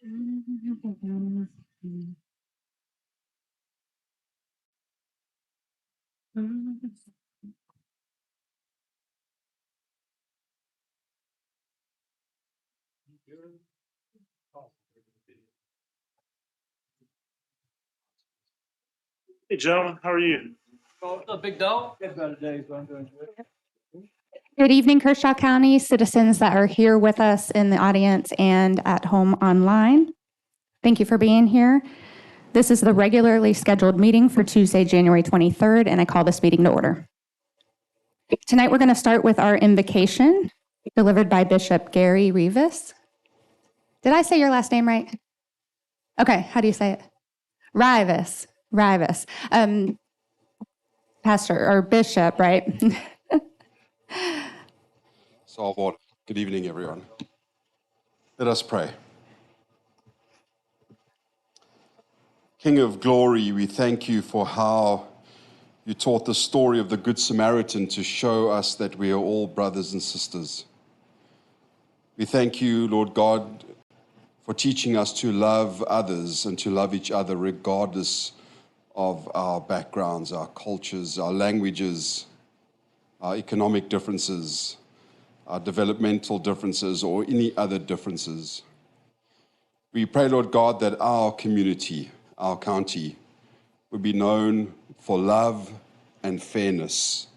Hey, gentlemen, how are you? What's up, big dog? About a day, so I'm doing good. Good evening, Kershaw County citizens that are here with us in the audience and at home online. Thank you for being here. This is the regularly scheduled meeting for Tuesday, January 23rd, and I call this meeting to order. Tonight, we're going to start with our invocation delivered by Bishop Gary Rivas. Did I say your last name right? Okay, how do you say it? Rivas. Pastor or Bishop, right? Salvador. Good evening, everyone. Let us pray. King of glory, we thank you for how you taught the story of the Good Samaritan to show us that we are all brothers and sisters. We thank you, Lord God, for teaching us to love others and to love each other regardless of our backgrounds, our cultures, our languages, our economic differences, our developmental differences, or any other differences. We pray, Lord God, that our community, our county, would be known for love and fairness,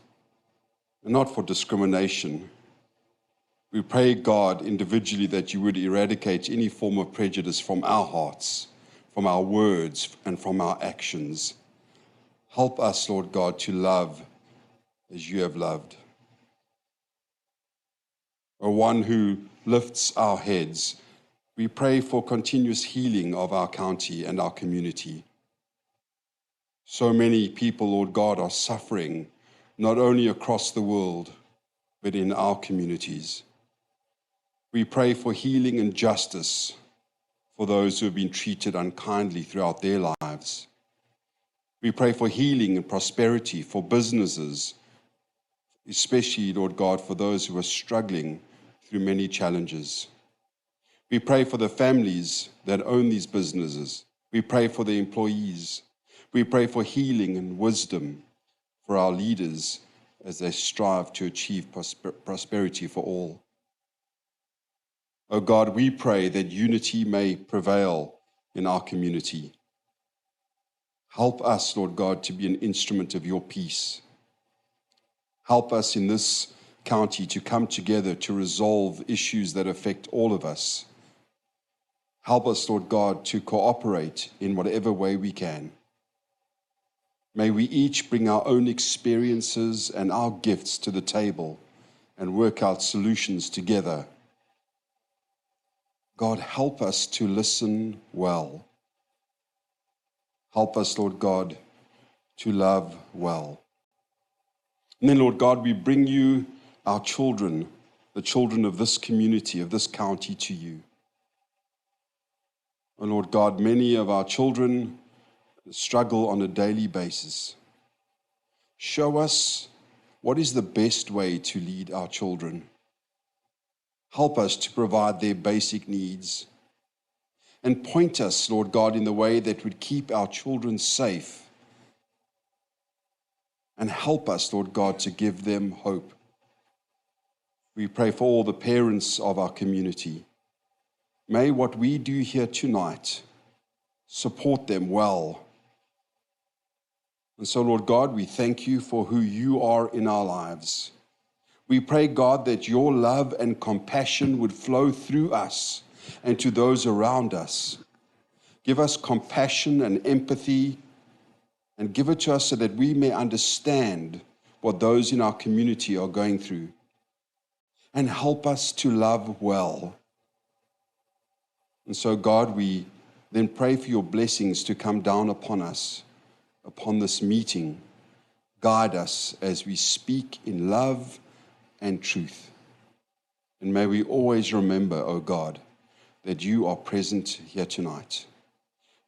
and not for discrimination. We pray, God, individually, that you would eradicate any form of prejudice from our hearts, from our words, and from our actions. Help us, Lord God, to love as you have loved. O one who lifts our heads, we pray for continuous healing of our county and our community. So many people, Lord God, are suffering, not only across the world, but in our communities. We pray for healing and justice for those who have been treated unkindly throughout their lives. We pray for healing and prosperity for businesses, especially, Lord God, for those who are struggling through many challenges. We pray for the families that own these businesses. We pray for the employees. We pray for healing and wisdom for our leaders as they strive to achieve prosperity for all. Oh God, we pray that unity may prevail in our community. Help us, Lord God, to be an instrument of your peace. Help us in this county to come together to resolve issues that affect all of us. Help us, Lord God, to cooperate in whatever way we can. May we each bring our own experiences and our gifts to the table and work out solutions together. God, help us to listen well. Help us, Lord God, to love well. And then, Lord God, we bring you our children, the children of this community, of this county, to you. And Lord God, many of our children struggle on a daily basis. Show us what is the best way to lead our children. Help us to provide their basic needs. And point us, Lord God, in the way that would keep our children safe. And help us, Lord God, to give them hope. We pray for all the parents of our community. May what we do here tonight support them well. And so, Lord God, we thank you for who you are in our lives. We pray, God, that your love and compassion would flow through us and to those around us. Give us compassion and empathy, and give it to us so that we may understand what those in our community are going through. And help us to love well. And so, God, we then pray for your blessings to come down upon us, upon this meeting. Guide us as we speak in love and truth. And may we always remember, O God, that you are present here tonight.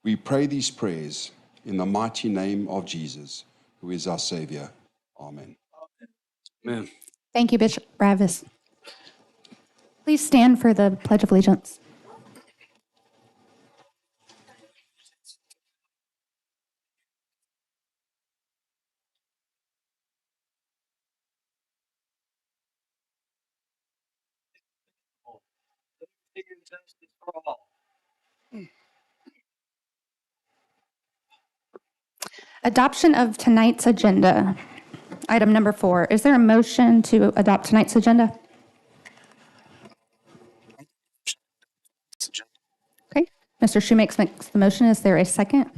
We pray these prayers in the mighty name of Jesus, who is our Savior. Amen. Amen. Thank you, Bishop Rivas. Please stand for the Pledge of Allegiance. Adoption of tonight's agenda. Item number 4. Is there a motion to adopt tonight's agenda? Okay. Mr. Shoemaker makes the motion. Is there a second?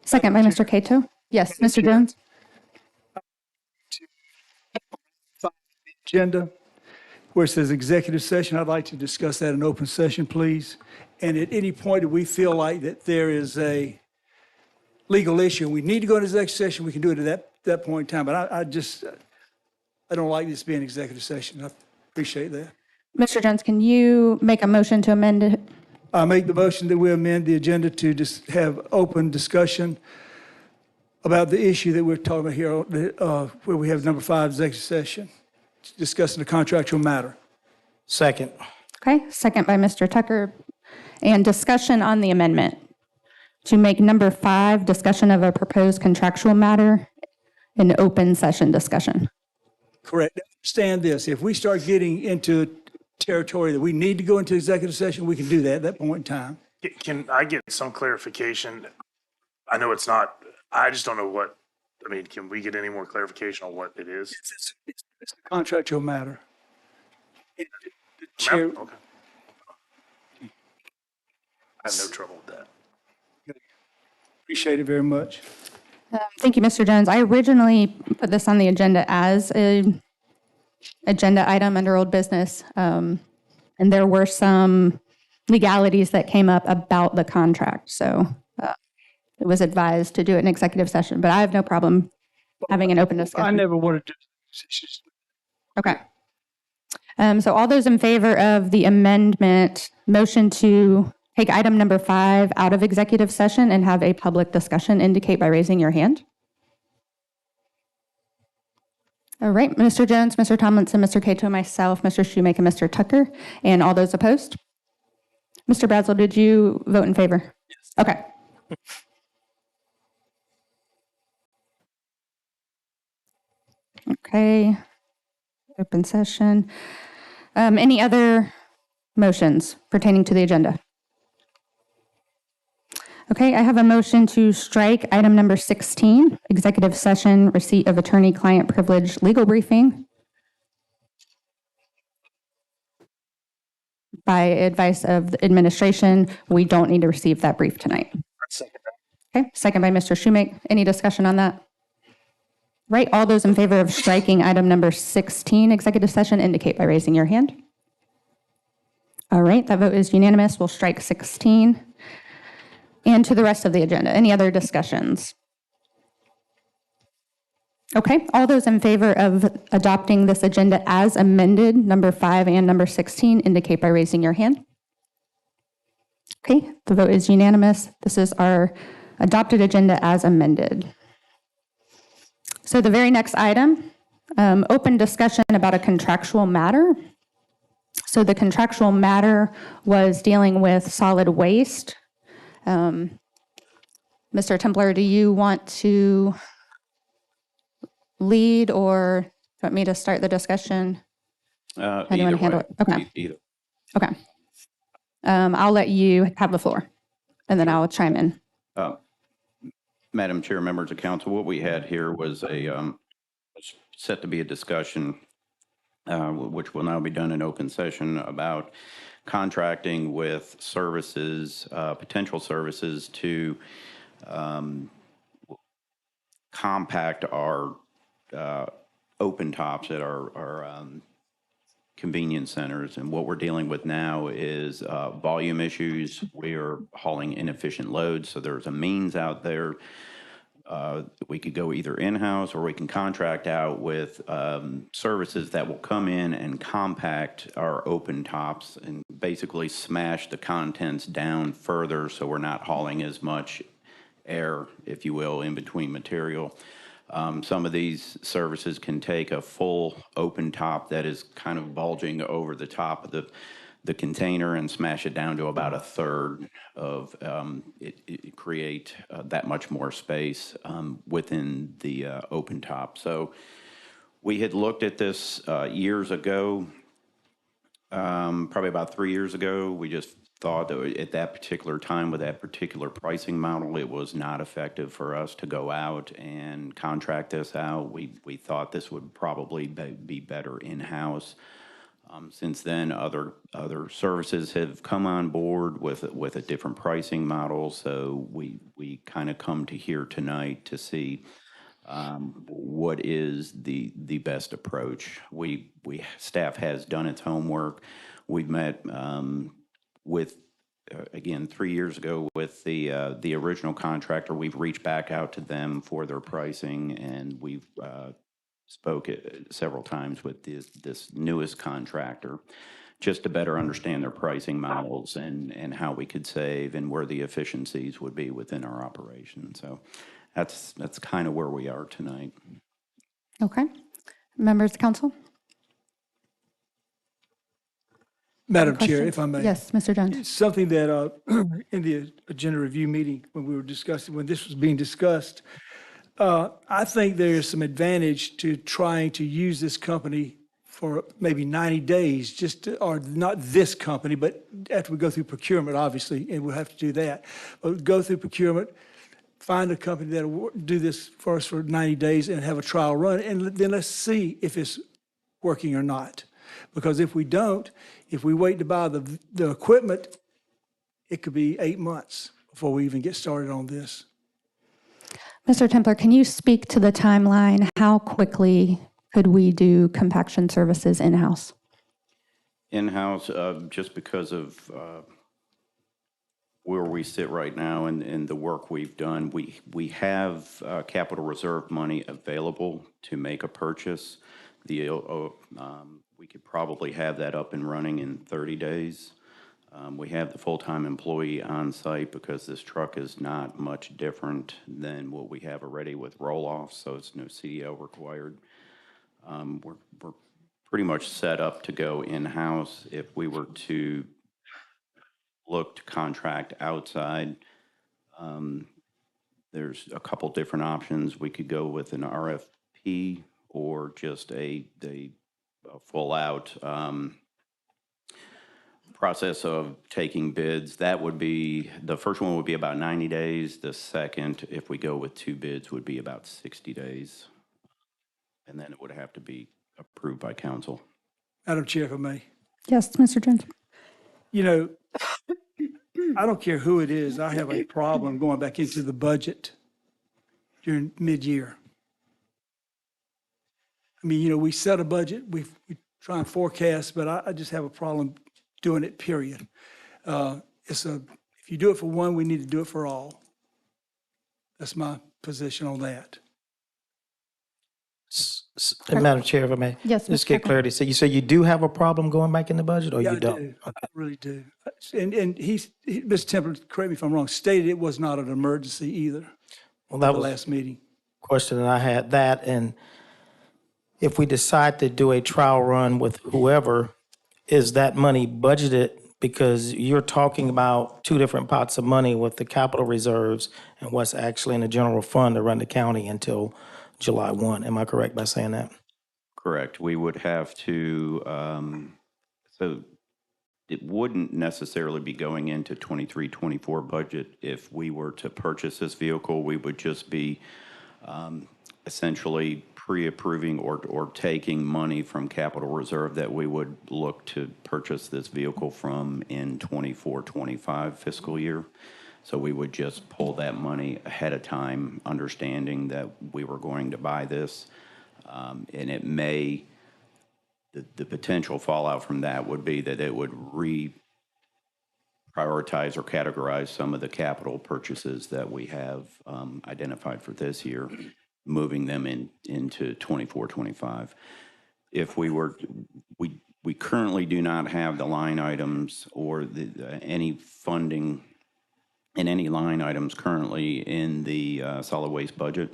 Second by Mr. Cato. Yes, Mr. Jones? Agenda, where it says executive session, I'd like to discuss that in open session, please. And at any point that we feel like that there is a legal issue, and we need to go into executive session, we can do it at that point in time. But I don't like this being executive session. I appreciate that. Mr. Jones, can you make a motion to amend it? I make the motion that we amend the agenda to just have open discussion about the issue that we're talking about here, where we have number 5, executive session, discussing the contractual matter. Second. Okay, second by Mr. Tucker. And discussion on the amendment to make number 5, discussion of a proposed contractual matter, an open session discussion. Correct. Understand this. If we start getting into territory that we need to go into executive session, we can do that at that point in time. Can I get some clarification? I know it's not, I just don't know what, I mean, can we get any more clarification on what it is? It's a contractual matter. The chair, Okay. I have no trouble with that. appreciate it very much. Thank you, Mr. Jones. I originally put this on the agenda as an agenda item under old business, and there were some legalities that came up about the contract. So it was advised to do it in executive session, but I have no problem having an open I discussion. never wanted to. Okay. So all those in favor of the amendment, motion to take item number 5 out of executive session and have a public discussion, indicate by raising your hand. All right, Mr. Jones, Mr. Tomlinson, Mr. Cato, myself, Mr. Shoemaker, Mr. Tucker, and all those opposed? Mr. Brazel, did you vote in favor? Yes. Okay. Okay. Open session. Any other motions pertaining to the agenda? Okay, I have a motion to strike item number 16, executive session, receipt of attorney-client privilege legal briefing. By advice of the administration, we don't need to receive that brief tonight. Okay, second by Mr. Shoemaker. Any discussion on that? Right, all those in favor of striking item number 16, executive session, indicate by raising your hand. All right, that vote is unanimous. We'll strike 16. And to the rest of the agenda, any other discussions? Okay, all those in favor of adopting this agenda as amended, number 5 and number 16, indicate by raising your hand. Okay, the vote is unanimous. This is our adopted agenda as amended. So the very next item, open discussion about a contractual matter. So the contractual matter was dealing with solid waste. Mr. Templer, do you want to lead or want me to start the discussion? How do you want to handle it? Okay. Either. Okay. I'll let you have the floor, and then I'll chime in. Madam Chair, members of council, what we had here was set to be a discussion, which will now be done in open session, about contracting with services, potential services to compact our open tops at our convenience centers. And what we're dealing with now is volume issues. We are hauling inefficient loads, so there's a means out there that we could go either in-house or we can contract out with services that will come in and compact our open tops and basically smash the contents down further so we're not hauling as much air, if you will, in between material. Some of these services can take a full open top that is kind of bulging over the top of the container and smash it down to about a third of it create that much more space within the open top. So we had looked at this years ago. Probably about 3 years ago, we just thought that at that particular time with that particular pricing model, it was not effective for us to go out and contract this out. We thought this would probably be better in-house. Since then, other services have come on board with a different pricing model, so we kind of come to here tonight to see what is the best approach. Staff has done its homework. We've met with again 3 years ago with the original contractor. We've reached back out to them for their pricing, and we've spoke several times with this newest contractor just to better understand their pricing models and how we could save and where the efficiencies would be within our operation. So that's kind of where we are tonight. Okay. Members of council? Madam Chair, Questions? if I may. Yes, Mr. Jones. Something that in the agenda review meeting, when we were discussing, when this was being discussed, I think there is some advantage to trying to use this company for maybe 90 days, or not this company, but after we go through procurement, obviously, and we'll have to do that. But go through procurement, find a company that'll do this for us for 90 days and have a trial run, and then let's see if it's working or not. Because if we don't, if we wait to buy the equipment, it could be 8 months before we even get started on this. Mr. Templer, can you speak to the timeline? How quickly could we do compaction services in-house? In-house, just because of where we sit right now and the work we've done, we have capital reserve money available to make a purchase. We could probably have that up and running in 30 days. We have the full-time employee on site because this truck is not much different than what we have already with roll-offs, so it's no CDL required. We're pretty much set up to go in-house. If we were to look to contract outside, there's a couple different options. We could go with an RFP or just a full-out process of taking bids. That would be, the first one would be about 90 days. The second, if we go with 2 bids, would be about 60 days. And then it would have to be approved by council. Madam Chair, if I may. Yes, Mr. Jones. You know, I don't care who it is, I have a problem going back into the budget during mid-year. I mean, you know, we set a budget, we try and forecast, but I just have a problem doing it, period. If you do it for one, we need to do it for all. That's my position on that. And Madam Chair, if I may. Yes, Just Mr. get Tucker. clarity. So you say you do have a problem going back in the budget, or Yeah, you I don't? do. I really do. And Mr. Templer, correct me if I'm wrong, stated it was not an emergency either, Well, that the was last meeting. a question that I had, that, and if we decide to do a trial run with whoever, is that money budgeted? Because you're talking about 2 different pots of money with the capital reserves and what's actually in the general fund to run the county until July 1. Am I correct by saying that? Correct. We would have to, so it wouldn't necessarily be going into 23-24 budget if we were to purchase this vehicle. We would just be essentially pre-approving or taking money from capital reserve that we would look to purchase this vehicle from in 24-25 fiscal year. So we would just pull that money ahead of time, understanding that we were going to buy this. And it may, the potential fallout from that would be that it would prioritize or categorize some of the capital purchases that we have identified for this year, moving them into 24-25. If we were, we currently do not have the line items or any funding in any line items currently in the solid waste budget.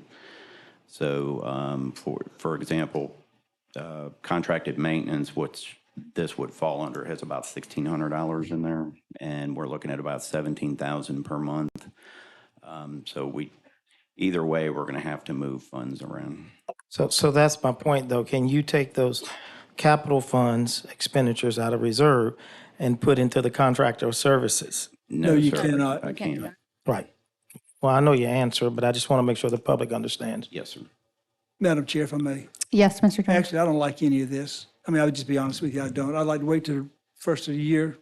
So for example, contracted maintenance, which this would fall under, has about $1,600 in there, and we're looking at about $17,000 per month. So either way, we're going to have to move funds around. So that's my point, though. Can you take those capital funds expenditures out of reserve and put into the contractor services? No, you sir, cannot. I can't. Right. Well, I know your answer, but I just want to make sure the public understands. Yes, sir. Madam Chair, if I may. Yes, Mr. Jones. Actually, I don't like any of this. I mean, I would just be honest with you, I don't. I'd like to wait till the first of the year,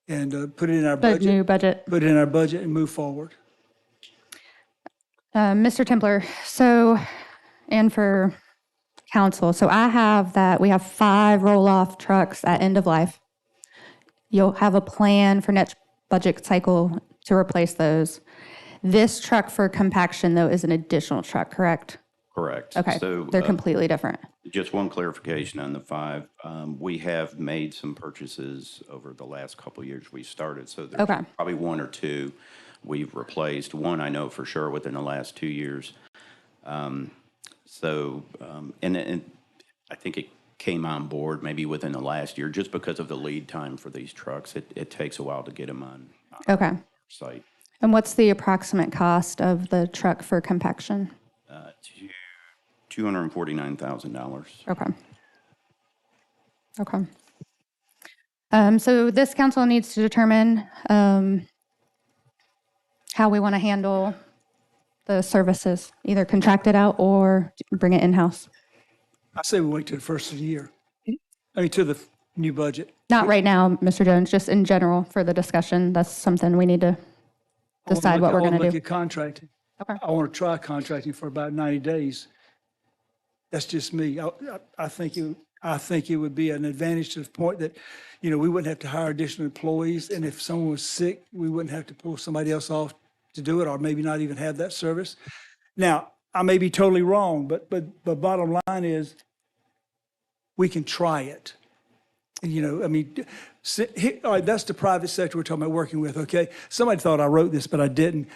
and put it in our The budget, new budget. put it in our budget and move forward. Mr. Templer, so, and for council, so I have that we have 5 roll-off trucks at end of life. You'll have a plan for next budget cycle to replace those. This truck for compaction, though, is an additional truck, correct? Correct. Okay, So they're completely different. just one clarification on the 5. We have made some purchases over the last couple of years we started, so there's Okay. probably 1 or 2 we've replaced. One I know for sure within the last 2 years. And I think it came on board maybe within the last year, just because of the lead time for these trucks. It takes a while to get them on Okay. site. And what's the approximate cost of the truck for compaction? $249,000. Okay. Okay. So this council needs to determine how we want to handle the services, either contract it out or bring it in-house. I say we wait till the first of the year. I mean, to the new budget. Not right now, Mr. Jones, just in general for the discussion. That's something we need to decide what we're going I to want to do. look at contracting. Okay. I want to try contracting for about 90 days. That's just me. I think it would be an advantage to the point that, we wouldn't have to hire additional employees. And if someone was sick, we wouldn't have to pull somebody else off to do it, or maybe not even have that service. Now, I may be totally wrong, but bottom line is, we can try it. All right, that's the private sector we're talking about working with, okay? Somebody thought I wrote this, but I didn't.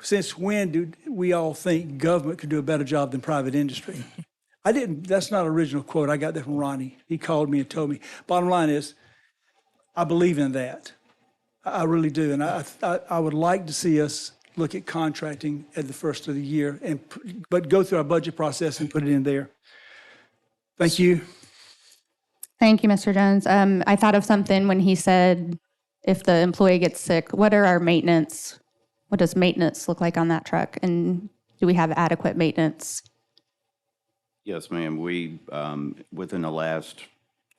Since when do we all think government could do a better job than private industry? I didn't, that's not an original quote. I got that from Ronnie. He called me and told me. Bottom line is, I believe in that. I really do. And I would like to see us look at contracting at the first of the year, but go through our budget process and put it in there. Thank you. Thank you, Mr. Jones. I thought of something when he said, if the employee gets sick, what does maintenance look like on that truck? And do we have adequate maintenance? Yes, ma'am. We, within the last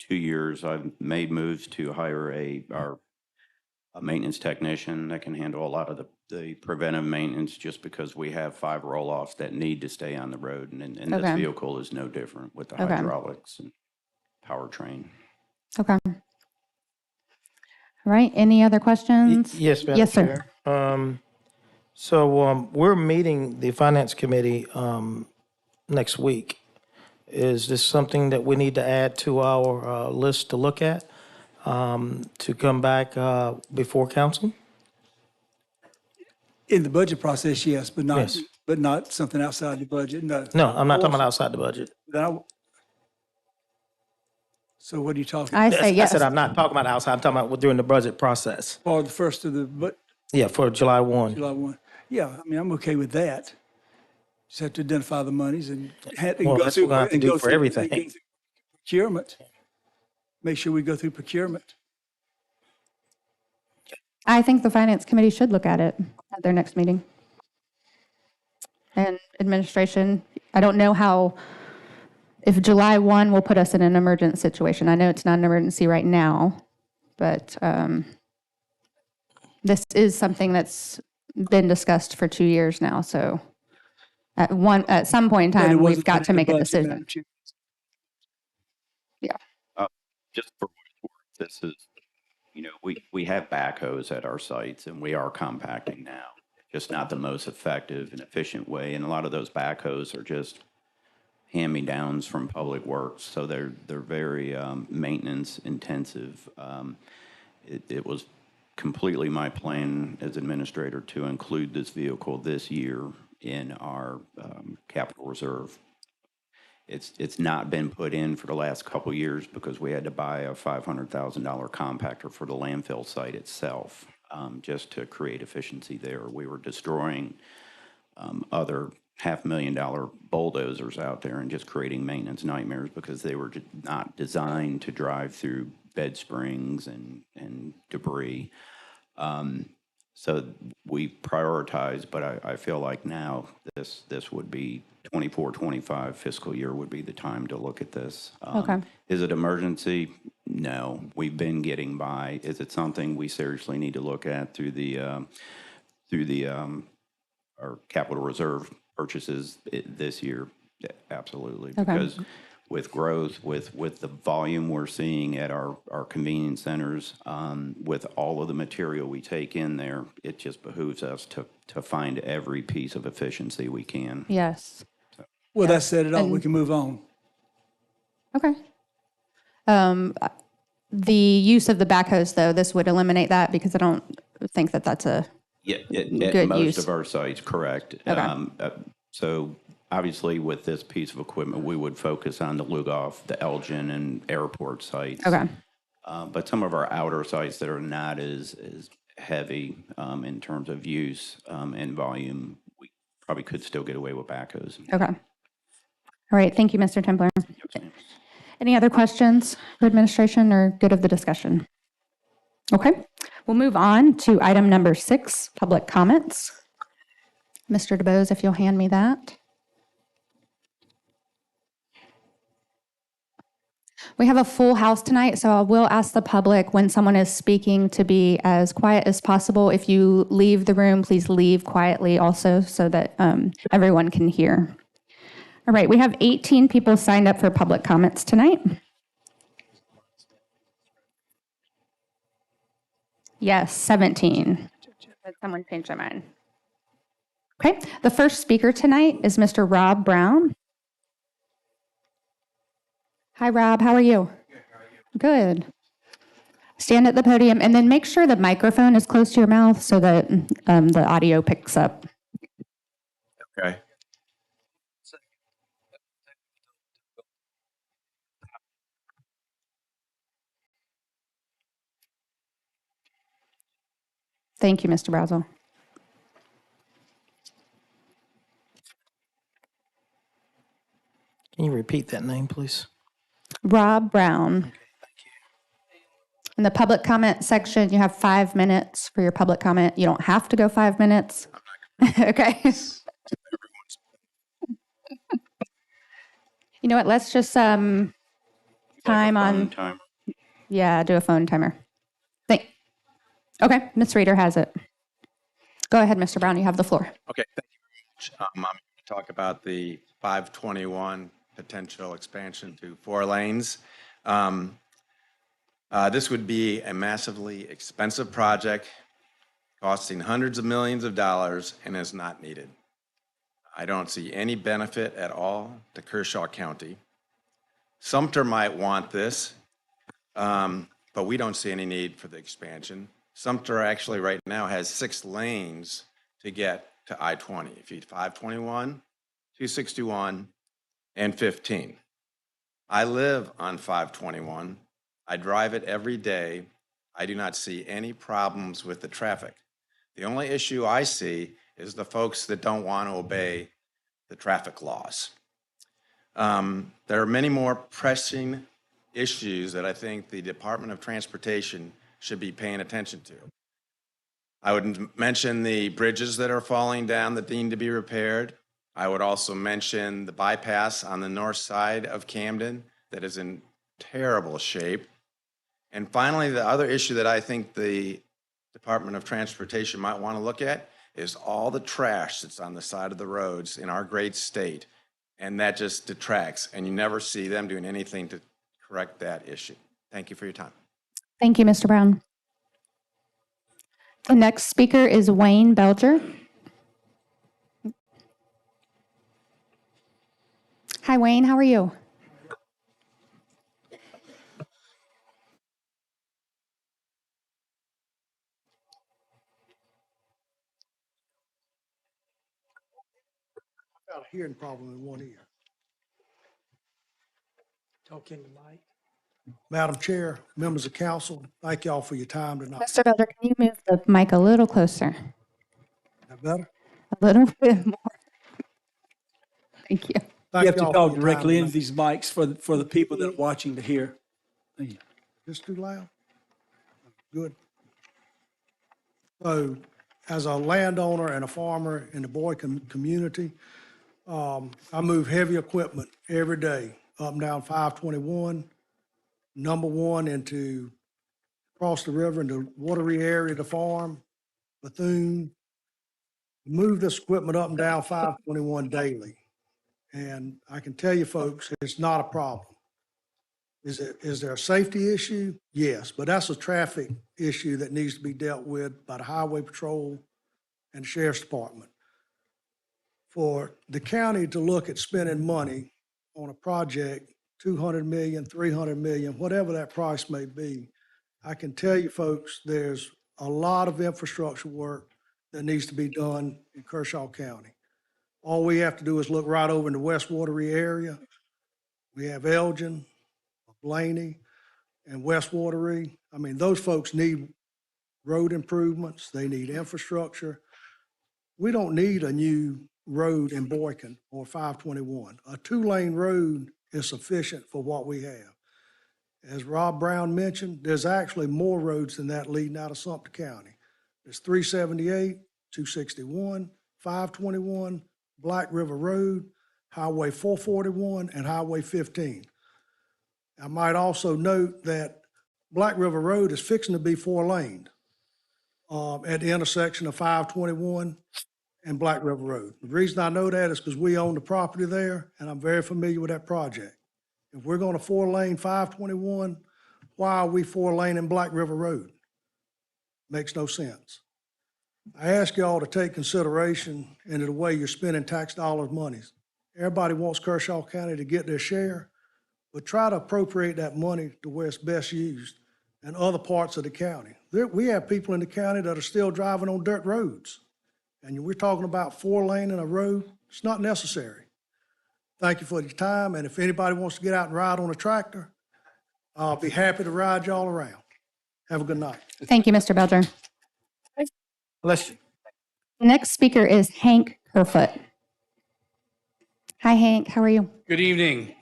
2 years, I've made moves to hire a maintenance technician that can handle a lot of the preventive maintenance, just because we have 5 roll-offs that need to stay on the road. And this Okay. vehicle is no different with the Okay. hydraulics and powertrain. Okay. All right, any other questions? Yes, Madam Yes, sir. Chair. We're meeting the Finance Committee next week. Is this something that we need to add to our list to look at, to come back before council? In the budget process, yes, but not, Yes. but not something outside the budget, no. No, I'm not talking about outside the budget. So what are you talking? I say yes. I said I'm not talking about outside, I'm talking about during the budget process. Or the first of Yeah, for July 1. July 1. Yeah, I mean, I'm okay with that. Just have to identify the monies and Well, go that's through. what we're gonna have to and do go for through- everything. and go through Procurement. Make sure we go through procurement. I think the Finance Committee should look at it at their next meeting. And administration, I don't know if July 1 will put us in an emergent situation. I know it's not an emergency right now, but this is something that's been discussed for 2 years now, so at some point in But it time, we've wasn't got put to in the make a budget, decision. Madam Chair. Just for what it's worth, this is, we have backhoes at our sites, and we are compacting now. Just not the most effective and efficient way, and a lot of those backhoes are just hand-me-downs from Public Works, so they're very maintenance intensive. It was completely my plan as administrator to include this vehicle this year in our capital reserve. It's not been put in for the last couple years because we had to buy a $500,000 compactor for the landfill site itself, just to create efficiency there. We were destroying other $500,000 bulldozers out there and just creating maintenance nightmares because they were not designed to drive through bed springs and debris. So we prioritize, but I feel like now this would be 24, 25 fiscal year would be the time to look at this. Okay. Is it emergency? No, we've been getting by. Is it something we seriously need to look at through the our capital reserve purchases this year? Yeah, absolutely. Okay. Because with growth, with the volume we're seeing at our convenience centers, with all of the material we take in there, it just behooves us to find every piece of efficiency we can. Yes. Well, that said it all. We And- can move on. Okay. The use of the backhoes, though, this would eliminate that because I don't think that that's a, Yeah, at Good most use. of our sites, correct. Okay. So obviously with this piece of equipment, we would focus on the Lugoff, the Elgin and airport sites. okay. But some of our outer sites that are not as heavy in terms of use and volume, we probably could still get away with backhoes. Okay. All right. Thank you, Mr. Templer. Yes, ma'am. Any other questions for administration or good of the discussion? Okay. We'll move on to item number 6, public comments. Mr. DeBose, if you'll hand me that. We have a full house tonight, so I will ask the public when someone is speaking to be as quiet as possible. If you leave the room, please leave quietly also so that everyone can hear. All right, we have 18 people signed up for public comments tonight. Yes, 17. Did someone change their mind? Okay, the first speaker tonight is Mr. Rob Brown. Hi, Rob, how are you? Good, how are you? Good. Stand at the podium and then make sure the microphone is close to your mouth so that the audio picks up. Okay. Thank you, Mr. Brazel. Can you repeat that name, please? Rob Brown. Thank you. In the public comment section, you have 5 minutes for your public comment. You don't have to go 5 minutes. Okay. You know what? Let's just time on. Time. Yeah, do a phone timer. Okay, Ms. Reader has it. Go ahead, Mr. Brown. You have the floor. Okay, thank you very much. I'm going to talk about the 521 potential expansion to 4 lanes. This would be a massively expensive project costing hundreds of millions of dollars and is not needed. I don't see any benefit at all to Kershaw County. Sumter might want this, but we don't see any need for the expansion. Sumter actually right now has 6 lanes to get to I-20. If you 521, 261, and 15. I live on 521. I drive it every day. I do not see any problems with the traffic. The only issue I see is the folks that don't want to obey the traffic laws. There are many more pressing issues that I think the Department of Transportation should be paying attention to. I would mention the bridges that are falling down that need to be repaired. I would also mention the bypass on the north side of Camden that is in terrible shape. And finally, the other issue that I think the Department of Transportation might want to look at is all the trash that's on the side of the roads in our great state. And that just detracts, and you never see them doing anything to correct that issue. Thank you for your time. Thank you, Mr. Brown. The next speaker is Wayne Belger. Hi, Wayne. How are you? I've got a hearing problem in one ear. Talk in the mic. Madam Chair, members of council, thank y'all for your time tonight. Mr. Belger, can you move the mic a little closer? That better? A little bit more. Thank you. You Thank have to y'all talk for your directly time into these mics for the people that are watching to hear. Thank you. Just too loud? Good. So as a landowner and a farmer in the Boykin community, I move heavy equipment every day up and down 521, number one into across the river into watery area to farm, Bethune. Move this equipment up and down 521 daily. And I can tell you folks, it's not a problem. Is there a safety issue? Yes, but that's a traffic issue that needs to be dealt with by the Highway Patrol and the Sheriff's Department. For the county to look at spending money on a project, 200 million, 300 million, whatever that price may be, I can tell you folks, there's a lot of infrastructure work that needs to be done in Kershaw County. All we have to do is look right over in the West Watery area. We have Elgin, Blaney, and West Watery. I mean, those folks need road improvements. They need infrastructure. We don't need a new road in Boykin or 521. A two-lane road is sufficient for what we have. As Rob Brown mentioned, there's actually more roads than that leading out of Sumter County. There's 378, 261, 521, Black River Road, Highway 441, and Highway 15. I might also note that Black River Road is fixing to be four-laned at the intersection of 521 and Black River Road. The reason I know that is because we own the property there, and I'm very familiar with that project. If we're going to four-lane 521, why are we four-laning Black River Road? Makes no sense. I ask y'all to take consideration into the way you're spending tax dollars monies. Everybody wants Kershaw County to get their share, but try to appropriate that money to where it's best used in other parts of the county. We have people in the county that are still driving on dirt roads. And we're talking about four-laning a road. It's not necessary. Thank you for your time. And if anybody wants to get out and ride on a tractor, I'll be happy to ride y'all around. Have a good night. Thank you, Mr. Belger. Bless you. The next speaker is Hank Kerfoot. Hi, Hank. How are you? Good evening.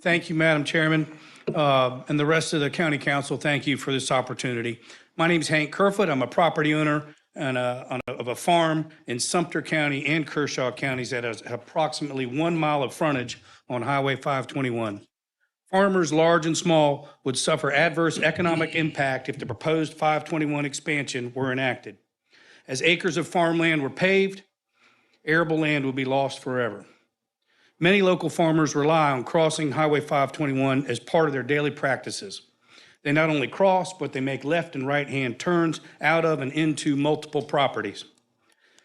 Thank you, Madam Chairman, and the rest of the county council. Thank you for this opportunity. My name is Hank Kerfoot. I'm a property owner of a farm in Sumter County and Kershaw counties that has approximately 1 mile of frontage on Highway 521. Farmers, large and small, would suffer adverse economic impact if the proposed 521 expansion were enacted. As acres of farmland were paved, arable land would be lost forever. Many local farmers rely on crossing Highway 521 as part of their daily practices. They not only cross, but they make left and right-hand turns out of and into multiple properties.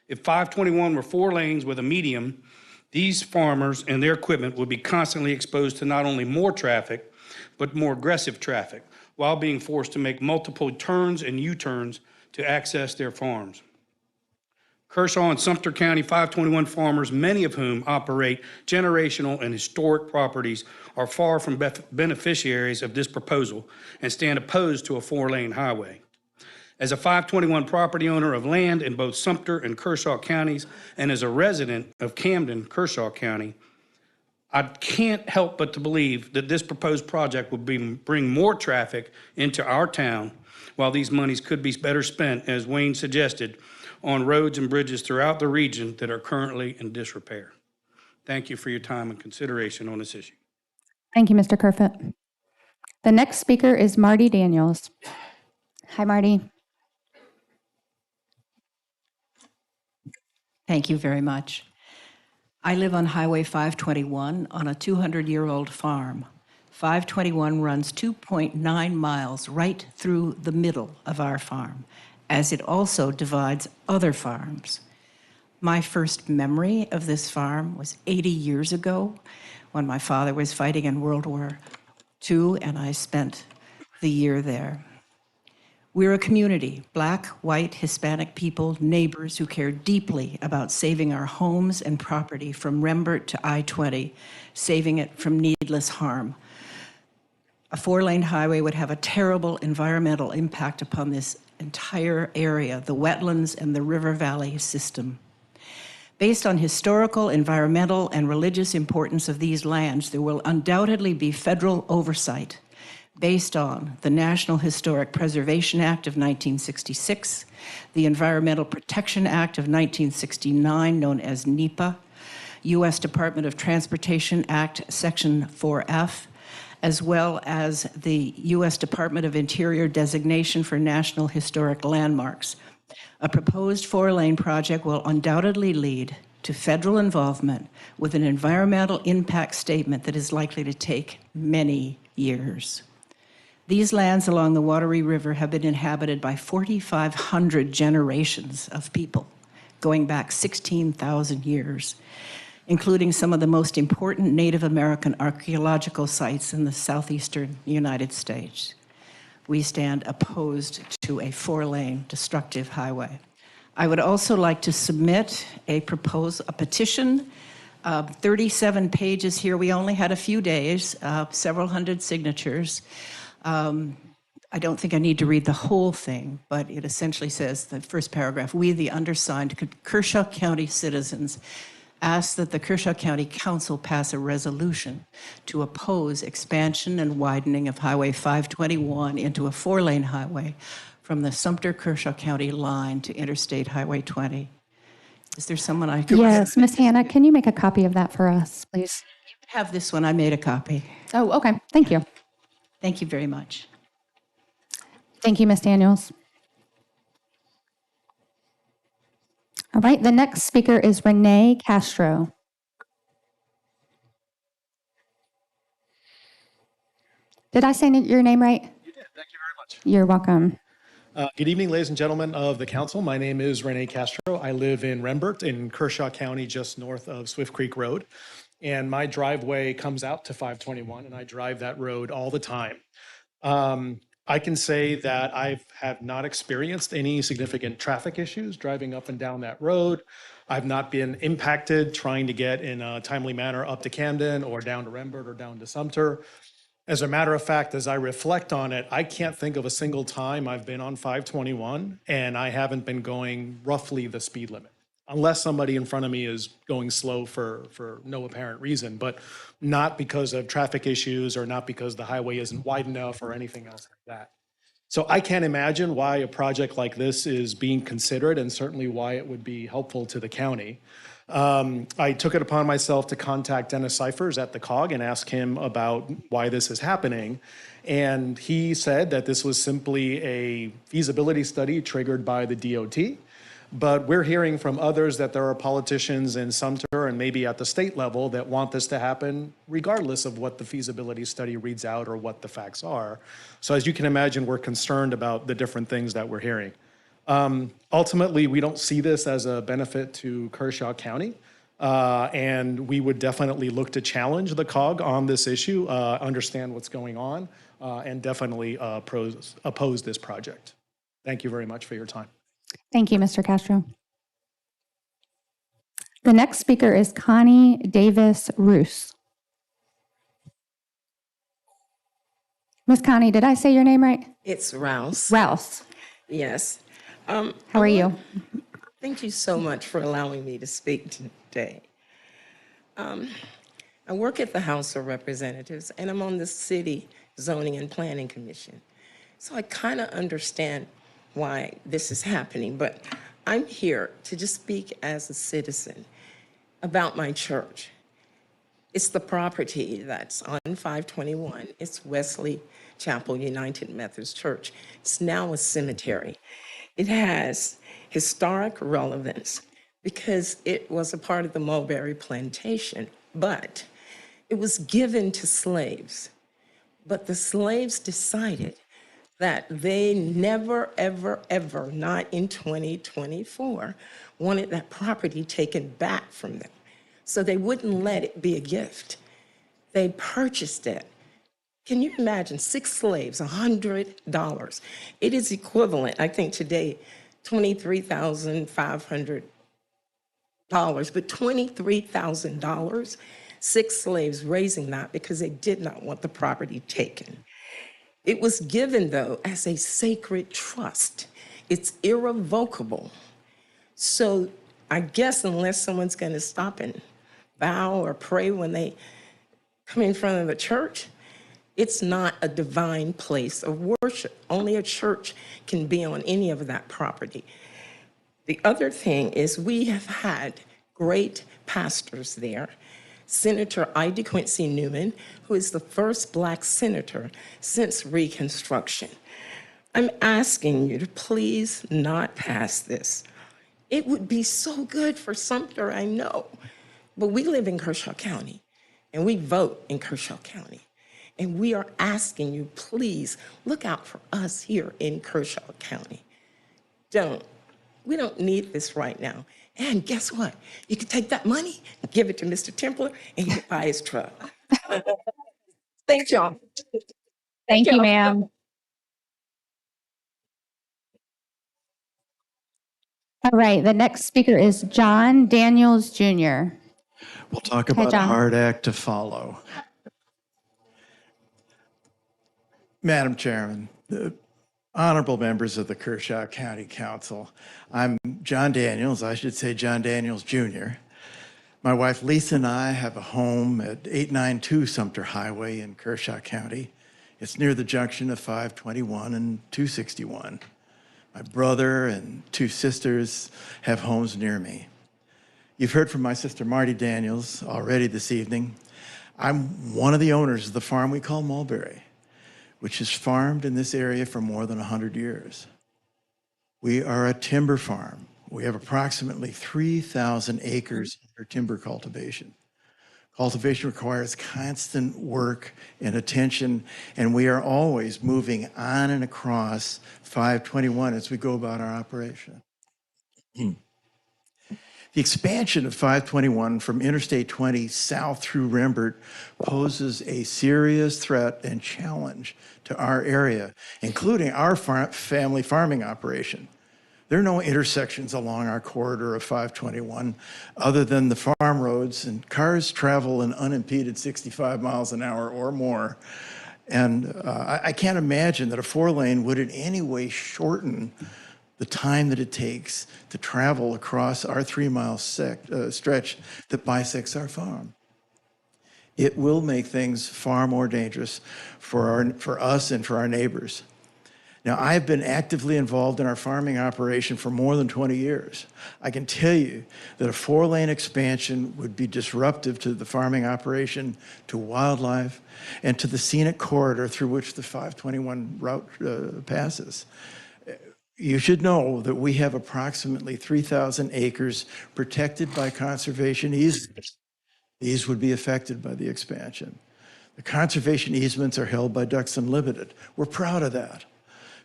If 521 were 4 lanes with a medium, these farmers and their equipment would be constantly exposed to not only more traffic, but more aggressive traffic, while being forced to make multiple turns and U-turns to access their farms. Kershaw and Sumter County 521 farmers, many of whom operate generational and historic properties, are far from beneficiaries of this proposal and stand opposed to a 4-lane highway. As a 521 property owner of land in both Sumter and Kershaw counties, and as a resident of Camden, Kershaw County, I can't help but to believe that this proposed project would bring more traffic into our town, while these monies could be better spent, as Wayne suggested, on roads and bridges throughout the region that are currently in disrepair. Thank you for your time and consideration on this issue. Thank you, Mr. Kerfoot. The next speaker is Marty Daniels. Hi, Marty. Thank you very much. I live on Highway 521 on a 200-year-old farm. 521 runs 2.9 miles right through the middle of our farm, as it also divides other farms. My first memory of this farm was 80 years ago when my father was fighting in World War II, and I spent the year there. We're a community, Black, white, Hispanic people, neighbors who care deeply about saving our homes and property from Rembert to I-20, saving it from needless harm. A 4-lane highway would have a terrible environmental impact upon this entire area, the wetlands and the river valley system. Based on historical, environmental, and religious importance of these lands, there will undoubtedly be federal oversight based on the National Historic Preservation Act of 1966, the Environmental Protection Act of 1969, known as NEPA, U.S. Department of Transportation Act, Section 4F, as well as the U.S. Department of Interior designation for National Historic Landmarks. A proposed four-lane project will undoubtedly lead to federal involvement with an environmental impact statement that is likely to take many years. These lands along the Wateree River have been inhabited by 4,500 generations of people, going back 16,000 years, including some of the most important Native American archaeological sites in the southeastern United States. We stand opposed to a four-lane destructive highway. I would also like to submit a petition, 37 pages here. We only had a few days, several hundred signatures. I don't think I need to read the whole thing, but it essentially says, the first paragraph, we, the undersigned Kershaw County citizens, ask that the Kershaw County Council pass a resolution to oppose expansion and widening of Highway 521 into a four-lane highway from the Sumter-Kershaw County line to Interstate Highway 20. Is there someone I could... Yes, Ms. Hannah, can you make a copy of that for us, please? Have this one. I made a copy. Oh, okay. Thank you. Thank you very much. Thank you, Ms. Daniels. All right, the next speaker is Renee Castro. Did I say your name right? You did. Thank you very much. You're welcome. Good evening, ladies and gentlemen of the council. My name is Renee Castro. I live in Rembert in Kershaw County, just north of Swift Creek Road. And my driveway comes out to 521, and I drive that road all the time. I can say that I have not experienced any significant traffic issues driving up and down that road. I've not been impacted trying to get in a timely manner up to Camden or down to Rembert or down to Sumter. As a matter of fact, as I reflect on it, I can't think of a single time I've been on 521 and I haven't been going roughly the speed limit, unless somebody in front of me is going slow for no apparent reason, but not because of traffic issues or not because the highway isn't wide enough or anything else like that. So I can't imagine why a project like this is being considered and certainly why it would be helpful to the county. I took it upon myself to contact Dennis Cyphers at the COG and ask him about why this is happening. And he said that this was simply a feasibility study triggered by the DOT. But we're hearing from others that there are politicians in Sumter and maybe at the state level that want this to happen regardless of what the feasibility study reads out or what the facts are. So as you can imagine, we're concerned about the different things that we're hearing. Ultimately, we don't see this as a benefit to Kershaw County. And we would definitely look to challenge the COG on this issue, understand what's going on, and definitely oppose this project. Thank you very much for your time. Thank you, Mr. Castro. The next speaker is Connie Davis-Roos. Miss Connie, did I say your name right? It's Rouse. Rouse. Yes. How are you? Thank you so much for allowing me to speak today. I work at the House of Representatives, and I'm on the City Zoning and Planning Commission. So I kind of understand why this is happening, but I'm here to just speak as a citizen about my church. It's the property that's on 521. It's Wesley Chapel United Methodist Church. It's now a cemetery. It has historic relevance because it was a part of the Mulberry Plantation, but it was given to slaves. But the slaves decided that they never, ever, ever, not in 2024, wanted that property taken back from them. So they wouldn't let it be a gift. They purchased it. Can you imagine 6 slaves, $100? It is equivalent, I think today, $23,500, but $23,000, 6 slaves raising that because they did not want the property taken. It was given, though, as a sacred trust. It's irrevocable. So I guess unless someone's going to stop and bow or pray when they come in front of the church, it's not a divine place of worship. Only a church can be on any of that property. The other thing is we have had great pastors there. Senator Ida Quincy Newman, who is the first Black senator since Reconstruction. I'm asking you to please not pass this. It would be so good for Sumter, I know, but we live in Kershaw County and we vote in Kershaw County. And we are asking you, please look out for us here in Kershaw County. We don't need this right now. And guess what? You can take that money and give it to Mr. Templer and you can buy his truck. Thank y'all. Thank you, ma'am. All right, the next speaker is John Daniels Jr. We'll talk Okay, about a John. hard act to follow. Madam Chairman, the honorable members of the Kershaw County Council, I'm John Daniels, I should say John Daniels Jr. My wife Lisa and I have a home at 892 Sumter Highway in Kershaw County. It's near the junction of 521 and 261. My brother and two sisters have homes near me. You've heard from my sister Marty Daniels already this evening. I'm one of the owners of the farm we call Mulberry, which has farmed in this area for more than 100 years. We are a timber farm. We have approximately 3,000 acres for timber cultivation. Cultivation requires constant work and attention, and we are always moving on and across 521 as we go about our operation. The expansion of 521 from Interstate 20 south through Rembert poses a serious threat and challenge to our area, including our family farming operation. There are no intersections along our corridor of 521 other than the farm roads, and cars travel an unimpeded 65 miles an hour or more. And I can't imagine that a 4-lane would in any way shorten the time that it takes to travel across our 3-mile stretch that bisects our farm. It will make things far more dangerous for us and for our neighbors. Now, I've been actively involved in our farming operation for more than 20 years. I can tell you that a 4-lane expansion would be disruptive to the farming operation, to wildlife, and to the scenic corridor through which the 521 route passes. You should know that we have approximately 3,000 acres protected by conservation easements. These would be affected by the expansion. The conservation easements are held by Ducks Unlimited. We're proud of that.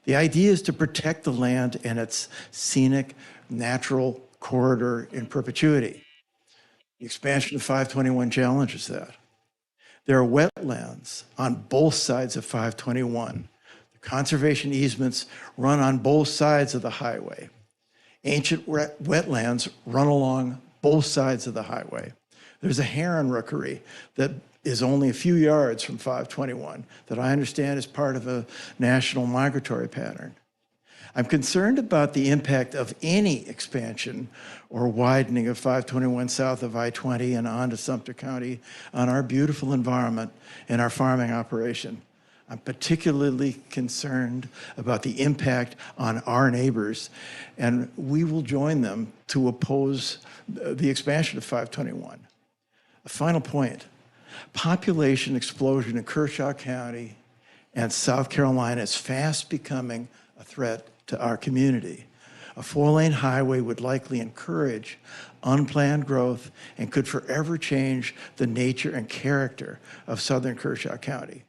The idea is to protect the land and its scenic, natural corridor in perpetuity. The expansion of 521 challenges that. There are wetlands on both sides of 521. Conservation easements run on both sides of the highway. Ancient wetlands run along both sides of the highway. There's a heron rookery that is only a few yards from 521 that I understand is part of a national migratory pattern. I'm concerned about the impact of any expansion or widening of 521 south of I-20 and onto Sumter County on our beautiful environment and our farming operation. I'm particularly concerned about the impact on our neighbors, and we will join them to oppose the expansion of 521. A final point, population explosion in Kershaw County and South Carolina is fast becoming a threat to our community. A 4-lane highway would likely encourage unplanned growth and could forever change the nature and character of southern Kershaw County.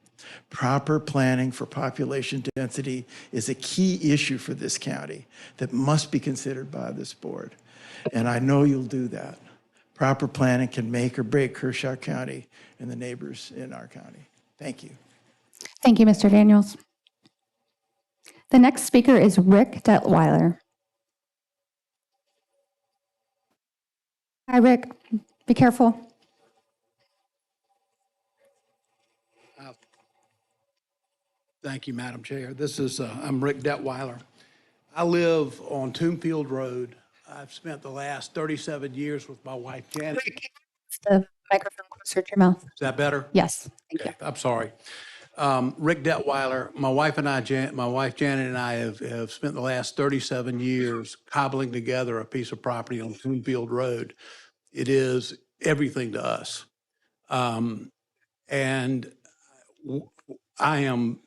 Proper planning for population density is a key issue for this county that must be considered by this board. And I know you'll do that. Proper planning can make or break Kershaw County and the neighbors in our county. Thank you. Thank you, Mr. Daniels. The next speaker is Rick Detweiler. Hi, Rick. Be careful. Thank you, Madam Chair. I'm Rick Detweiler. I live on Tombfield Road, I've spent the last 37 years with my wife, Janet. Is The microphone closer to your mouth. that better? Yes, thank you. Okay, I'm sorry. Rick Detweiler, my wife Janet and I have spent the last 37 years cobbling together a piece of property on Toonfield Road. It is everything to us. And I am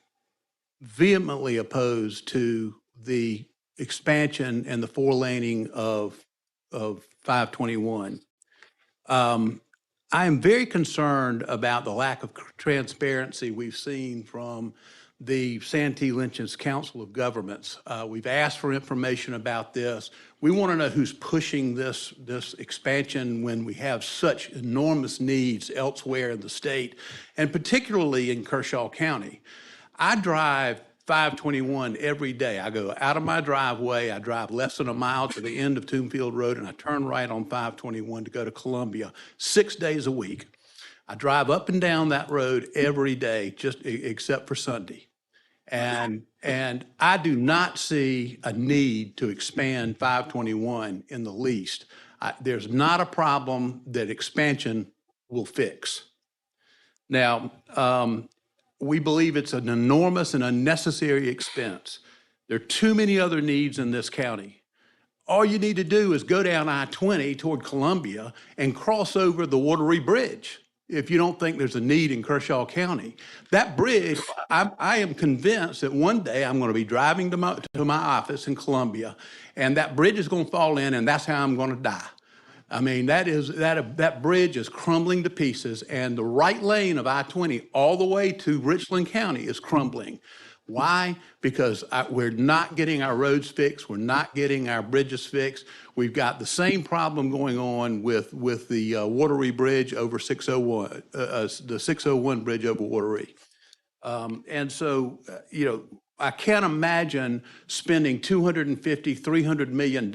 vehemently opposed to the expansion and the four laning of 521. I am very concerned about the lack of transparency we've seen from the Santee Lynch's Council of Governments. We've asked for information about this. We want to know who's pushing this expansion when we have such enormous needs elsewhere in the state, and particularly in Kershaw County. I drive 521 every day. I go out of my driveway, I drive less than a mile to the end of Toonfield Road, and I turn right on 521 to go to Columbia 6 days a week. I drive up and down that road every day, just except for Sunday. And I do not see a need to expand 521 in the least. There's not a problem that expansion will fix. Now, we believe it's an enormous and unnecessary expense. There are too many other needs in this county. All you need to do is go down I-20 toward Columbia and cross over the Wateree Bridge if you don't think there's a need in Kershaw County. That bridge, I am convinced that one day I'm going to be driving to my office in Columbia, and that bridge is going to fall in, and that's how I'm going to die. I mean, that bridge is crumbling to pieces, and the right lane of I-20 all the way to Richland County is crumbling. Why? Because we're not getting our roads fixed. We're not getting our bridges fixed. We've got the same problem going on with the Wateree Bridge over 601, the 601 bridge over Wateree. And so, I can't imagine spending $250, $300 million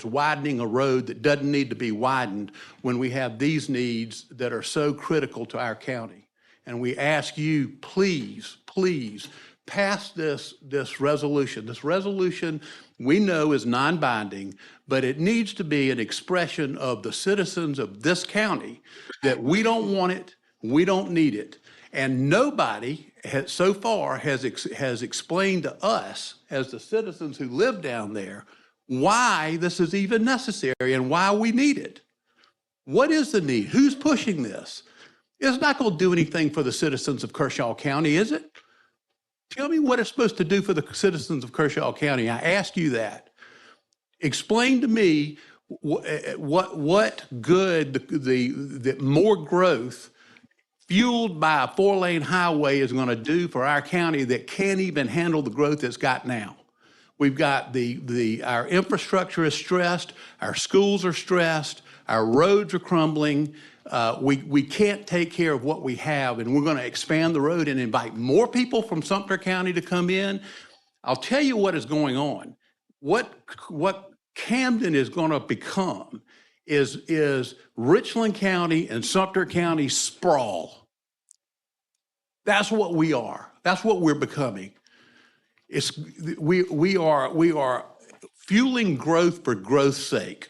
widening a road that doesn't need to be widened when we have these needs that are so critical to our county. And we ask you, please, please, pass this resolution. This resolution we know is non-binding, but it needs to be an expression of the citizens of this county that we don't want it, we don't need it. And nobody so far has explained to us, as the citizens who live down there, why this is even necessary and why we need it. What is the need? Who's pushing this? It's not going to do anything for the citizens of Kershaw County, is it? Tell me what it's supposed to do for the citizens of Kershaw County. I ask you that. Explain to me what good the more growth fueled by a four-lane highway is going to do for our county that can't even handle the growth it's got now. We've got our infrastructure is stressed, our schools are stressed, our roads are crumbling. We can't take care of what we have, and we're going to expand the road and invite more people from Sumter County to come in. I'll tell you what is going on. What Camden is going to become is Richland County and Sumter County sprawl. That's what we are. That's what we're becoming. We are fueling growth for growth's sake.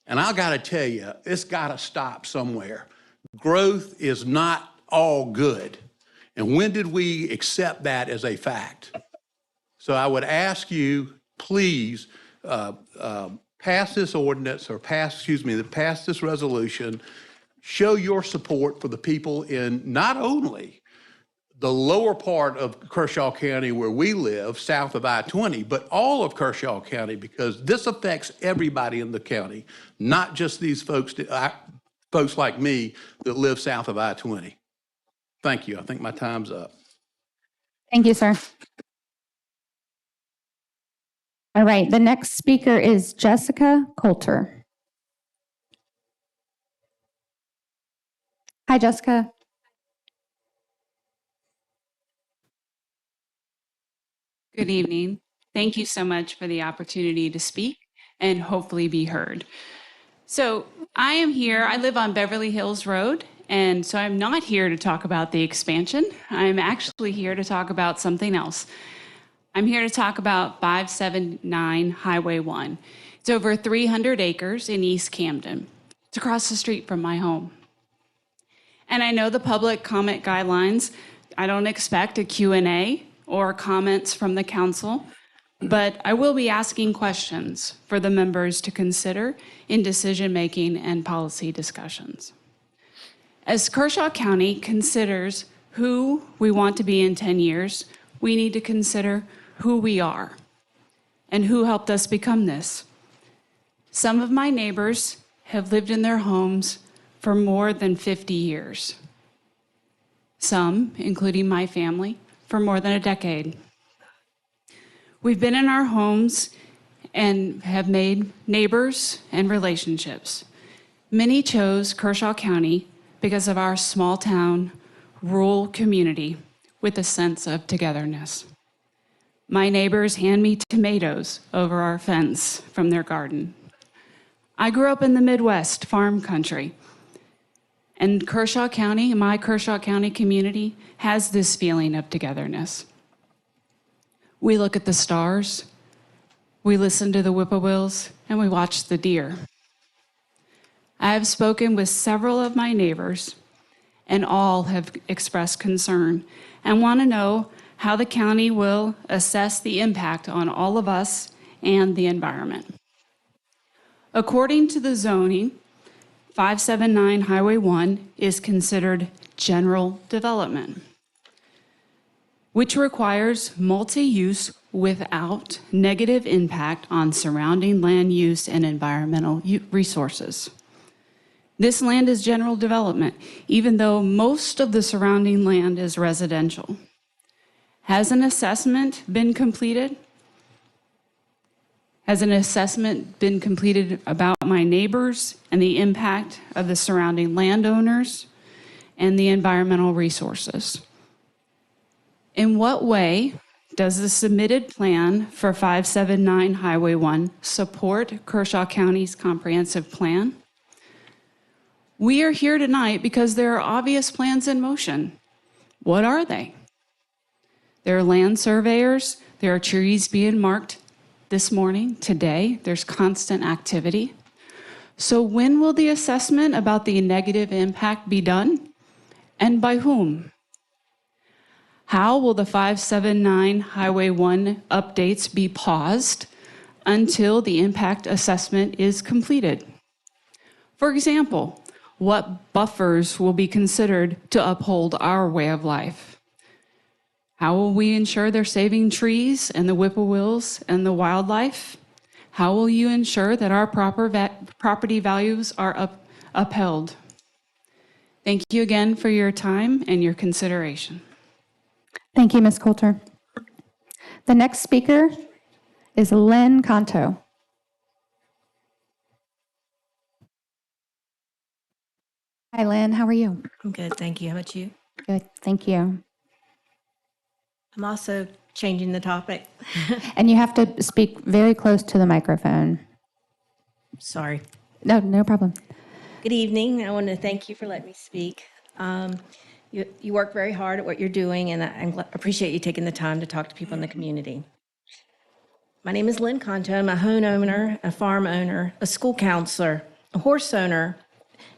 And I got to tell you, it's got to stop somewhere. Growth is not all good. And when did we accept that as a fact? So I would ask you, please, pass this ordinance or pass this resolution, show your support for the people in not only the lower part of Kershaw County where we live, south of I-20, but all of Kershaw County, because this affects everybody in the county, not just these folks like me that live south of I-20. Thank you. I think my time's up. Thank you, sir. All right, the next speaker is Jessica Coulter. Hi, Jessica. Good evening. Thank you so much for the opportunity to speak and hopefully be heard. So I am here, I live on Beverly Hills Road, and so I'm not here to talk about the expansion. I'm actually here to talk about something else. I'm here to talk about 579 Highway 1. It's It's over 300 acres in East Camden. It's across the street from my home. And I know the public comment guidelines, I don't expect a Q&A or comments from the council, but I will be asking questions for the members to consider in decision-making and policy discussions. As Kershaw County considers who we want to be in 10 years, we need to consider who we are and who helped us become this. Some of my neighbors have lived in their homes for more than 50 years. Some, including my family, for more than a decade. We've been in our homes and have made neighbors and relationships. Many chose Kershaw County because of our small town, rural community with a sense of togetherness. My neighbors hand me tomatoes over our fence from their garden. I grew up in the Midwest farm country, and Kershaw County, my Kershaw County community, has this feeling of togetherness. We look at the stars, we listen to the whippoorwills, and we watch the deer. I have spoken with several of my neighbors, and all have expressed concern and want to know how the county will assess the impact on all of us and the environment. According to the zoning, 579 Highway 1 is considered general development, which requires multi-use without negative impact on surrounding land use and environmental resources. This land is general development, even though most of the surrounding land is residential. Has an assessment been completed? Has an assessment been completed about my neighbors and the impact of the surrounding landowners and the environmental resources? In what way does the submitted plan for 579 Highway 1 support Kershaw County's comprehensive plan? We are here tonight because there are obvious plans in motion. What are they? There are land surveyors, there are trees being marked this morning, today, there's constant activity. So when will the assessment about the negative impact be done? And by whom? How will the 579 Highway 1 updates be paused until the impact assessment is completed? For example, what buffers will be considered to uphold our way of life? How will we ensure they're saving trees and the whippoorwills and the wildlife? How will you ensure that our property values are upheld? Thank you again for your time and your consideration. Thank you, Ms. Coulter. The next speaker is Lynn Conto. Hi, Lynn. How are you? I'm good, thank you. How about you? Good. Thank you. I'm also changing the topic. And you have to speak very close to the microphone. Sorry. No, no problem. Good evening. I want to thank you for letting me speak. You work very hard at what you're doing, and I appreciate you taking the time to talk to people in the community. My name is Lynn Conto. I'm a homeowner, a farm owner, a school counselor, a horse owner,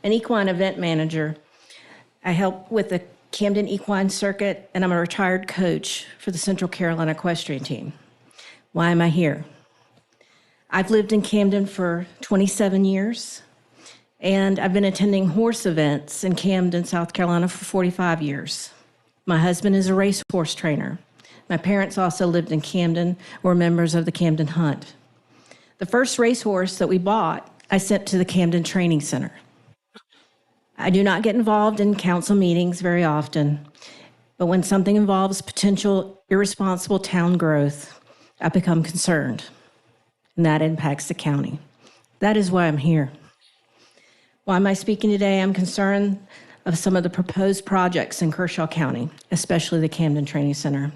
an equine event manager. I help with the Camden Equine Circuit, and I'm a retired coach for the Central Carolina Equestrian Team. Why am I here? I've lived in Camden for 27 years, and I've been attending horse events in Camden, South Carolina for 45 years. My husband is a racehorse trainer. My parents also lived in Camden, were members of the Camden Hunt. The first racehorse that we bought, I sent to the Camden Training Center. I do not get involved in council meetings very often, but when something involves potential irresponsible town growth, I become concerned, and that impacts the county. That is why I'm here. Why am I speaking today? I'm concerned of some of the proposed projects in Kershaw County, especially the Camden Training Center.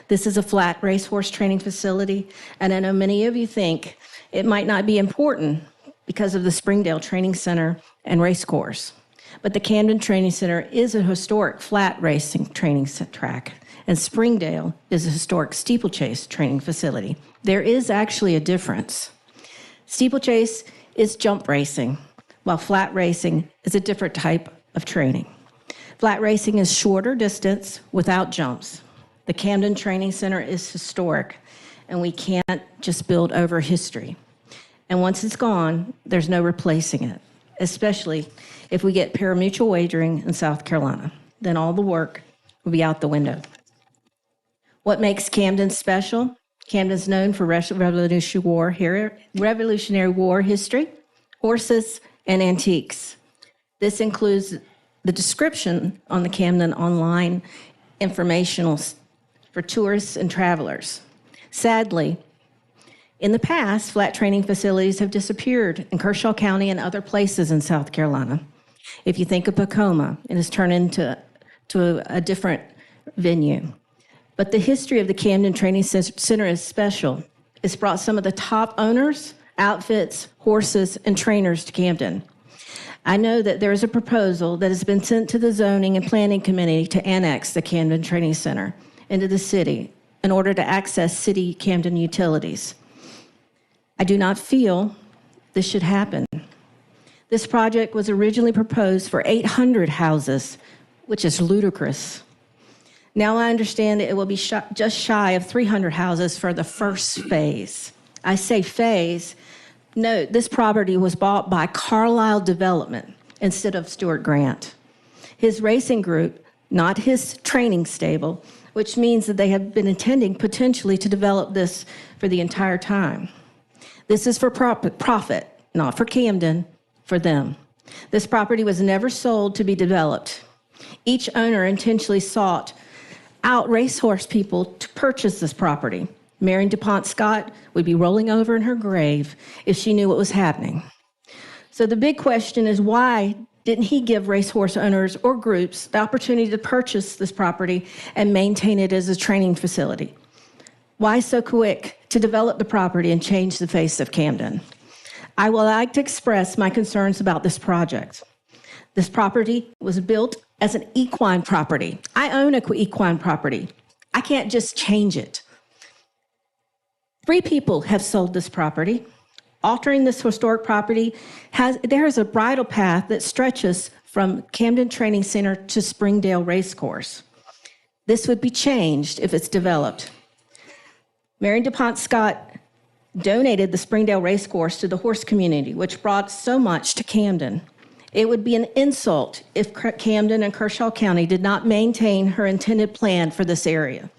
This is a flat racehorse training facility, and I know many of you think it might not be important because of the Springdale Training Center and race course. But the Camden Training Center is a historic flat racing training track, and Springdale is a historic steeplechase training facility. There is actually a difference. Steeplechase is jump racing, while flat racing is a different type of training. Flat racing is shorter distance without jumps. The Camden Training Center is historic, and we can't just build over history. And once it's gone, there's no replacing it, especially if we get pari-mutuel wagering in South Carolina. Then all the work will be out the window. What makes Camden special? Camden's known for Revolutionary War history, horses, and antiques. This includes the description on the Camden Online informationals for tourists and travelers. Sadly, in the past, flat training facilities have disappeared in Kershaw County and other places in South Carolina. If you think of Pacoma, it has turned into a different venue. But the history of the Camden Training Center is special. It's brought some of the top owners, outfits, horses, and trainers to Camden. I know that there is a proposal that has been sent to the Zoning and Planning Committee to annex the Camden Training Center into the city in order to access city Camden utilities. I do not feel this should happen. This project was originally proposed for 800 houses, which is ludicrous. Now I understand that it will be just shy of 300 houses for the first phase. I say phase. Note, this property was bought by Carlisle Development instead of Stuart Grant. His racing group, not his training stable, which means that they have been intending potentially to develop this for the entire time. This is for profit, not for Camden, for them. This property was never sold to be developed. Each owner intentionally sought out racehorse people to purchase this property. Marion DuPont Scott would be rolling over in her grave if she knew what was happening. So the big question is, why didn't he give racehorse owners or groups the opportunity to purchase this property and maintain it as a training facility? Why so quick to develop the property and change the face of Camden? I would like to express my concerns about this project. This property was built as an equine property. I own an equine property. I can't just change it. 3 people have sold this property. Altering this historic property, there is a bridle path that stretches from Camden Training Center to Springdale Racecourse. This would be changed if it's developed. Marion DuPont Scott donated the Springdale Racecourse to the horse community, which brought so much to Camden. It would be an insult if Camden and Kershaw County did not maintain her intended plan for this area.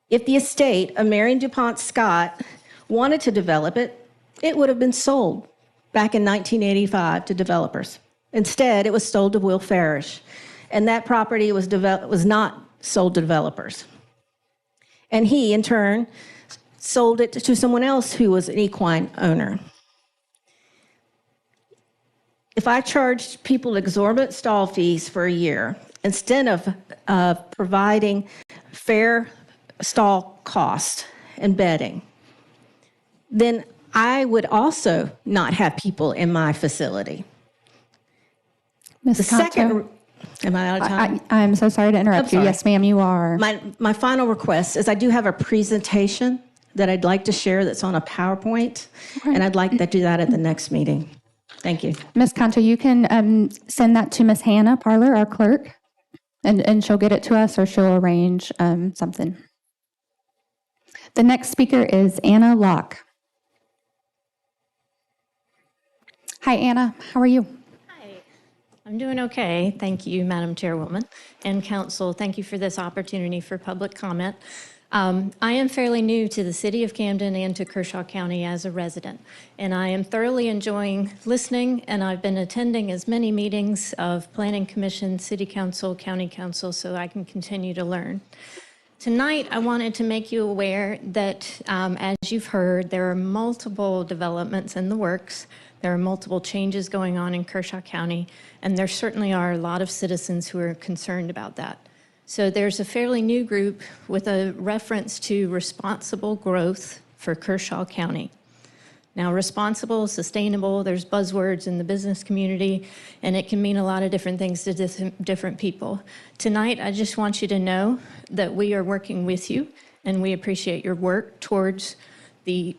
If the estate of Marion DuPont Scott wanted to develop it, it would have been sold back in 1985 to developers. Instead, it was sold to Will Farish, and that property was not sold to developers. And he, in turn, sold it to someone else who was an equine owner. If I charged people exorbitant stall fees for a year, instead of providing fair stall cost and bedding, then I would also not have people in my facility. Ms. Conto, am I out of time? I'm so sorry to interrupt you. Yes, ma'am, you are. My final request is I do have a presentation that I'd like to share that's on a PowerPoint, and I'd like to do that at the next meeting. Thank you. Ms. Conto, you can send that to Ms. Hannah Parler, our clerk, and she'll get it to us, or she'll arrange something. The next speaker is Anna Locke. Hi, Anna. How are you? I'm doing okay. Thank you, Madam Chairwoman and Council. Thank you for this opportunity for public comment. I am fairly new to the city of Camden and to Kershaw County as a resident, and I am thoroughly enjoying listening, and I've been attending as many meetings of Planning Commission, City Council, County Council, so I can continue to learn. Tonight, I wanted to make you aware that, as you've heard, there are multiple developments in the works. There are multiple changes going on in Kershaw County, and there certainly are a lot of citizens who are concerned about that. So there's a fairly new group with a reference to responsible growth for Kershaw County. Now, responsible, sustainable, there's buzzwords in the business community, and it can mean a lot of different things to different people. Tonight, I just want you to know that we are working with you, and we appreciate your work towards the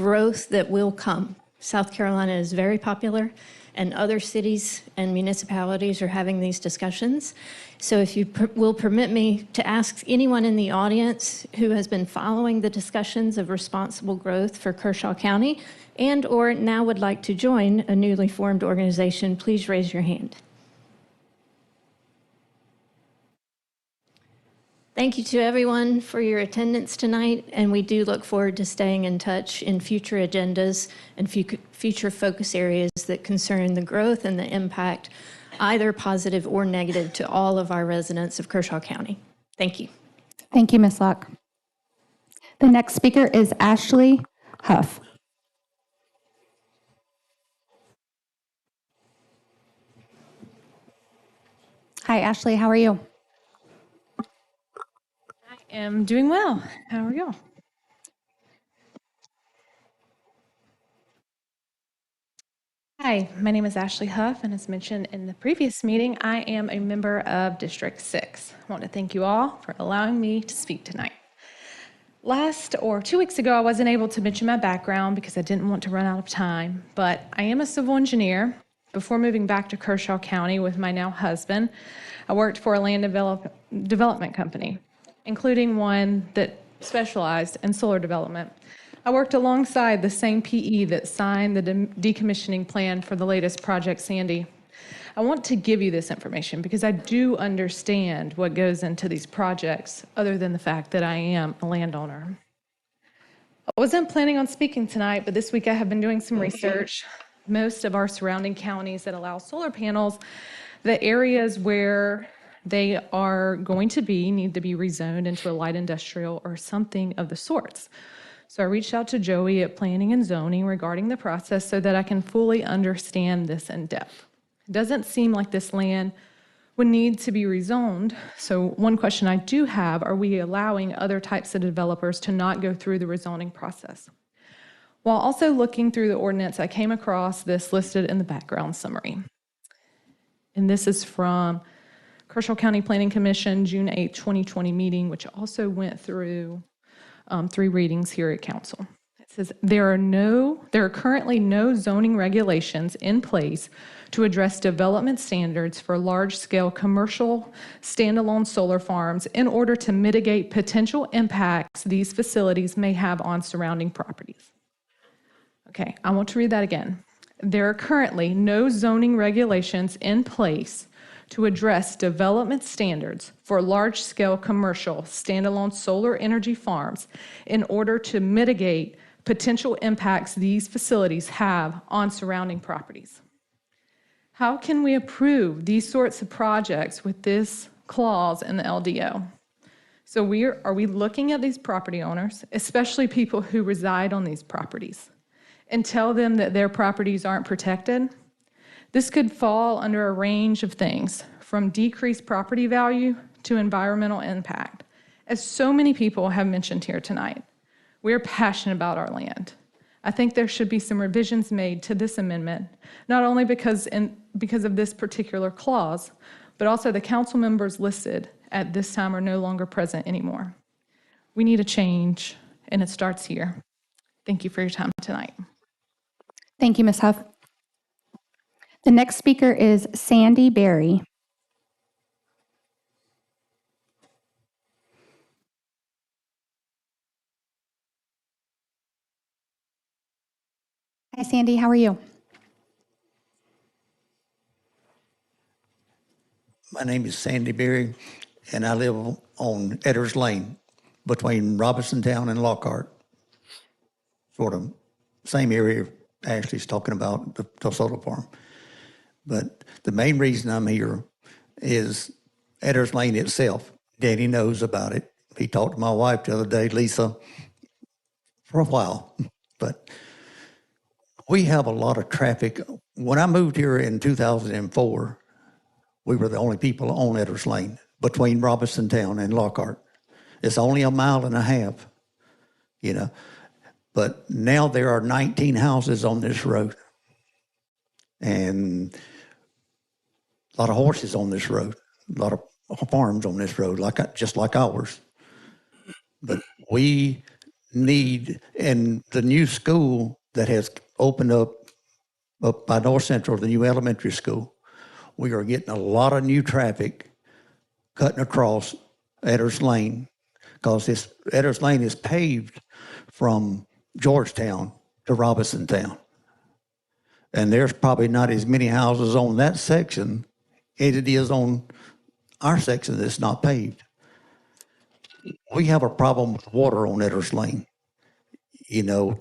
growth that will come. South Carolina is very popular, and other cities and municipalities are having these discussions. So if you will permit me to ask anyone in the audience who has been following the discussions of responsible growth for Kershaw County and or now would like to join a newly formed organization, please raise your hand. Thank you to everyone for your attendance tonight, and we do look forward to staying in touch in future agendas and future focus areas that concern the growth and the impact, either positive or negative, to all of our residents of Kershaw County. Thank you. Thank you, Ms. Luck. The next speaker is Ashley Huff. Hi, Ashley. How are you? I am doing well. How are you? Hi, my name is Ashley Huff, and as mentioned in the previous meeting, I am a member of District 6. I want to thank you all for allowing me to speak tonight. 2 weeks ago, I wasn't able to mention my background because I didn't want to run out of time, but I am a civil engineer. Before moving back to Kershaw County with my now husband, I worked for a land development company, including one that specialized in solar development. I worked alongside the same PE that signed the decommissioning plan for the latest Project Sandy. I want to give you this information because I do understand what goes into these projects, other than the fact that I am a landowner. I wasn't planning on speaking tonight, but this week I have been doing some research. Most of our surrounding counties that allow solar panels, the areas where they are going to be need to be rezoned into a light industrial or something of the sorts. So I reached out to Joey at Planning and Zoning regarding the process so that I can fully understand this in depth. It doesn't seem like this land would need to be rezoned. So one question I do have, are we allowing other types of developers to not go through the rezoning process? While also looking through the ordinance, I came across this listed in the background summary. And this is from Kershaw County Planning Commission, June 8, 2020 meeting, which also went through 3 readings here at council. It says, there are currently no zoning regulations in place to address development standards for large-scale commercial standalone solar farms in order to mitigate potential impacts these facilities may have on surrounding properties. Okay, I want to read that again. There are currently no zoning regulations in place to address development standards for large-scale commercial standalone solar energy farms in order to mitigate potential impacts these facilities have on surrounding properties. How can we approve these sorts of projects with this clause in the LDO? So are we looking at these property owners, especially people who reside on these properties, and tell them that their properties aren't protected? This could fall under a range of things, from decreased property value to environmental impact. As so many people have mentioned here tonight, we're passionate about our land. I think there should be some revisions made to this amendment, not only because of this particular clause, but also the council members listed at this time are no longer present anymore. We need a change, and it starts here. Thank you for your time tonight. Thank you, Ms. Huff. The next speaker is Sandy Berry. Hi, Sandy. How are you? My name is Sandy Berry, and I live on Edders Lane between Robinsontown and Lockhart. Sort of same area Ashley's talking about, the solar farm. But the main reason I'm here is Edders Lane itself. Danny knows about it. He talked to my wife the other day, Lisa, for a while. But we have a lot of traffic. When I moved here in 2004, we were the only people on Edders Lane between Robinsontown and Lockhart. It's only a mile and a half, you know. But now there are 19 houses on this road and a lot of horses on this road, a lot of farms on this road, just like ours. But we need, and the new school that has opened up by North Central, the new elementary school, we are getting a lot of new traffic cutting across Edders Lane, because this Edders Lane is paved from Georgetown to Robinson Town. And there's probably not as many houses on that section as it is on our section that's not paved. We have a problem with water on Edders Lane. You know,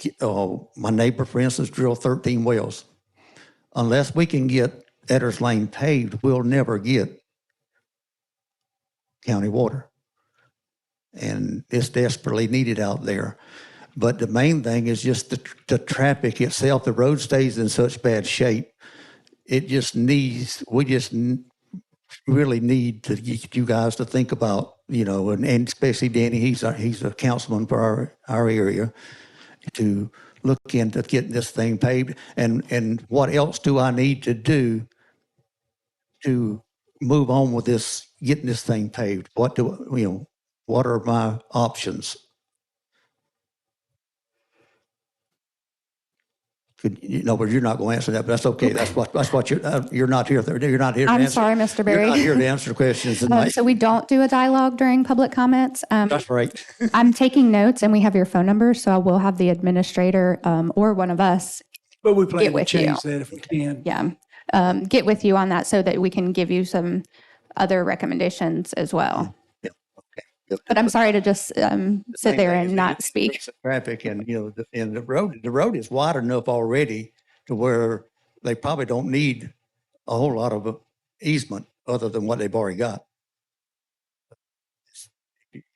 my neighbor, for instance, drilled 13 wells. Unless we can get Edders Lane paved, we'll never get county water. And it's desperately needed out there. But the main thing is just the traffic itself. The road stays in such bad shape. It just needs, really need to get you guys to think about, you know, and especially Danny, he's a councilman for our area, to look into getting this thing paved. And what else do I need to do to move on with this, getting this thing paved? What are my options? But you're not going to answer that, but that's okay. That's what you're not here. You're not here to I'm answer. sorry, Mr. Berry. You're not here to answer questions tonight. So we don't do a dialogue during public comments. That's right. I'm taking notes, and we have your phone number, so I will have the administrator or one of us But we plan get to with you. change that if we can. Yeah, get with you on that so that we can give you some other recommendations as well. But I'm sorry to just sit there and not speak. Traffic, and and the road is wide enough already to where they probably don't need a whole lot of easement other than what they've already got.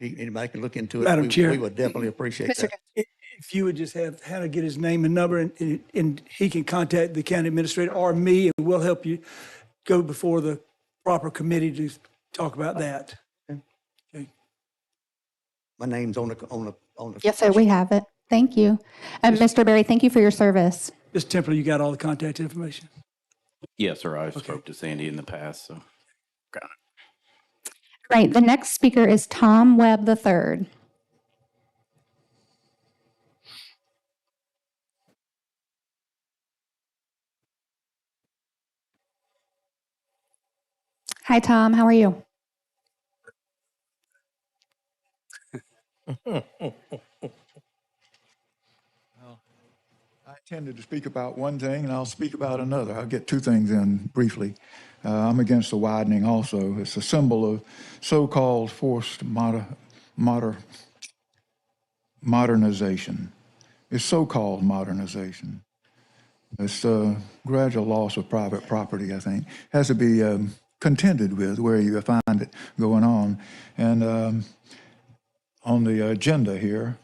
Anybody can look into it. Madam Chair. We would definitely appreciate that. If you would just have Hannah get his name and number, and he can contact the county administrator or me, and we'll help you go before the proper committee to talk about that. My name's on the. Yes, sir, we have it. Thank you. Mr. Berry, thank you for your service. Mr. Templer, you got all the contact information? Yes, sir. I spoke to Sandy in the past, so got it. Right, the next speaker is Tom Webb III. Hi, Tom. How are you? I intended to speak about one thing, and I'll speak about another. I'll get two things in briefly. I'm against the widening also. It's a symbol of so-called forced modernization. It's so-called modernization. It's a gradual loss of private property, I think. Has to be contended with where you find it going on. And on the agenda here,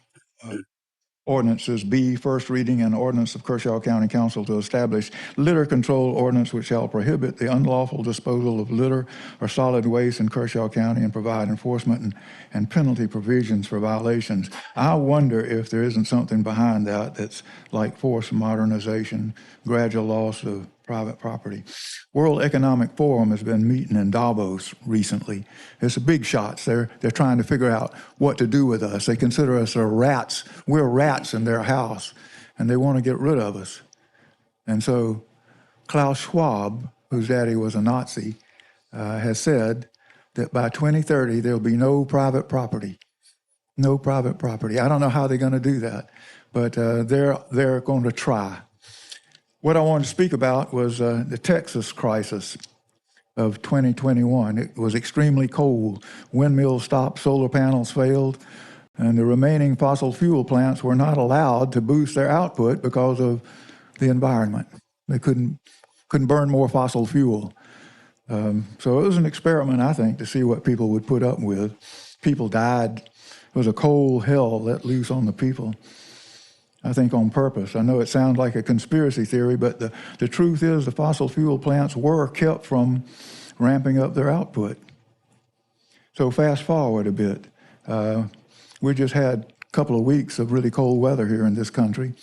ordinances B, first reading, an ordinance of Kershaw County Council to establish litter control ordinance which shall prohibit the unlawful disposal of litter or solid waste in Kershaw County and provide enforcement and penalty provisions for violations. I wonder if there isn't something behind that that's like forced modernization, gradual loss of private property. World Economic Forum has been meeting in Davos recently. It's the big shots. They're trying to figure out what to do with us. They consider us rats. We're rats in their house, and they want to get rid of us. And so Klaus Schwab, whose daddy was a Nazi, has said that by 2030, there'll be no private property. No private property. I don't know how they're going to do that, but they're going to try. What I wanted to speak about was the Texas crisis of 2021. It was extremely cold. Windmills stopped, solar panels failed, and the remaining fossil fuel plants were not allowed to boost their output because of the environment. They couldn't burn more fossil fuel. So it was an experiment, I think, to see what people would put up with. People died. It was a cold hell let loose on the people. I think on purpose. I know it sounds like a conspiracy theory, but the truth is the fossil fuel plants were kept from ramping up their output. So fast forward a bit. We just had a couple of weeks of really cold weather here in this country.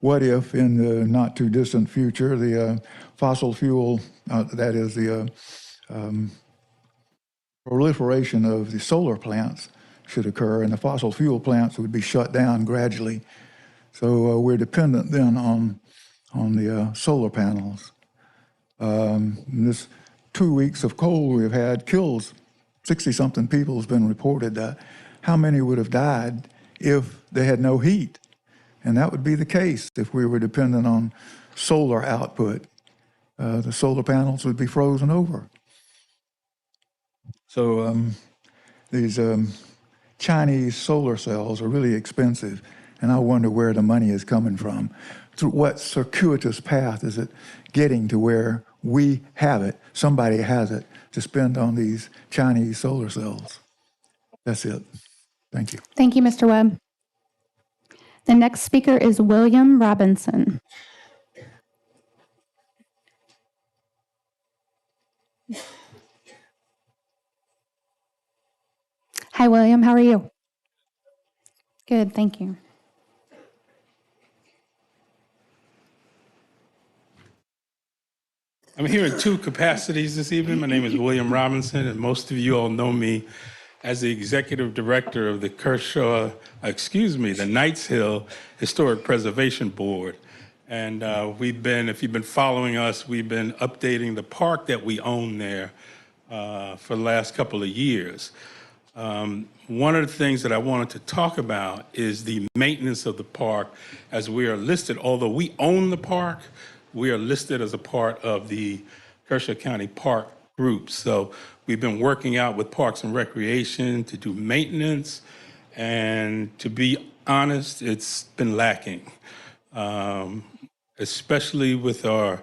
What if in the not too distant future, the fossil fuel, that is the proliferation of the solar plants, should occur, and the fossil fuel plants would be shut down gradually. So we're dependent then on the solar panels. This 2 weeks of cold we've had kills 60-something people has been reported. How many would have died if they had no heat? And that would be the case if we were dependent on solar output. The solar panels would be frozen over. So these Chinese solar cells are really expensive, and I wonder where the money is coming from. Through what circuitous path is it getting to where we have it, somebody has it, to spend on these Chinese solar cells? That's it. Thank you. Thank you, Mr. Webb. The next speaker is William Robinson. Hi, William. How are you? Good, thank you. I'm here in two capacities this evening. My name is William Robinson, and most of you all know me as the executive director of the the Knights Hill Historic Preservation Board. And if you've been following us, we've been updating the park that we own there for the last couple of years. One of the things that I wanted to talk about is the maintenance of the park, as we are listed, although we own the park, we are listed as a part of the Kershaw County Park Group. So we've been working out with Parks and Recreation to do maintenance, and to be honest, it's been lacking, especially with our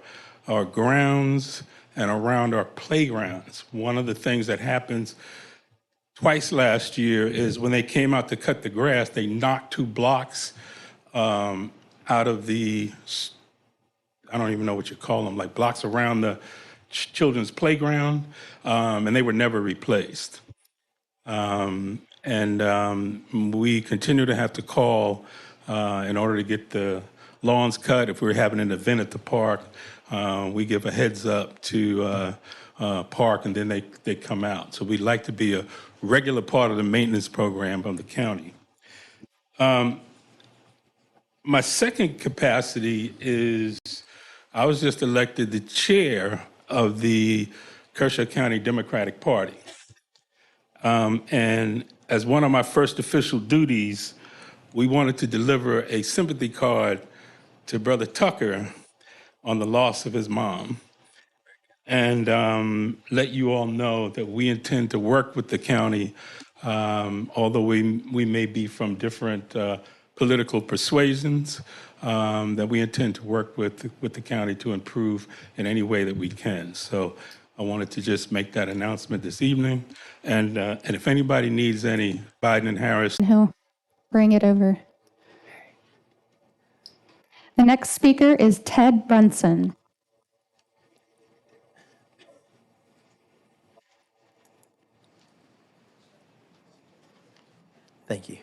grounds and around our playgrounds. One of the things that happens twice last year is when they came out to cut the grass, they knocked 2 blocks out of the, I don't even know what you call them, like blocks around the children's playground, and they were never replaced. We continue to have to call in order to get the lawns cut. If we're having an event at the park, we give a heads up to park, and then they come out. So we'd like to be a regular part of the maintenance program of the county. My second capacity is I was just elected the chair of the Kershaw County Democratic Party. And as one of my first official duties, we wanted to deliver a sympathy card to Brother Tucker on the loss of his mom, and let you all know that we intend to work with the county, although we may be from different political persuasions, that we intend to work with the county to improve in any way that we can. So I wanted to just make that announcement this evening. And if anybody needs any Biden and Harris. He'll bring it over. The next speaker is Ted Brunson. Thank you.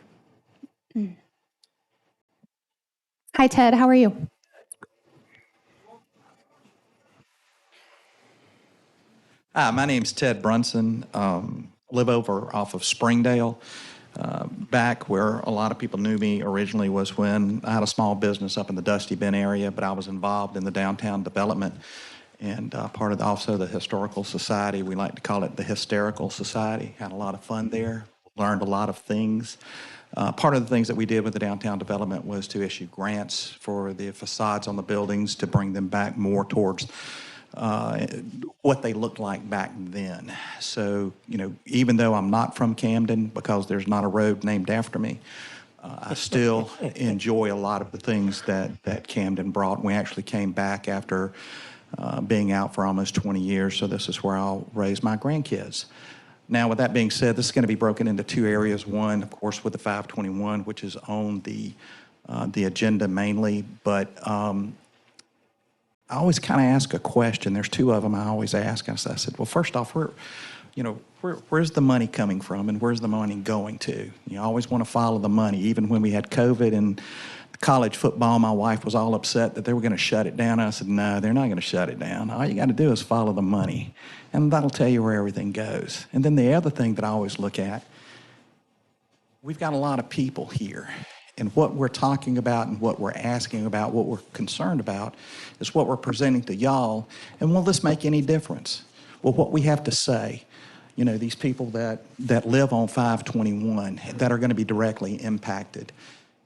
Hi, Ted. How are you? Hi, my name's Ted Brunson. Live over off of Springdale. Back where a lot of people knew me originally was when I had a small business up in the Dusty Bend area, but I was involved in the downtown development and part of also the Historical Society. We like to call it the Hysterical Society. Had a lot of fun there, learned a lot of things. Part of the things that we did with the downtown development was to issue grants for the facades on the buildings to bring them back more towards what they looked like back then. So, even though I'm not from Camden, because there's not a road named after me, I still enjoy a lot of the things that Camden brought. We actually came back after being out for almost 20 years, so this is where I'll raise my grandkids. Now, with that being said, this is going to be broken into 2 areas. One, of course, with the 521, which is on the agenda mainly, but I always kind of ask a question. There's 2 of them I always ask. I said, well, first off, where's the money coming from and where's the money going to? You always want to follow the money. Even when we had COVID and college football, my wife was all upset that they were going to shut it down. I said, no, they're not going to shut it down. All you got to do is follow the money, and that'll tell you where everything goes. And then the other thing that I always look at we've got a lot of people here. And what we're talking about and what we're asking about, what we're concerned about, is what we're presenting to y'all. And will this make any difference? Well, what we have to say, you know, these people that live on 521 that are going to be directly impacted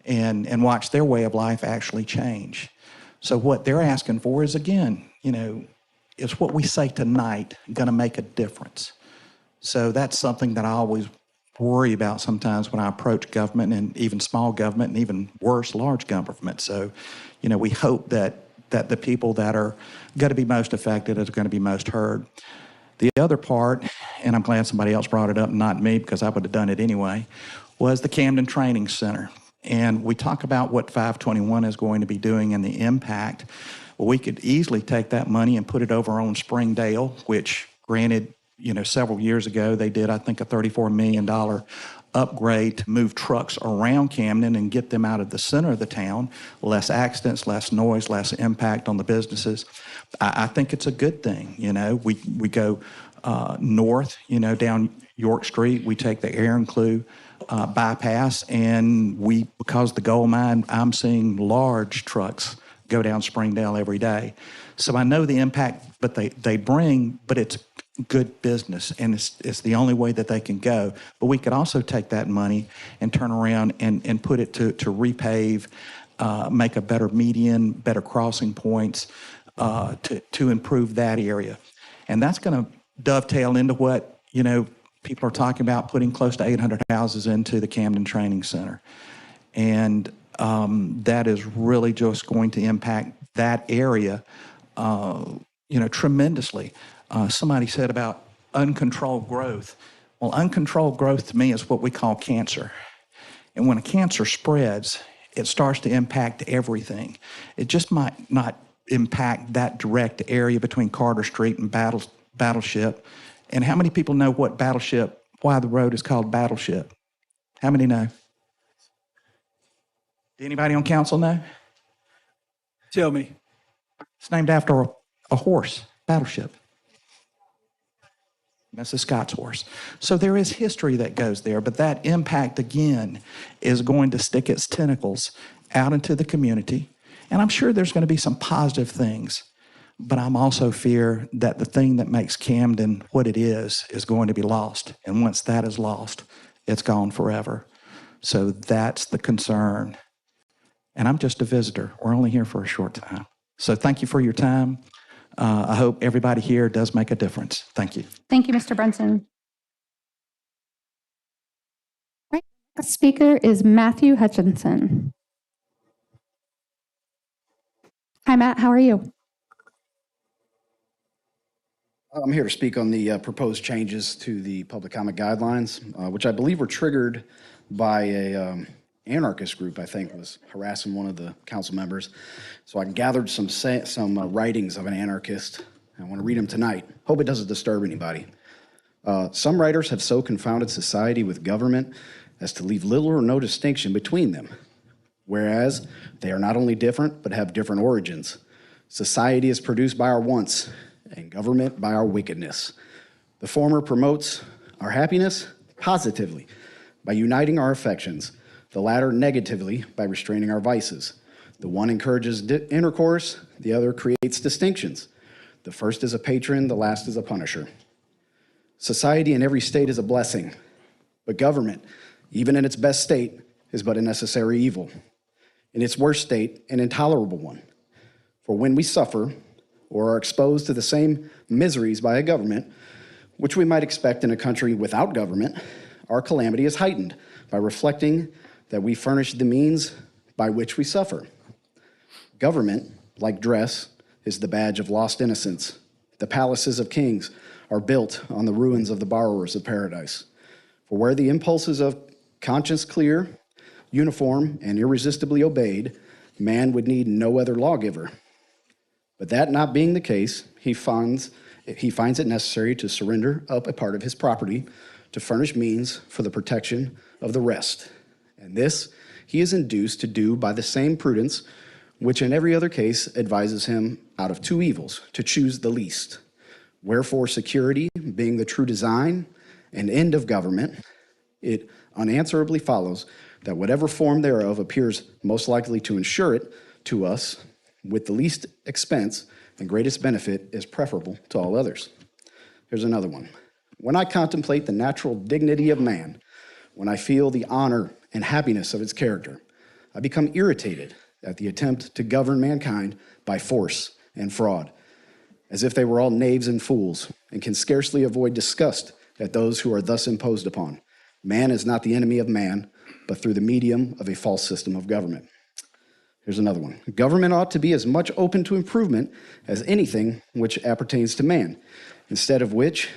and watch their way of life actually change. So what they're asking for is, again, you know, is what we say tonight going to make a difference? So that's something that I always worry about sometimes when I approach government, and even small government, and even worse, large government. So, you know, we hope that the people that are going to be most affected are going to be most heard. The other part, and I'm glad somebody else brought it up, not me, because I would have done it anyway, was the Camden Training Center. And we talk about what 521 is going to be doing and the impact. Well, we could easily take that money and put it over on Springdale, which, granted, you know, several years ago, they did, I think, a $34 million upgrade to move trucks around Camden and get them out of the center of the town. Less accidents, less noise, less impact on the businesses. I think it's a good thing. You know, we go north, you know, down York Street. We take the Aaron Clue bypass, and because the gold mine, I'm seeing large trucks go down Springdale every day. So I know the impact but they bring, but it's good business, and it's the only way that they can go. But we could also take that money and turn around and put it to repave, make a better median, better crossing points to improve that area. And that's going to dovetail into what, you know, people are talking about, putting close to 800 houses into the Camden Training Center. And that is really just going to impact that area, you know, tremendously. Somebody said about uncontrolled growth. Well, uncontrolled growth to me is what we call cancer. And when a cancer spreads, it starts to impact everything. It just might not impact that direct area between Carter Street and Battleship. And how many people know why the road is called Battleship? How many know? Anybody on council know? Tell me. It's named after a horse, Battleship. That's a Scots horse. So there is history that goes there, but that impact, again, is going to stick its tentacles out into the community. And I'm sure there's going to be some positive things, but I'm also fear that the thing that makes Camden what it is going to be lost. And once that is lost, it's gone forever. So that's the concern. And I'm just a visitor. We're only here for a short time. So thank you for your time. I hope everybody here does make a difference. Thank you. Thank you, Mr. Brunson. Right. Next speaker is Matthew Hutchinson. Hi, Matt. How are you? I'm here to speak on the proposed changes to the public comment guidelines, which I believe were triggered by a anarchist group, I think, was harassing one of the council members. So I gathered some writings of an anarchist. I want to read them tonight. Hope it doesn't disturb anybody. Some writers have so confounded society with government as to leave little or no distinction between them, whereas they are not only different, but have different origins. Society is produced by our wants, and government by our wickedness. The former promotes our happiness positively by uniting our affections, the latter negatively by restraining our vices. The one encourages intercourse, the other creates distinctions. The first is a patron, the last is a punisher. Society in every state is a blessing, but government, even in its best state, is but a necessary evil. In its worst state, an intolerable one. For when we suffer or are exposed to the same miseries by a government, which we might expect in a country without government, our calamity is heightened by reflecting that we furnish the means by which we suffer. Government, like dress, is the badge of lost innocence. The palaces of kings are built on the ruins of the borrowers of paradise. For where the impulses of conscience clear, uniform, and irresistibly obeyed, man would need no other lawgiver. But that not being the case, he finds it necessary to surrender up a part of his property to furnish means for the protection of the rest. And this he is induced to do by the same prudence which in every other case advises him out of two evils to choose the least. Wherefore security, being the true design and end of government, it unanswerably follows that whatever form thereof appears most likely to ensure it to us with the least expense and greatest benefit is preferable to all others. Here's another one. When I contemplate the natural dignity of man, when I feel the honor and happiness of its character, I become irritated at the attempt to govern mankind by force and fraud, as if they were all knaves and fools, and can scarcely avoid disgust at those who are thus imposed upon. Man is not the enemy of man, but through the medium of a false system of government. Here's another one. Government ought to be as much open to improvement as anything which appertains to man, instead of which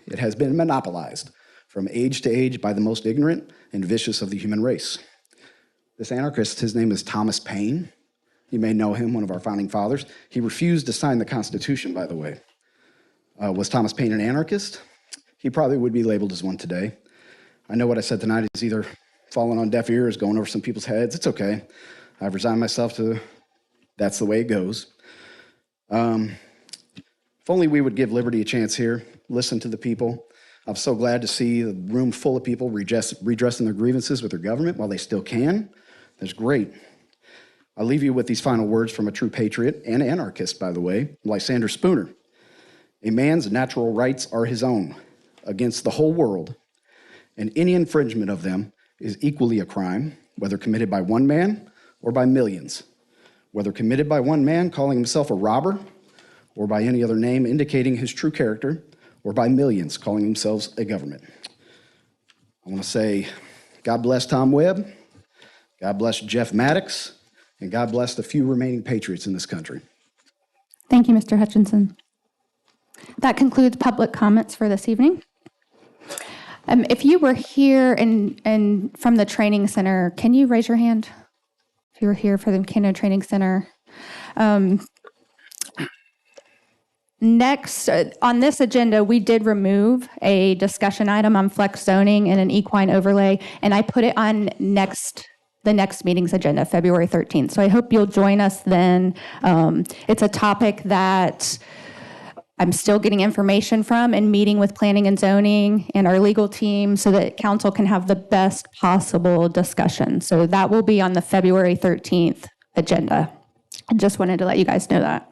it has been monopolized from age to age by the most ignorant and vicious of the human race. This anarchist, his name is Thomas Paine. You may know him, one of our founding fathers. He refused to sign the Constitution, by the way. Was Thomas Paine an anarchist? He probably would be labeled as one today. I know what I said tonight is either falling on deaf ears, going over some people's heads. It's okay. I've resigned myself to that's the way it goes. If only we would give liberty a chance here, listen to the people. I'm so glad to see the room full of people redressing their grievances with their government while they still can. That's great. I'll leave you with these final words from a true patriot and anarchist, by the way, Lysander Spooner. A man's natural rights are his own against the whole world, and any infringement of them is equally a crime, whether committed by one man or by millions, whether committed by one man calling himself a robber or by any other name indicating his true character, or by millions calling themselves a government. I want to say, God bless Tom Webb, God bless Jeff Maddox, and God bless the few remaining patriots in this country. Thank you, Mr. Hutchinson. That concludes public comments for this evening. If you were here and from the training center, can you raise your hand? If you were here for the Canada Training Center. Next, on this agenda, we did remove a discussion item on flex zoning and an equine overlay, and I put it on the next meeting's agenda, February 13th. So I hope you'll join us then. It's a topic that I'm still getting information from and meeting with planning and zoning and our legal team so that council can have the best possible discussion. So that will be on the February 13th agenda. I just wanted to let you guys know that.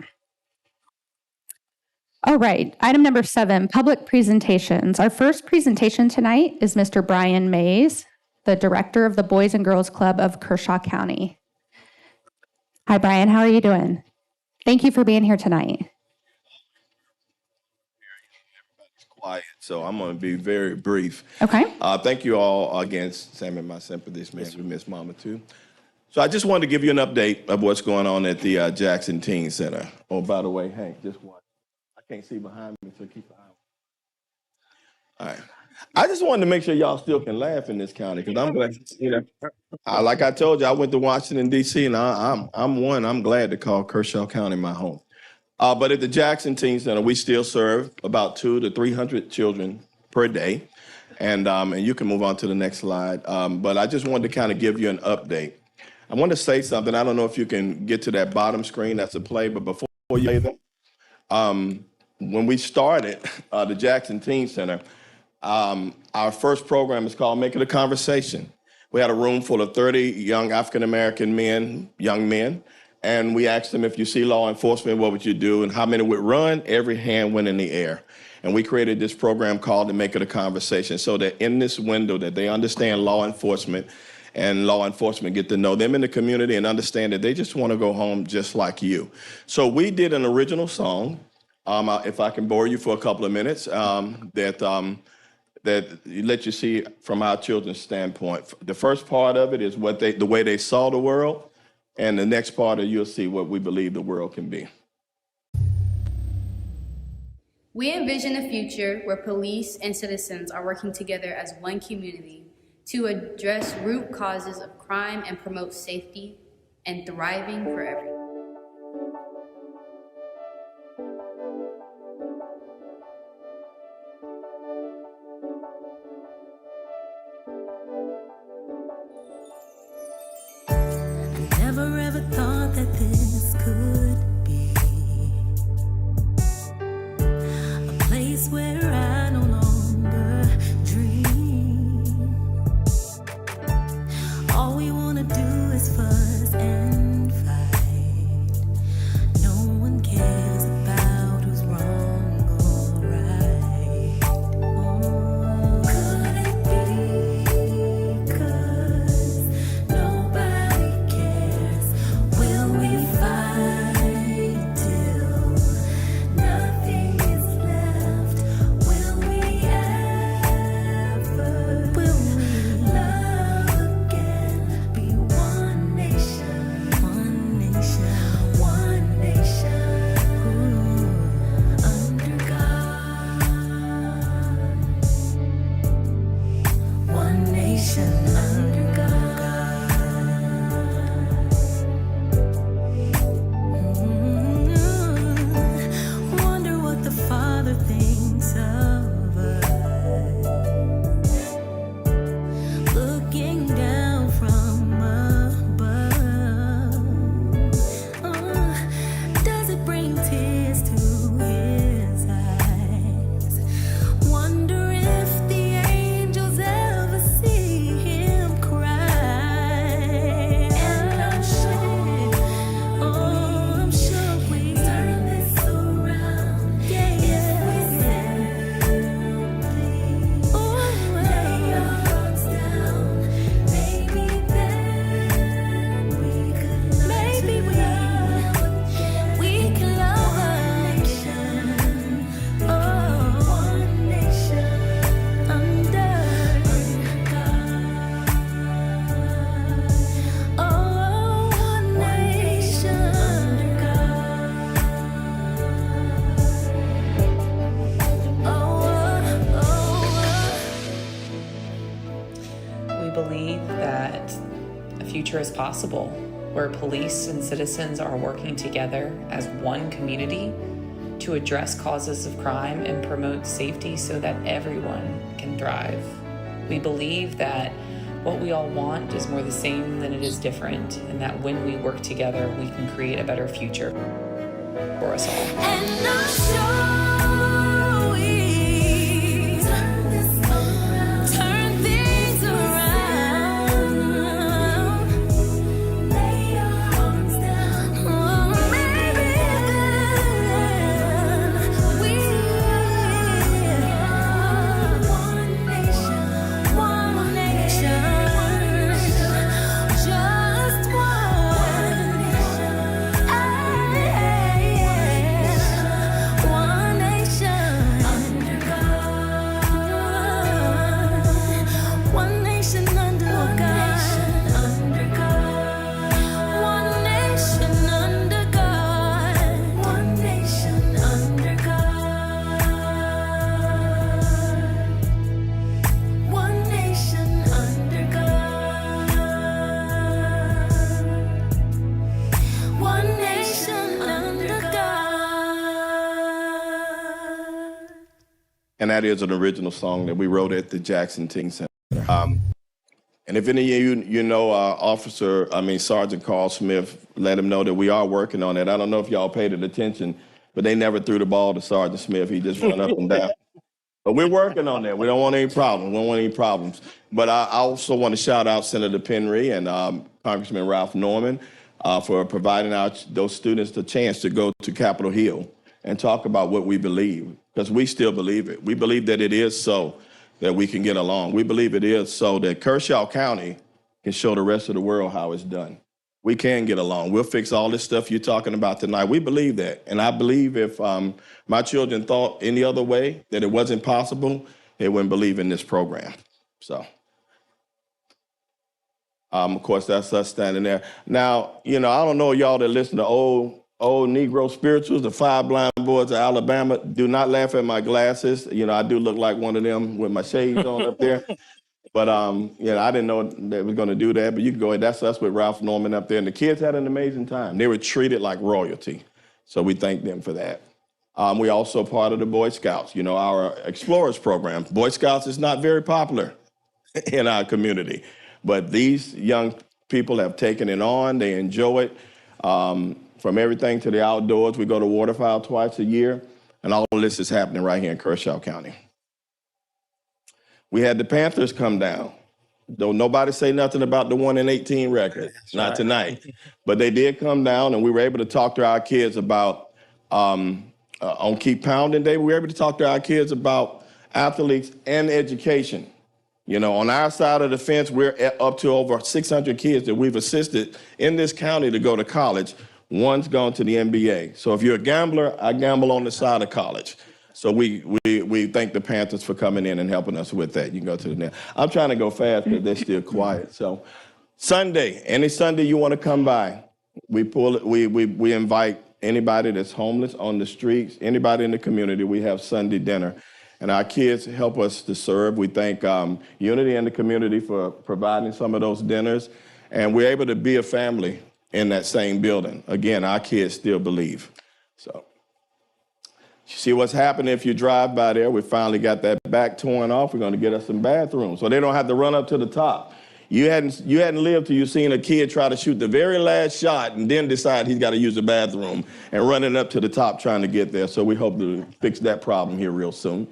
All right, item number 7, public presentations. Our first presentation tonight is Mr. Brian Mays, the director of the Boys and Girls Club of Kershaw County. Hi, Brian, how are you doing? Thank you for being here tonight. Quiet, so I'm going to be very brief. Okay. Thank you all again, Sam and my sympathies, we miss Mama too. So I just wanted to give you an update of what's going on at the Jackson Teen Center. Oh, by the way, Hank, just watch. I can't see behind me, so keep an eye on. All right. I just wanted to make sure y'all still can laugh in this county, because I'm glad, like I told you, I went to Washington, D.C., and I'm glad to call Kershaw County my home. But at the Jackson Teen Center, we still serve about 200 to 300 children per day. And you can move on to the next slide. But I just wanted to kind of give you an update. I want to say something. I don't know if you can get to that bottom screen. That's a play. But before you say that, when we started the Jackson Teen Center, our first program is called Make It a Conversation. We had a room full of 30 young African-American men, young men, and we asked them, if you see law enforcement, what would you do? And how many would run? Every hand went in the air. And we created this program called Make It a Conversation, so that in this window that they understand law enforcement, and law enforcement get to know them in the community and understand that they just want to go home just like you. So we did an original song, if I can bore you for a couple of minutes, that let you see from our children's standpoint. The first part of it is the way they saw the world, and the next part of you'll see what we believe the world can be. We envision a future where police and citizens are working together as one community to address root causes of crime and promote safety and thriving for everyone. Never ever thought that this could be a place where I no longer dream. Wonder what the Father thinks of us. Looking down from above. Does it bring tears to his eyes? Wonder if the angels ever see him cry. And I'm sure, oh, I'm sure we turn this around. Yeah, yeah. If we simply, oh, lay our hearts down, maybe then we could learn maybe we can love a nation. Oh, one nation under God. Oh, one nation under God. We believe that a future is possible where police and citizens are working together as one community to address causes of crime and promote safety so that everyone can thrive. We believe that what we all want is more the same than it is different, and that when we work together, we can create a better future for us all. And I'm sure we turn this around, turn things around. Lay our hearts down. Oh, maybe then we one nation, one nation, just one nation. One nation under God. One nation under God. One nation under God. One nation under God. One nation under God. One nation under God. And that is an original song that we wrote at the Jackson Teen Center. And if any of you know Sergeant Carl Smith, let him know that we are working on it. I don't know if y'all paid attention, but they never threw the ball to Sergeant Smith. He just run up and down. But we're working on that. We don't want any problems. We don't want any problems. But I also want to shout out Senator Penry and Congressman Ralph Norman for providing those students the chance to go to Capitol Hill and talk about what we believe, because we still believe it. We believe that it is so that we can get along. We believe it is so that Kershaw County can show the rest of the world how it's done. We can get along. We'll fix all this stuff you're talking about tonight. We believe that. And I believe if my children thought any other way, that it wasn't possible, they wouldn't believe in this program. So, of course, that's us standing there. Now, I don't know y'all that listen to old Negro spirituals, the Five Blind Boys of Alabama. Do not laugh at my glasses. I do look like one of them with my shades on up there. But, I didn't know they were going to do that. But you can go ahead. That's us with Ralph Norman up there. And the kids had an amazing time. They were treated like royalty. So we thank them for that. We also part of the Boy Scouts, our Explorers program. Boy Scouts is not very popular in our community. But these young people have taken it on. They enjoy it. From everything to the outdoors. We go to waterfowl twice a year. And all of this is happening right here in Kershaw County. We had the Panthers come down. Don't nobody say nothing about the 1-18 record. Not tonight. But they did come down, and we were able to talk to our kids about, on Keep Pounding Day, we were able to talk to our kids about athletes and education. On our side of the fence, we're up to over 600 kids that we've assisted in this county to go to college. One's gone to the NBA. So if you're a gambler, I gamble on the side of college. So we thank the Panthers for coming in and helping us with that. You can go to the net. I'm trying to go fast because they're still quiet. So Sunday, any Sunday you want to come by, we invite anybody that's homeless on the streets, anybody in the community. We have Sunday dinner. and our kids help us to serve. We thank Unity and the community for providing some of those dinners, and we're able to be a family in that same building. Again, our kids still believe. So, you see what's happening if you drive by there. We finally got that back torn off. We're going to get us some bathrooms so they don't have to run up to the top. You hadn't lived till you seen a kid try to shoot the very last shot and then decide he's got to use the bathroom and running up to the top trying to get there. So we hope to fix that problem here real soon.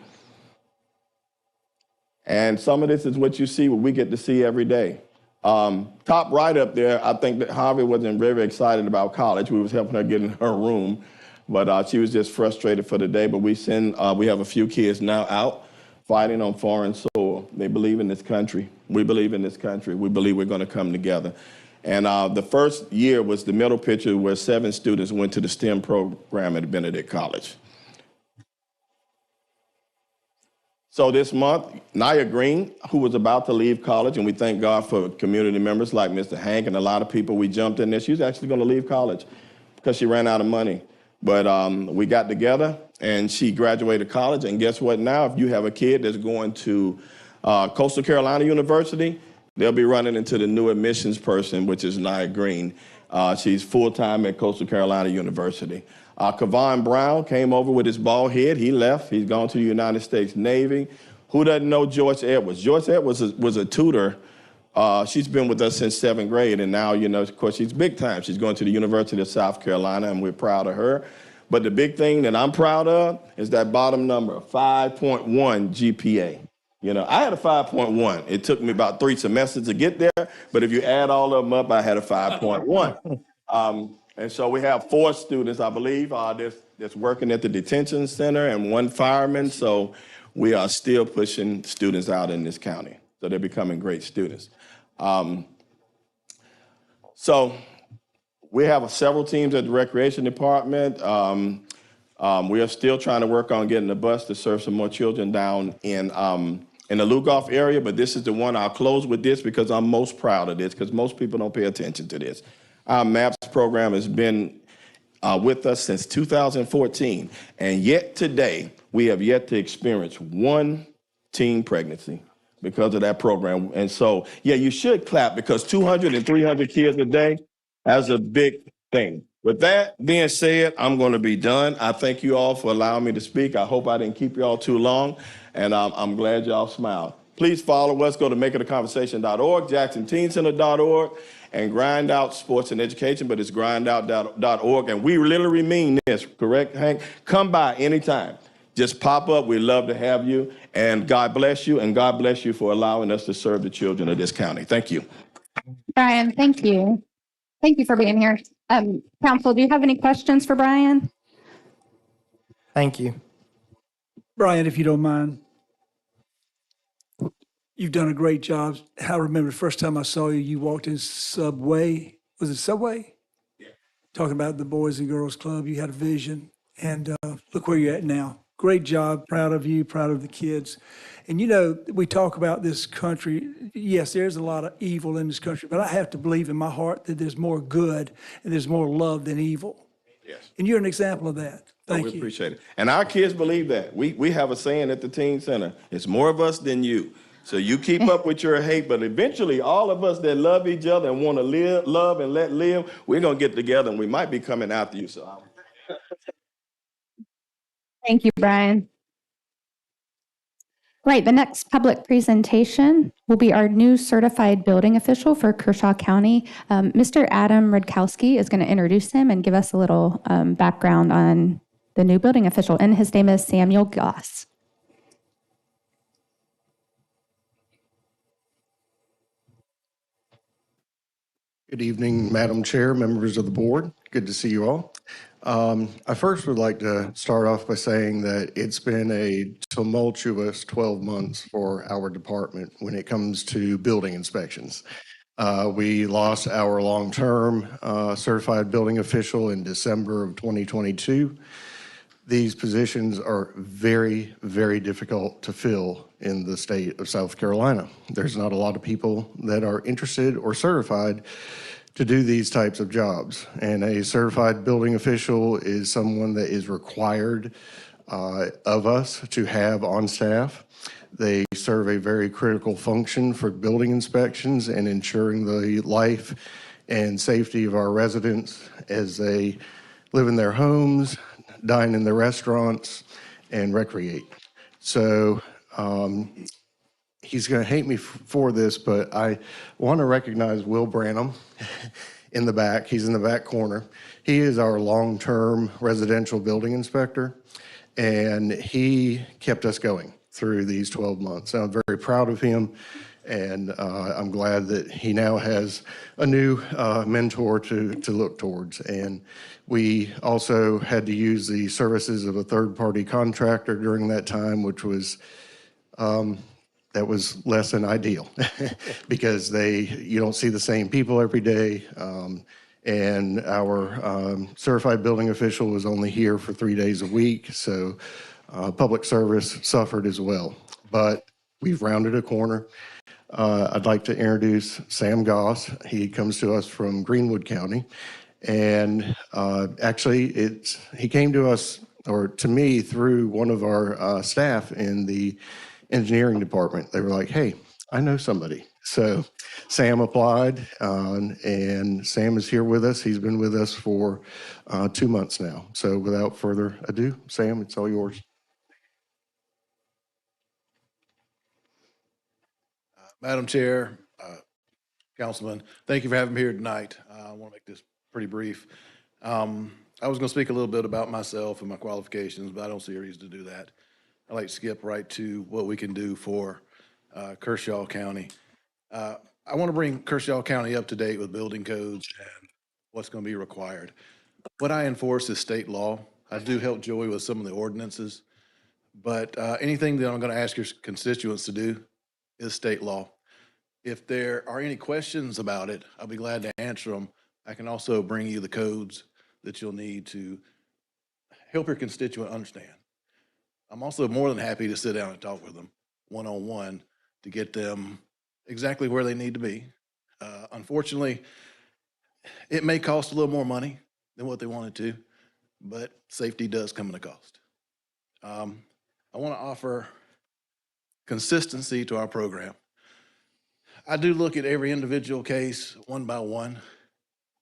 And some of this is what you see, what we get to see every day. Top right up there, I think that Harvey wasn't very excited about college. We was helping her get in her room, but she was just frustrated for the day. But we have a few kids now out fighting on foreign soil. They believe in this country. We believe in this country. We believe we're going to come together. And the first year was the middle picture where 7 students went to the STEM program at Benedict College. So this month, Nia Green, who was about to leave college, and we thank God for community members like Mr. Hank and a lot of people, we jumped in there. She was actually going to leave college because she ran out of money. But we got together, and she graduated college. And guess what now? If you have a kid that's going to Coastal Carolina University, they'll be running into the new admissions person, which is Nia Green. She's full-time at Coastal Carolina University. Kavon Brown came over with his bald head. He left. He's gone to the United States Navy. Who doesn't know Joyce Edwards? Joyce Edwards was a tutor. She's been with us since 7th grade, and now, of course, she's big time. She's going to the University of South Carolina, and we're proud of her. But the big thing that I'm proud of is that bottom number, 5.1 GPA. I had a 5.1. It took me about 3 semesters to get there, but if you add all of them up, I had a 5.1. And so we have 4 students, I believe, that's working at the detention center and 1 fireman. So we are still pushing students out in this county. So they're becoming great students. So we have several teams at the recreation department. We are still trying to work on getting a bus to serve some more children down in the Lugoff area, but this is the one. I'll close with this because I'm most proud of this, because most people don't pay attention to this. Our MAPS program has been with us since 2014, and yet today we have yet to experience 1 teen pregnancy because of that program. And so, yeah, you should clap, because 200 and 300 kids a day, that's a big thing. With that being said, I'm going to be done. I thank you all for allowing me to speak. I hope I didn't keep you all too long, and I'm glad y'all smiled. Please follow us. Go to makeitaconversation.org, jacksonteencenter.org, and Grind Out Sports and Education, but it's grindout.org. And we literally mean this, correct, Hank? Come by anytime. Just pop up. We'd love to have you. And God bless you, and God bless you for allowing us to serve the children of this county. Thank you. Brian, thank you. Thank you for being here. Council, do you have any questions for Brian? Thank you. Brian, if you don't mind, you've done a great job. I remember the first time I saw you, you walked in Subway. Was it Subway? Yeah. Talking about the Boys and Girls Club. You had a vision, and look where you're at now. Great job. Proud of you, proud of the kids. And we talk about this country. Yes, there's a lot of evil in this country, but I have to believe in my heart that there's more good and there's more love than evil. Yes. And you're an example of that. Thank you. We appreciate it. And our kids believe that. We have a saying at the teen center, it's more of us than you. So you keep up with your hate, but eventually all of us that love each other and want to live, love and let live, we're going to get together, and we might be coming after you. So Thank you, Brian. Right, the next public presentation will be our new certified building official for Kershaw County. Mr. Adam Rudkowski is going to introduce him and give us a little background on the new building official, and his name is Samuel Goss. Good evening, Madam Chair, members of the board. Good to see you all. I first would like to start off by saying that it's been a tumultuous 12 months for our department when it comes to building inspections. We lost our long-term certified building official in December of 2022. These positions are very, very difficult to fill in the state of South Carolina. There's not a lot of people that are interested or certified to do these types of jobs. And a certified building official is someone that is required of us to have on staff. They serve a very critical function for building inspections and ensuring the life and safety of our residents as they live in their homes, dine in their restaurants, and recreate. So he's going to hate me for this, but I want to recognize Will Branham in the back. He's in the back corner. He is our long-term residential building inspector, and he kept us going through these 12 months. I'm very proud of him, and I'm glad that he now has a new mentor to look towards. And we also had to use the services of a third-party contractor during that time, which was that was less than ideal because you don't see the same people every day. And our certified building official was only here for 3 days a week, so public service suffered as well. But we've rounded a corner. I'd like to introduce Sam Goss. He comes to us from Greenwood County. And actually, he came to us, or to me, through one of our staff in the engineering department. They were like, hey, I know somebody. So Sam applied, and Sam is here with us. He's been with us for 2 months now. So without further ado, Sam, it's all yours. Madam Chair, Councilman, thank you for having me here tonight. I want to make this pretty brief. I was going to speak a little bit about myself and my qualifications, but I don't see a reason to do that. I'd like to skip right to what we can do for Kershaw County. I want to bring Kershaw County up to date with building codes and what's going to be required. What I enforce is state law. I do help Joey with some of the ordinances, but anything that I'm going to ask your constituents to do is state law. If there are any questions about it, I'll be glad to answer them. I can also bring you the codes that you'll need to help your constituent understand. I'm also more than happy to sit down and talk with them one-on-one to get them exactly where they need to be. Unfortunately, it may cost a little more money than what they wanted to, but safety does come at a cost. I want to offer consistency to our program. I do look at every individual case one by one,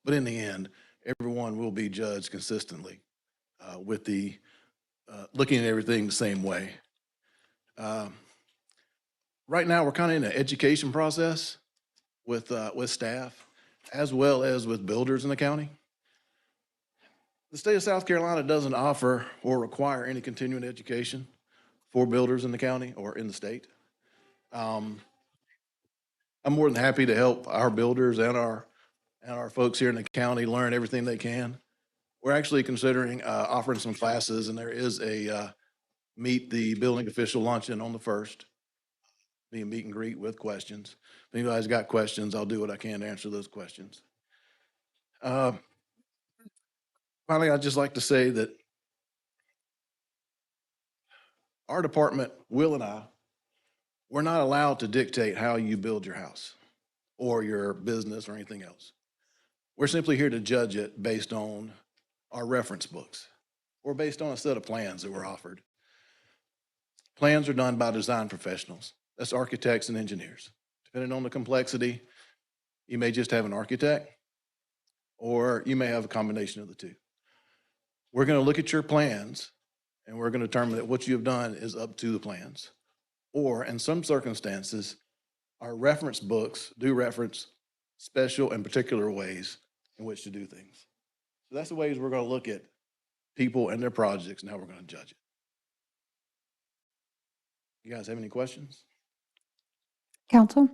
but in the end, everyone will be judged consistently with the looking at everything the same way. Right now, we're kind of in an education process with staff, as well as with builders in the county. The state of South Carolina doesn't offer or require any continuing education for builders in the county or in the state. I'm more than happy to help our builders and our folks here in the county learn everything they can. We're actually considering offering some classes, and there is a meet the building official luncheon on the 1st. Be a meet and greet with questions. If anybody's got questions, I'll do what I can to answer those questions. Finally, I'd just like to say that our department, Will and I, we're not allowed to dictate how you build your house or your business or anything else. We're simply here to judge it based on our reference books or based on a set of plans that were offered. Plans are done by design professionals. That's architects and engineers. Depending on the complexity, you may just have an architect or you may have a combination of the two. We're going to look at your plans and we're going to determine that what you have done is up to the plans. Or in some circumstances, our reference books do reference special and particular ways in which to do things. So that's the ways we're going to look at people and their projects and how we're going to judge it. You guys have any questions? Council?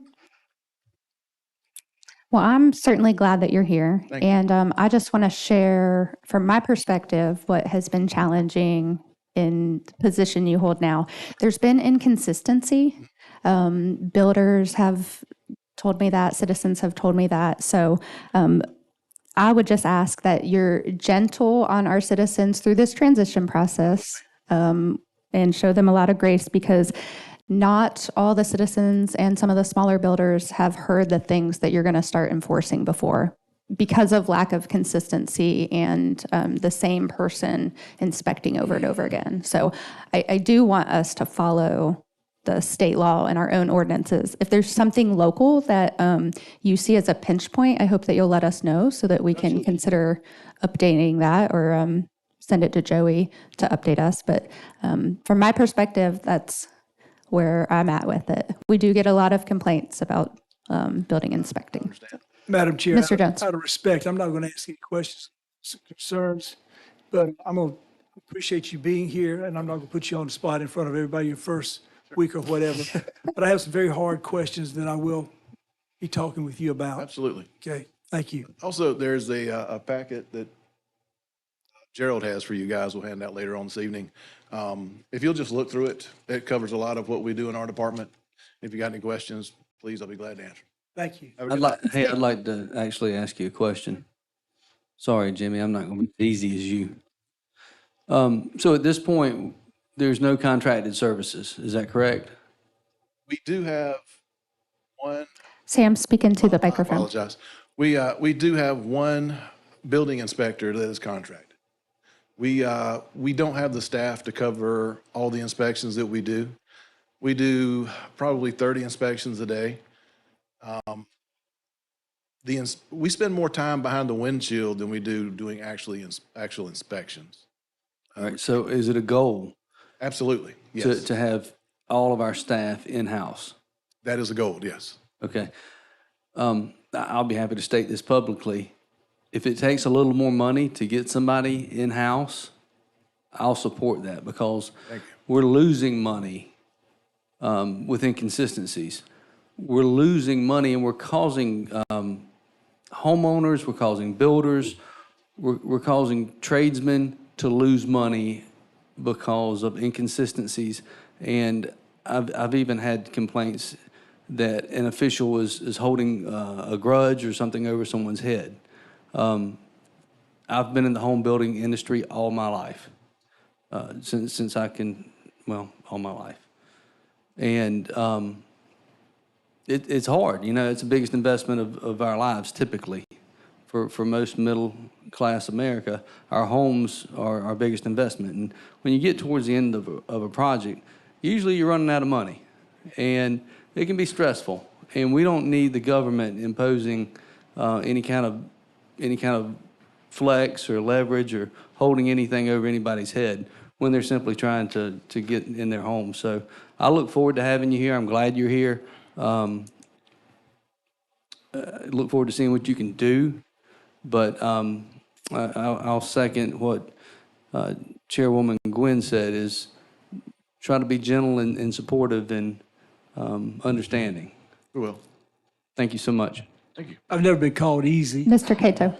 Well, I'm certainly glad that you're here. Thank you. And I just want to share from my perspective what has been challenging in the position you hold now. There's been inconsistency. Builders have told me that, citizens have told me that. So I would just ask that you're gentle on our citizens through this transition process and show them a lot of grace, because not all the citizens and some of the smaller builders have heard the things that you're going to start enforcing before. because of lack of consistency and the same person inspecting over and over again. So I do want us to follow the state law and our own ordinances. If there's something local that you see as a pinch point, I hope that you'll let us know so that we can consider updating that or send it to Joey to update us. But from my perspective, that's where I'm at with it. We do get a lot of complaints about building inspecting. Madam Chair, Mr. Jones. out of respect, I'm not going to ask any questions, concerns, but I'm going to appreciate you being here, and I'm not going to put you on the spot in front of everybody your first week or whatever. But I have some very hard questions that I will be talking with you about. Absolutely. Okay, thank you. Also, there's a packet that Gerald has for you guys. We'll hand out later on this evening. If you'll just look through it, it covers a lot of what we do in our department. If you got any questions, please, I'll be glad to answer. Thank you. Have a good night. I'd like to actually ask you a question. Sorry, Jimmy, I'm not going to be as easy as you. So at this point, there's no contracted services. Is that correct? We do have one. Sam, speak into the I microphone. apologize. We do have one building inspector that is contracted. We don't have the staff to cover all the inspections that we do. We do probably 30 inspections a day. We spend more time behind the windshield than we do doing actual inspections. All right, so is it a goal? Absolutely, yes. To have all of our staff in-house? That is a goal, yes. Okay. I'll be happy to state this publicly. If it takes a little more money to get somebody in-house, I'll support that because we're losing money with inconsistencies. We're losing money and we're causing homeowners, we're causing builders, we're causing tradesmen to lose money because of inconsistencies. And I've even had complaints that an official is holding a grudge or something over someone's head. I've been in the home building industry all my life, since I can, well, all my life. And it's hard, you know, it's the biggest investment of our lives typically. For most middle class America, our homes are our biggest investment. And when you get towards the end of a project, usually you're running out of money. And it can be stressful. And we don't need the government imposing any kind of flex or leverage or holding anything over anybody's head when they're simply trying to get in their home. So I look forward to having you here. I'm glad you're here. Look forward to seeing what you can do. But I'll second what Chairwoman Gwynn said, is try to be gentle and supportive and understanding. We will. Thank you so much. Thank you. I've never been called easy. Mr. Cato.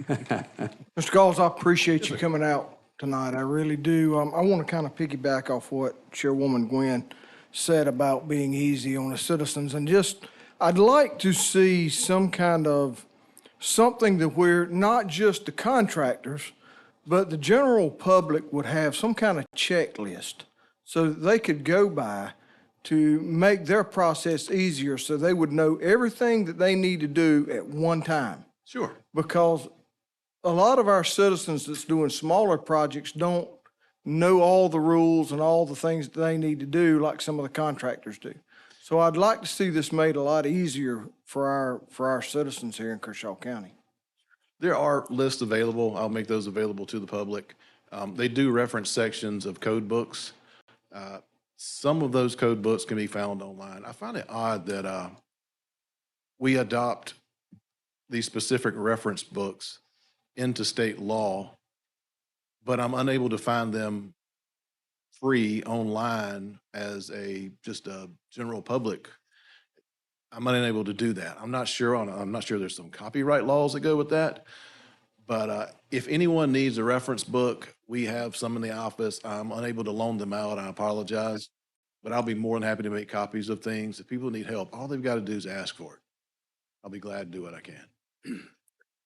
Mr. Galls, I appreciate you coming out tonight. I really do. I want to kind of piggyback off what Chairwoman Gwynn said about being easy on the citizens. And just, I'd like to see some kind of something that where not just the contractors, but the general public would have some kind of checklist so that they could go by to make their process easier so they would know everything that they need to do at one time. Sure. Because a lot of our citizens that's doing smaller projects don't know all the rules and all the things that they need to do like some of the contractors do. So I'd like to see this made a lot easier for our citizens here in Kershaw County. There are lists available. I'll make those available to the public. They do reference sections of code books. Some of those code books can be found online. I find it odd that we adopt these specific reference books into state law, but I'm unable to find them free online as just a general public. I'm unable to do that. I'm not sure there's some copyright laws that go with that. But if anyone needs a reference book, we have some in the office. I'm unable to loan them out. I apologize. But I'll be more than happy to make copies of things. If people need help, all they've got to do is ask for it. I'll be glad to do what I can.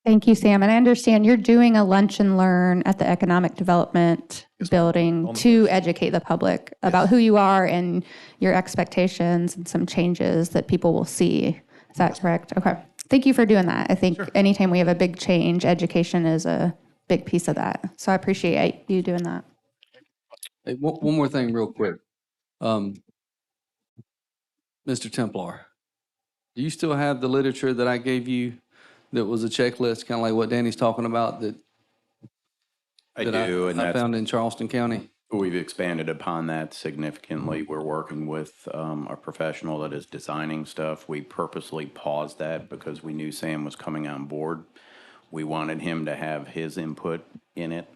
Thank you, Sam. And I understand you're doing a lunch and learn at the Economic Development Building to educate the public about who you are and your expectations and some changes that people will see. Is that correct? Okay. Thank you for doing that. I think anytime we have a big change, education is a big piece of that. So I appreciate you doing that. Hey, one more thing real quick. Mr. Templar, do you still have the literature that I gave you that was a checklist, kind of like what Danny's talking about that I do, and I that's, found in Charleston County? we've expanded upon that significantly. We're working with a professional that is designing stuff. We purposely paused that because we knew Sam was coming on board. We wanted him to have his input in it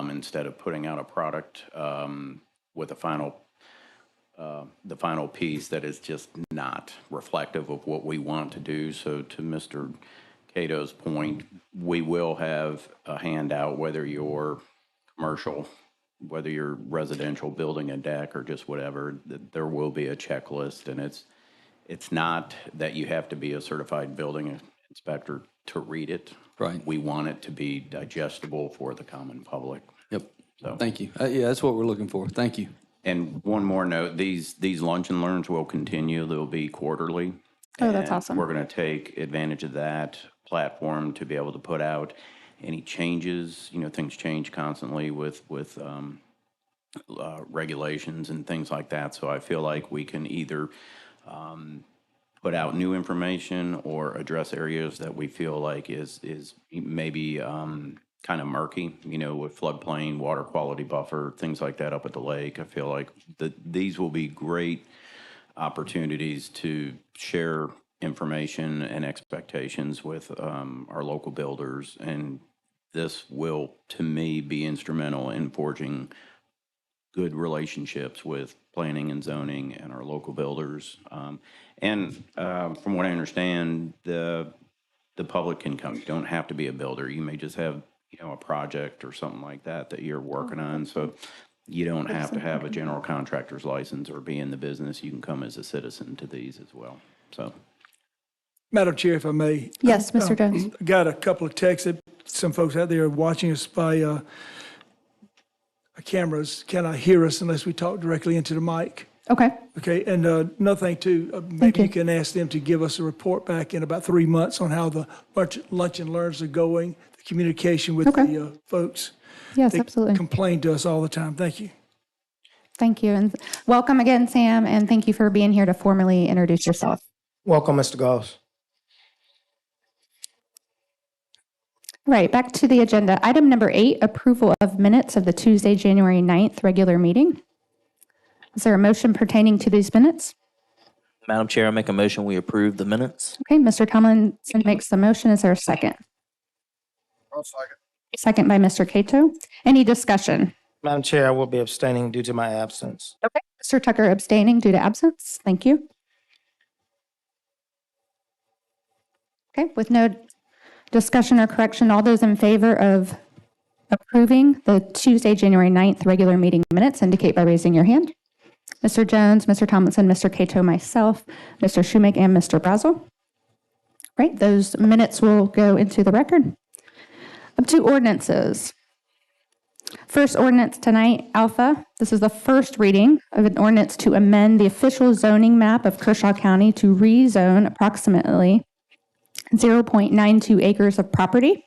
instead of putting out a product with the final piece that is just not reflective of what we want to do. So to Mr. Cato's point, we will have a handout, whether you're commercial, whether you're residential, building a deck or just whatever, there will be a checklist. And it's not that you have to be a certified building inspector to read it. Right. We want it to be digestible for the common public. Yep. So. Thank you. Yeah, that's what we're looking for. Thank you. And one more note, these lunch and learns will continue. They'll be quarterly. Oh, that's And awesome. we're going to take advantage of that platform to be able to put out any changes. You know, things change constantly with regulations and things like that. So I feel like we can either put out new information or address areas that we feel like is maybe kind of murky, you know, with floodplain, water quality buffer, things like that up at the lake. I feel like these will be great opportunities to share information and expectations with our local builders. And this will, to me, be instrumental in forging good relationships with planning and zoning and our local builders. And from what I understand, the public can come. You don't have to be a builder. You may just have, you know, a project or something like that that you're working on. So you don't have to have a general contractor's license or be in the business. You can come as a citizen to these as well. So, Madam Chair, if I may. Yes, Mr. Jones. Got a couple of texts that some folks out there are watching us by cameras cannot hear us unless we talk directly into the mic. Okay. Okay, and another thing too, maybe you can ask them to give us a report back in about 3 months on how the lunch and learns are going, the communication with the folks. Yes, They absolutely. complain to us all the time. Thank you. Thank you. And welcome again, Sam, and thank you for being here to formally introduce yourself. Welcome, Mr. Goss. Right, back to the agenda. Item number 8, approval of minutes of the Tuesday, January 9th regular meeting. Is there a motion pertaining to these minutes? Madam Chair, I make a motion we approve the minutes. Okay, Mr. Tomlinson makes the motion. Is there a second? I'll second. Second by Mr. Cato. Any discussion? Madam Chair, I will be abstaining due to my absence. Okay. Mr. Tucker abstaining due to absence. Thank you. Okay, with no discussion or correction, all those in favor of approving the Tuesday, January 9th regular meeting minutes indicate by raising your hand. Mr. Jones, Mr. Tomlinson, Mr. Cato, myself, Mr. Shoemake, and Mr. Brazel. Right, those minutes will go into the record. Up to ordinances. First ordinance tonight, Alpha. This is the first reading of an ordinance to amend the official zoning map of Kershaw County to rezone approximately 0.92 acres of property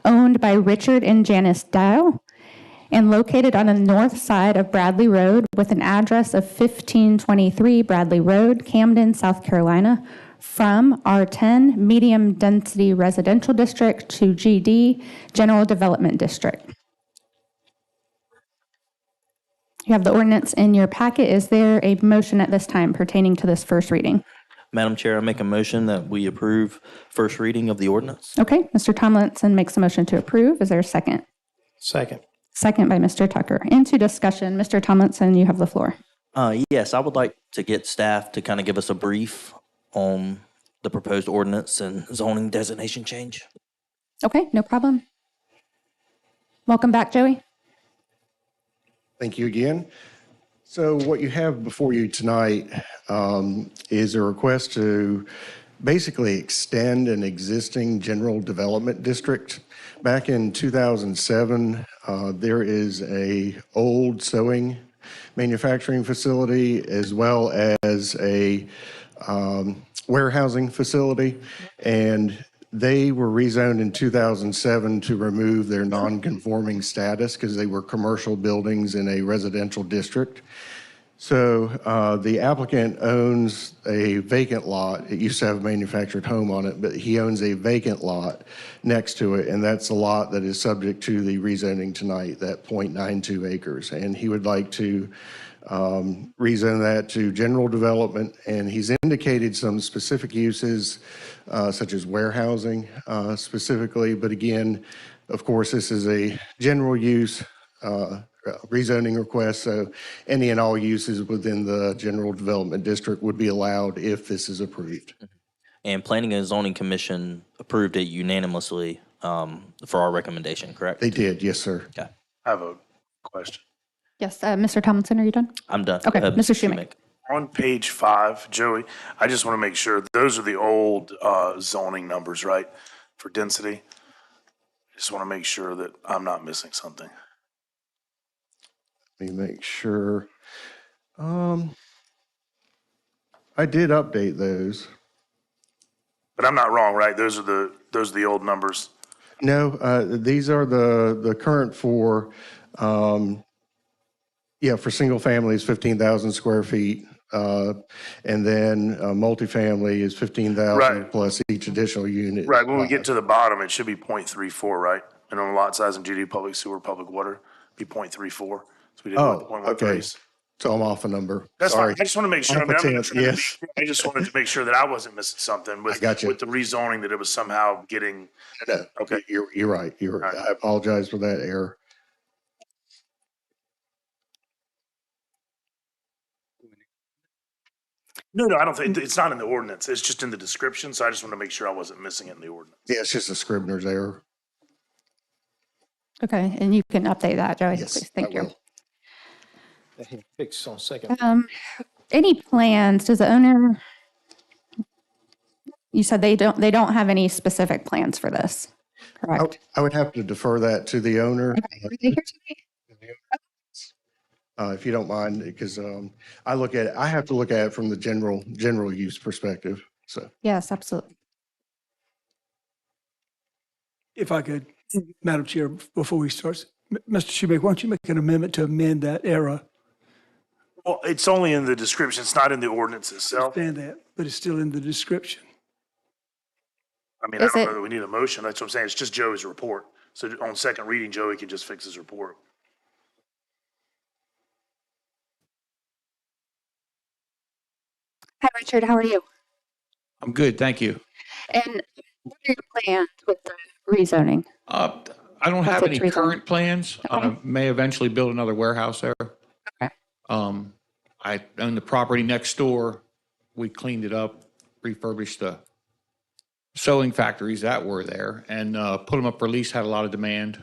owned by Richard and Janice Dow and located on the north side of Bradley Road with an address of 1523 Bradley Road, Camden, South Carolina, from R10 Medium Density Residential District to GD General Development District. You have the ordinance in your packet. Is there a motion at this time pertaining to this first reading? Madam Chair, I make a motion that we approve first reading of the ordinance. Okay, Mr. Tomlinson makes a motion to approve. Is there a second? Second. Second by Mr. Tucker. Into discussion. Mr. Tomlinson, you have the floor. Yes, I would like to get staff to kind of give us a brief on the proposed ordinance and zoning designation change. Okay, no problem. Welcome back, Joey. Thank you again. So what you have before you tonight is a request to basically extend an existing general development district. Back in 2007, there is a old sewing manufacturing facility as well as a warehousing facility, and they were rezoned in 2007 to remove their non-conforming status because they were commercial buildings in a residential district. So the applicant owns a vacant lot. It used to have a manufactured home on it, but he owns a vacant lot next to it, and that's a lot that is subject to the rezoning tonight, that 0.92 acres. And he would like to rezone that to general development, and he's indicated some specific uses such as warehousing specifically, but again, of course, this is a general use rezoning request, so any and all uses within the general development district would be allowed if this is approved. And Planning and Zoning Commission approved it unanimously for our recommendation, correct? They did, yes, sir. Okay. I have a question. Yes, Mr. Tomlinson, are you done? I'm done. Okay, Mr. Schumake. On page 5, Joey, I just want to make sure, those are the old zoning numbers, right, for density? Just want to make sure that I'm not missing something. Let me make sure. I did update those. But I'm not wrong, right? Those are the old numbers. No, these are the current for, for single family is 15,000 square feet. And then multifamily is 15,000 Right. plus each additional unit. Right, when we get to the bottom, it should be 0.34, right? And on lot size and GD, public sewer, public water, be 0.34. So we didn't Oh, want the 1.13s. okay. So I'm off a number. That's Sorry. fine. I just want to make sure. Off a I'm not tenth, trying to yes. I just wanted to make sure that I wasn't missing something with, gotcha. with the rezoning, that it was somehow getting, No, okay. you're right. I apologize for that error. No, I don't think, it's not in the ordinance. It's just in the description. So I just want to make sure I wasn't missing it in the ordinance. Yeah, it's just a Scribner's error. Okay, and you can update that, Joey, Yes, please. Thank I you. will. Fix on second. Any plans, does the owner, you said they don't have any specific plans for this, correct? I would have to defer that to the owner. Are they here today? If you don't mind, because I have to look at it from the general use perspective, so. Yes, absolutely. If I could, Madam Chair, before we start, Mr. Schumake, why don't you make an amendment to amend that error? Well, it's only in the description. It's not in the ordinance itself. Understand that, but it's still in the description. I mean, I don't know that we need a motion. That's what I'm saying. It's just Joey's report. So on second reading, Joey can just fix his report. Hi, Richard, how are you? I'm good, thank you. And what are your plans with the rezoning? I don't have What's any the reason? current plans. May eventually build another warehouse there. Okay. I own the property next door. We cleaned it up, refurbished the sewing factories that were there, and put them up for lease. Had a lot of demand.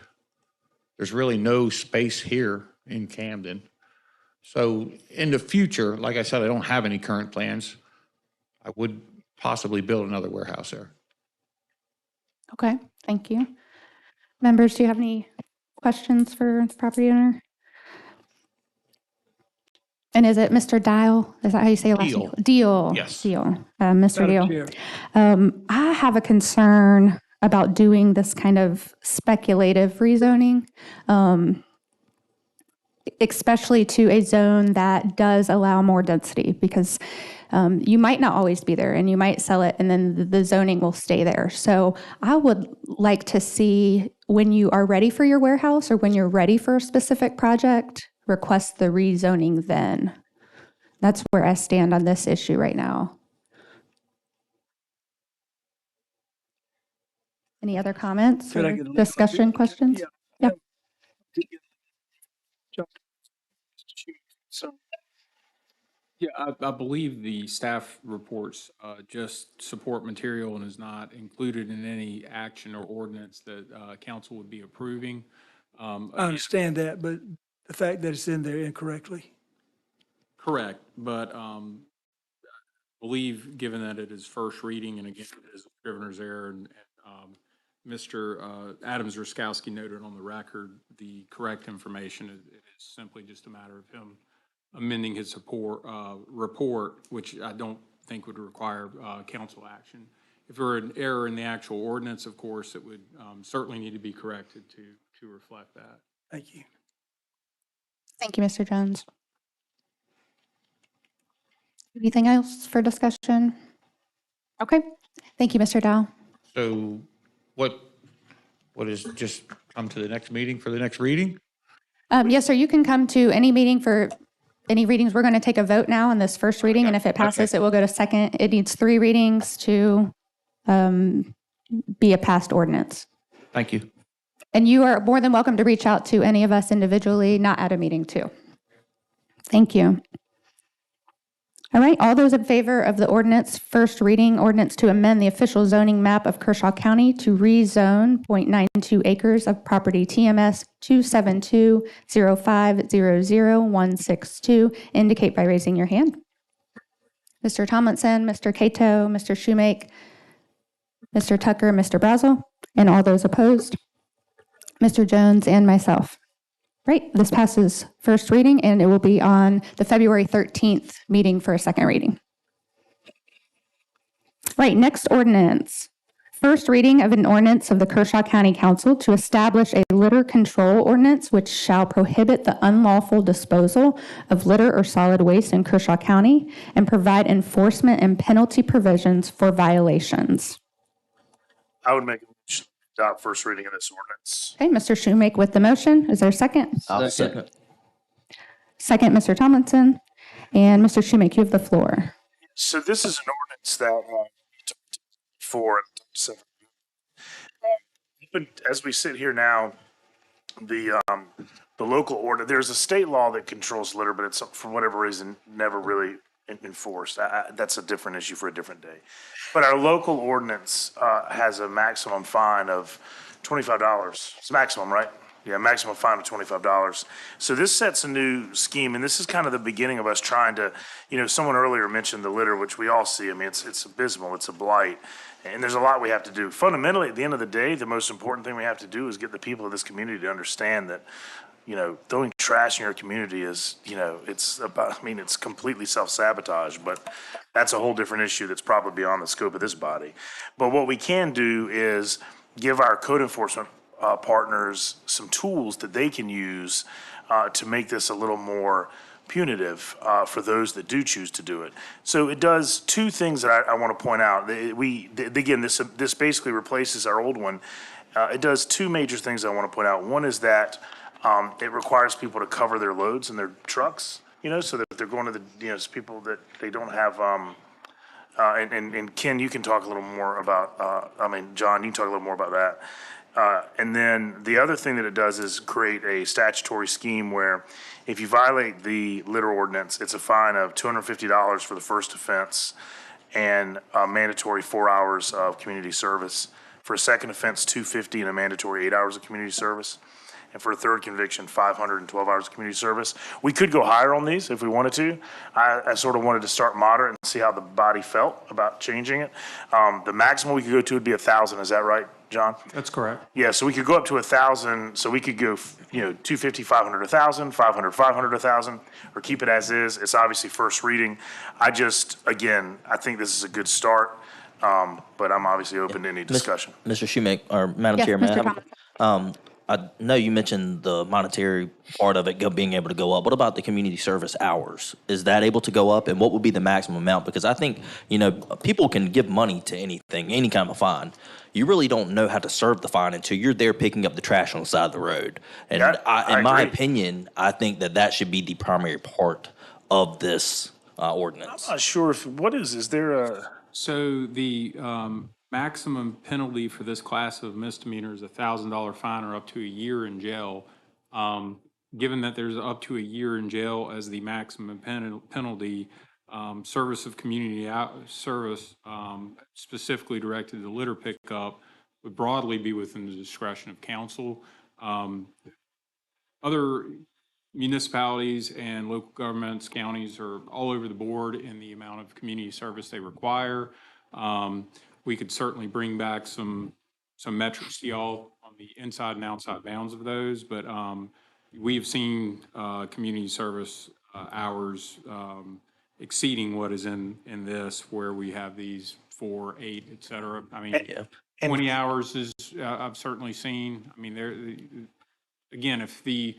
There's really no space here in Camden. So in the future, like I said, I don't have any current plans. I would possibly build another warehouse there. Okay, thank you. Members, do you have any questions for the property owner? And is it Mr. Dial? Is that how you say your last name? Deal. Yes. Deal. Mr. Madam Deal. Chair. I have a concern about doing this kind of speculative rezoning, especially to a zone that does allow more density, because you might not always be there and you might sell it and then the zoning will stay there. So I would like to see, when you are ready for your warehouse or when you're ready for a specific project, request the rezoning then. That's where I stand on this issue right now. Any other comments Could I or get a- discussion questions? Yeah. So, yeah, I believe the staff reports just support material and is not included in any action or ordinance that council would be approving. I understand that, but the fact that it's in there incorrectly. Correct, but believe, given that it is first reading, and again, it is a scrivener's error, and Mr. Adams Ruskowski noted on the record the correct information. It is simply just a matter of him amending his report, which I don't think would require council action. If there were an error in the actual ordinance, of course, it would certainly need to be corrected to reflect that. Thank you. Thank you, Mr. Jones. Anything else for discussion? Okay. Thank you, Mr. Dow. So what is, just come to the next meeting for the next reading? Yes, sir. You can come to any meeting for any readings. We're going to take a vote now on this first reading, and if it passes, it will go to second. It needs 3 readings to be a passed ordinance. Thank you. And you are more than welcome to reach out to any of us individually, not at a meeting too. Thank you. All right, all those in favor of the ordinance, first reading, ordinance to amend the official zoning map of Kershaw County to rezone 0.92 acres of property TMS 27205000162, indicate by raising your hand. Mr. Tomlinson, Mr. Cato, Mr. Shoemake, Mr. Tucker, Mr. Brazel, and all those opposed, Mr. Jones and myself. Right, this passes first reading, and it will be on the February 13th meeting for a second reading. Right, next ordinance. First reading of an ordinance of the Kershaw County Council to establish a litter control ordinance which shall prohibit the unlawful disposal of litter or solid waste in Kershaw County and provide enforcement and penalty provisions for violations. I would make a motion to adopt first reading of this ordinance. Okay, Mr. Shoemake with the motion. Is there a second? I'll second. Second, Mr. Tomlinson. And Mr. Shoemake, you have the floor. So this is an ordinance that for as we sit here now, the local order, there's a state law that controls litter, but it's for whatever reason never really enforced. That's a different issue for a different day. But our local ordinance has a maximum fine of $25. It's maximum, right? Yeah, maximum fine of $25. So this sets a new scheme, and this is kind of the beginning of us trying to, someone earlier mentioned the litter, which we all see. I mean, it's abysmal. It's a blight. And there's a lot we have to do. Fundamentally, at the end of the day, the most important thing we have to do is get the people of this community to understand that, throwing trash in your community is, it's completely self-sabotage, but that's a whole different issue that's probably beyond the scope of this body. But what we can do is give our code enforcement partners some tools that they can use to make this a little more punitive for those that do choose to do it. So it does 2 things that I want to point out. This basically replaces our old one. It does 2 major things I want to point out. One is that it requires people to cover their loads in their trucks, so that if they're going to the, people that they don't have, and Ken, you can talk a little more about, John, you can talk a little more about that. And then the other thing that it does is create a statutory scheme where if you violate the litter ordinance, it's a fine of $250 for the first offense and a mandatory 4 hours of community service. For a second offense, $250 and a mandatory 8 hours of community service. And for a third conviction, 512 hours of community service. We could go higher on these if we wanted to. I sort of wanted to start moderate and see how the body felt about changing it. The maximum we could go to would be 1,000. Is that right, John? That's correct. Yeah, so we could go up to 1,000. So we could go, 250, 500, 1,000, 500, 500, 1,000, or keep it as is. It's obviously first reading. I think this is a good start, but I'm obviously open to any discussion. Mr. Shoemake, or Madam Yes, Chair, may I Mr. have? I know you mentioned the monetary part of it being able to go up. What about the community service hours? Is that able to go up, and what would be the maximum amount? Because I think, people can give money to anything, any kind of fine. You really don't know how to serve the fine until you're there picking up the trash on the side of the road. And in my opinion, I think that should be the primary part of this ordinance. I'm not sure is there a... So the maximum penalty for this class of misdemeanor is a $1,000 fine or up to a year in jail. Given that there's up to a year in jail as the maximum penalty, service of community service specifically directed to litter pickup would broadly be within the discretion of council. Other municipalities and local governments, counties are all over the board in the amount of community service they require. We could certainly bring back some metrics to y'all on the inside and outside bounds of those, but we have seen community service hours exceeding what is in this, where we have these 4, 8, et cetera. I mean, Yeah. 20 hours is, I've certainly seen, I mean, again, if the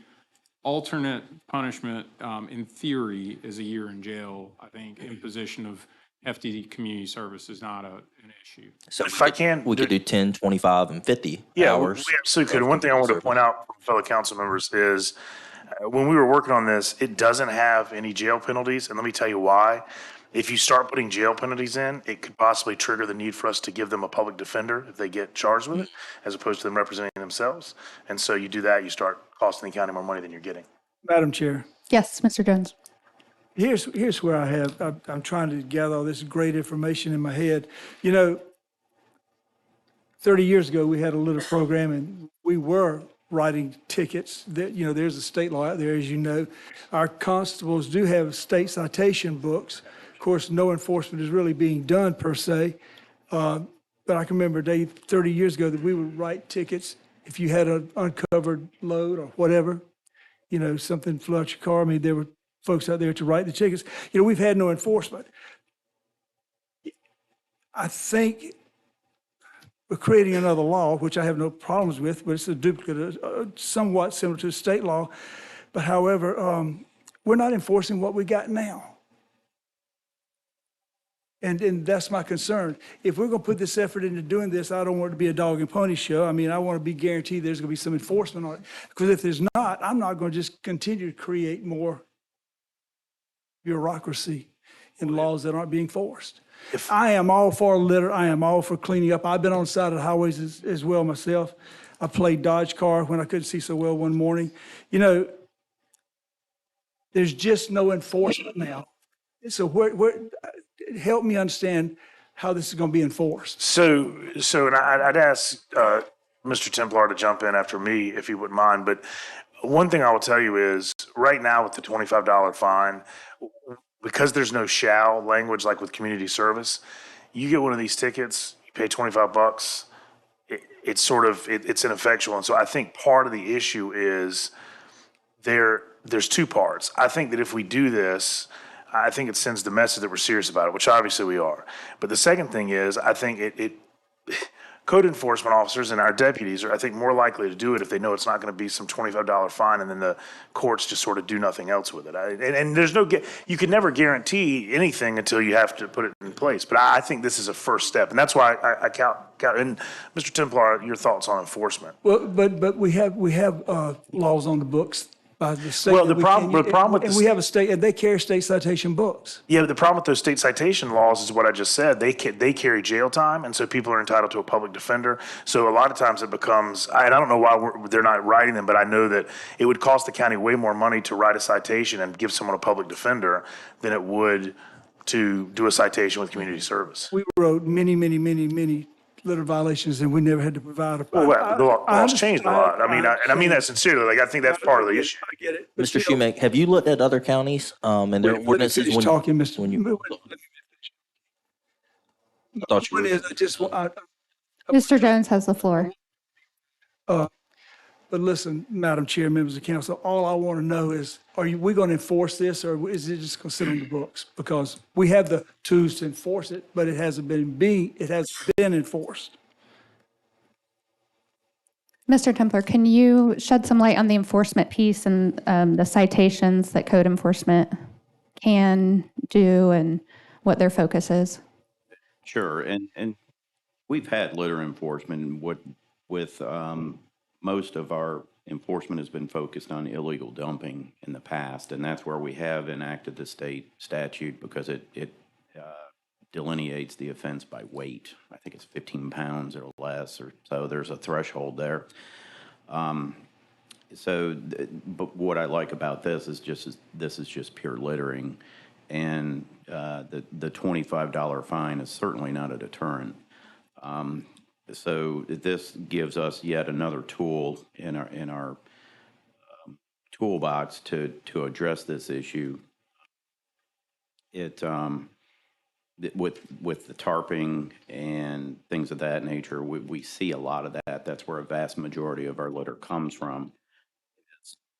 alternate punishment, in theory, is a year in jail, I think imposition of hefty community service is not an issue. So If I can, we could do 10, 25, and 50 yeah, hours. we absolutely could. of And one thing I want to community point out from fellow council members is when we were working on this, it doesn't have any jail penalties. And let me tell you why. If you start putting jail penalties in, it could possibly trigger the need for us to give them a public defender if they get charged with it, as opposed to them representing themselves. And so you do that, you start costing the county more money than you're getting. Madam Chair, Yes, Mr. Jones. here's where I'm trying to gather all this great information in my head. 30 years ago, we had a little program and we were writing tickets. There's a state law out there, as you know. Our constables do have state citation books. Of course, no enforcement is really being done per se. But I can remember, Dave, 30 years ago that we would write tickets if you had an uncovered load or whatever, something flew out your car. I mean, there were folks out there to write the tickets. We've had no enforcement. I think we're creating another law, which I have no problems with, but it's a duplicate, somewhat similar to state law. But however, we're not enforcing what we got now. And that's my concern. If we're going to put this effort into doing this, I don't want it to be a dog and pony show. I mean, I want to be guaranteed there's going to be some enforcement on it. Because if there's not, I'm not going to just continue to create more bureaucracy in laws that aren't being enforced. I am all for litter. I am all for cleaning up. I've been on the side of the highways as well myself. I played Dodge car when I couldn't see so well one morning. There's just no enforcement now. So help me understand how this is going to be enforced. So, and I'd ask Mr. Templar to jump in after me if he wouldn't mind. But one thing I will tell you is right now with the $25 fine, because there's no shall language like with community service, you get one of these tickets, you pay $25, it's ineffectual. And so I think part of the issue is there's two parts. I think that if we do this, I think it sends the message that we're serious about it, which obviously we are. But the second thing is, I think code enforcement officers and our deputies are, I think, more likely to do it if they know it's not going to be some $25 fine and then the courts just sort of do nothing else with it. And there's you can never guarantee anything until you have to put it in place. But I think this is a first step. And that's why I count. And Mr. Templar, your thoughts on enforcement? Well, but we have laws on the books by the state. Well, the problem with and we have a state, and they carry state citation books. Yeah, but the problem with those state citation laws is what I just said. They carry jail time, and so people are entitled to a public defender. So a lot of times it becomes, I don't know why they're not writing them, but I know that it would cost the county way more money to write a citation and give someone a public defender than it would to do a citation with community service. We wrote many litter violations, and we never had to provide a. Well, the law's changed a lot. I mean that sincerely. Like, I think that's part of the issue. I get it. Mr. Shoemake, have you looked at other counties and their ordinances? Finish talking, Mr. When you, I thought you One were, is, I just want. Mr. Jones has the floor. But listen, Madam Chair, members of council, all I want to know is, we going to enforce this, or is it just going to sit on the books? Because we have the tools to enforce it, but it hasn't been enforced. Mr. Templar, can you shed some light on the enforcement piece and the citations that code enforcement can do and what their focus is? Sure, and we've had litter enforcement with most of our enforcement has been focused on illegal dumping in the past, and that's where we have enacted the state statute because it delineates the offense by weight. I think it's 15 pounds or less, or so. There's a threshold there. But what I like about this is just pure littering, and the $25 fine is certainly not a deterrent. So this gives us yet another tool in our toolbox to address this issue. With the tarping and things of that nature, we see a lot of that. That's where a vast majority of our litter comes from.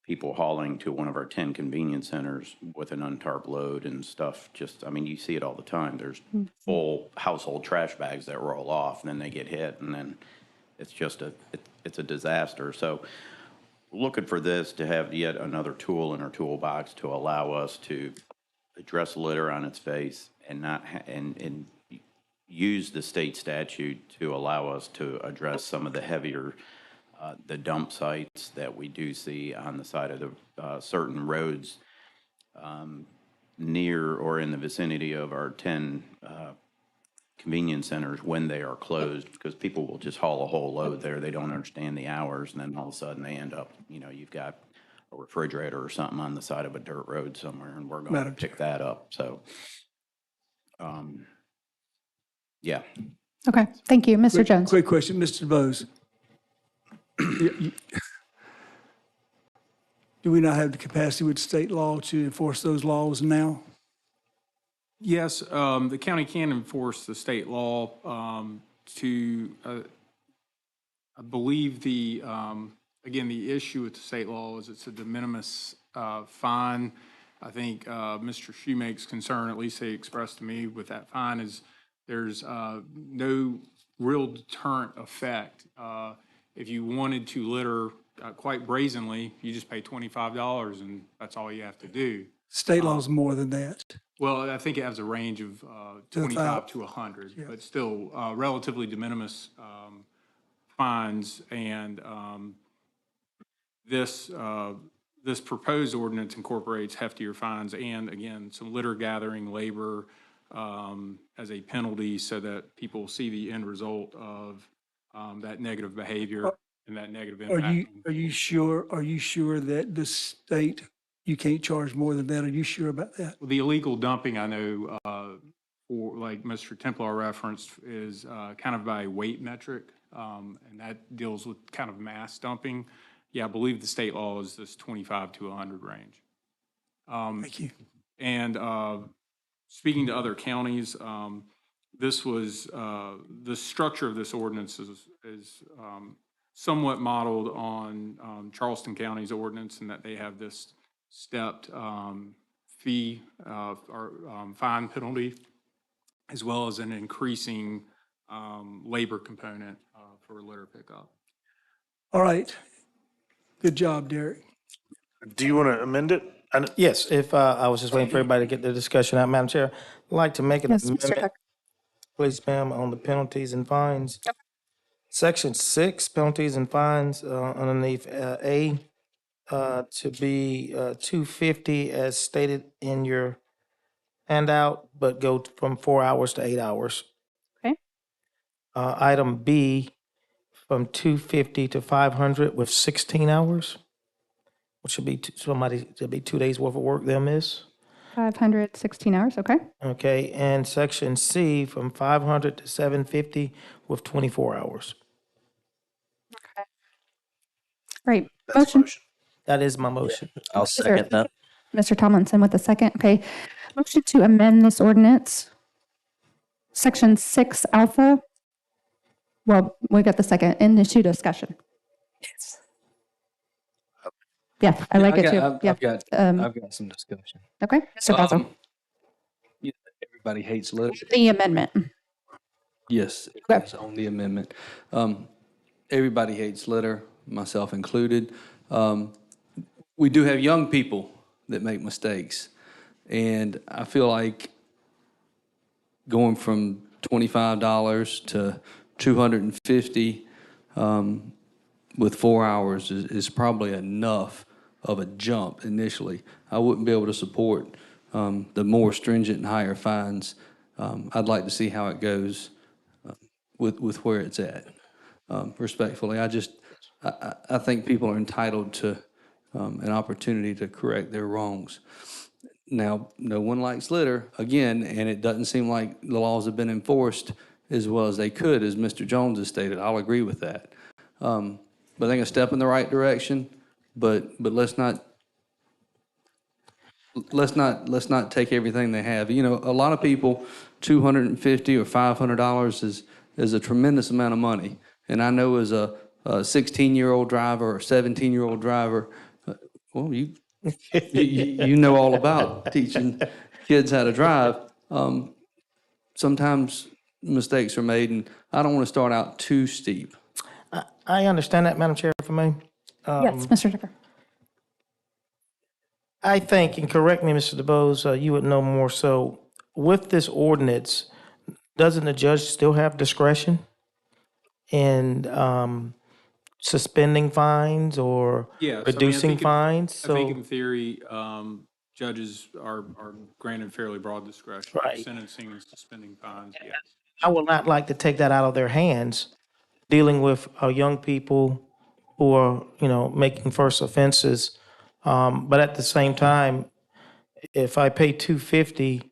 people hauling to one of our 10 convenience centers with an untarped load and stuff. Just, I mean, you see it all the time. There's full household trash bags that roll off, and then they get hit, and then it's just it's a disaster. So looking for this to have yet another tool in our toolbox to allow us to address litter on its face and not and use the state statute to allow us to address some of the heavier the dump sites that we do see on the side of the certain roads near or in the vicinity of our 10 convenience centers when they are closed, because people will just haul a whole load there. They don't understand the hours, and then all of a sudden they end up, you've got a refrigerator or something on the side of a dirt road somewhere, and we're going to pick that up. So, yeah. Okay, thank you. Mr. Jones. Quick question, Mr. Bose. Do we not have the capacity with state law to enforce those laws now? Yes, the county can enforce the state law I believe again, the issue with the state law is it's a de minimis fine. I think Mr. Shoemake's concern, at least they expressed to me with that fine, is there's no real deterrent effect. If you wanted to litter quite brazenly, you just pay $25 and that's all you have to do. State law is more than that. Well, I think it has a range of 25 to 100, but still relatively de minimis fines. And this proposed ordinance incorporates heftier fines and, again, some litter gathering labor as a penalty so that people see the end result of that negative behavior and that negative impact. Are you sure that the state, you can't charge more than that? Are you sure about that? Well, the illegal dumping, I know, for like Mr. Templar referenced, is kind of by weight metric, and that deals with kind of mass dumping. Yeah, I believe the state law is this 25 to 100 range. Thank you. And speaking to other counties, this was the structure of this ordinance is somewhat modeled on Charleston County's ordinance, in that they have this stepped fee or fine penalty, as well as an increasing labor component for litter pickup. All right. Good job, Derek. Do you want to amend it? Yes, if I was just waiting for everybody to get the discussion out, Madam Chair, I'd like to make an Yes, Mr. amendment, Tucker. please, ma'am, on the penalties and fines. Section 6, penalties and fines, underneath A, to be $250 as stated in your handout, but go from 4 hours to 8 hours. Okay. Item B, from $250 to $500 with 16 hours, which should be should be 2 days worth of work they'll miss. 516 hours, okay. Okay, and section C, from 500 to 750 with 24 hours. Great. Motion. That is my motion. I'll second that. Mr. Tomlinson with the second. Okay. Motion to amend this ordinance. Section 6 alpha. Well, we got the second into discussion. Yeah, I like it too. I've got some discussion. Okay, Mr. Basil. Everybody hates litter. The amendment. Yes, Okay. it's on the amendment. Everybody hates litter, myself included. We do have young people that make mistakes, and I feel like going from $25 to $250 with 4 hours is probably enough of a jump initially. I wouldn't be able to support the more stringent and higher fines. I'd like to see how it goes with where it's at. Respectfully, I think people are entitled to an opportunity to correct their wrongs. Now, no one likes litter, again, and it doesn't seem like the laws have been enforced as well as they could, as Mr. Jones has stated. I'll agree with that. But I think a step in the right direction, but let's not take everything they have. You know, a lot of people, $250 or $500 is a tremendous amount of money. And I know as a 16-year-old driver or 17-year-old driver, Well, you know all about teaching kids how to drive. Sometimes mistakes are made, and I don't want to start out too steep. I understand that, Madam Chair, if I may. Yes, Mr. Tucker. I think, and correct me, Mr. DeBose, you would know more so, with this ordinance, doesn't the judge still have discretion in suspending fines or Yes, reducing fines? I think So, in theory, judges are granted fairly broad discretion. Right. Sentencing and suspending fines, yes. I would not like to take that out of their hands, dealing with our young people who are, making first offenses. But at the same time, if I pay $250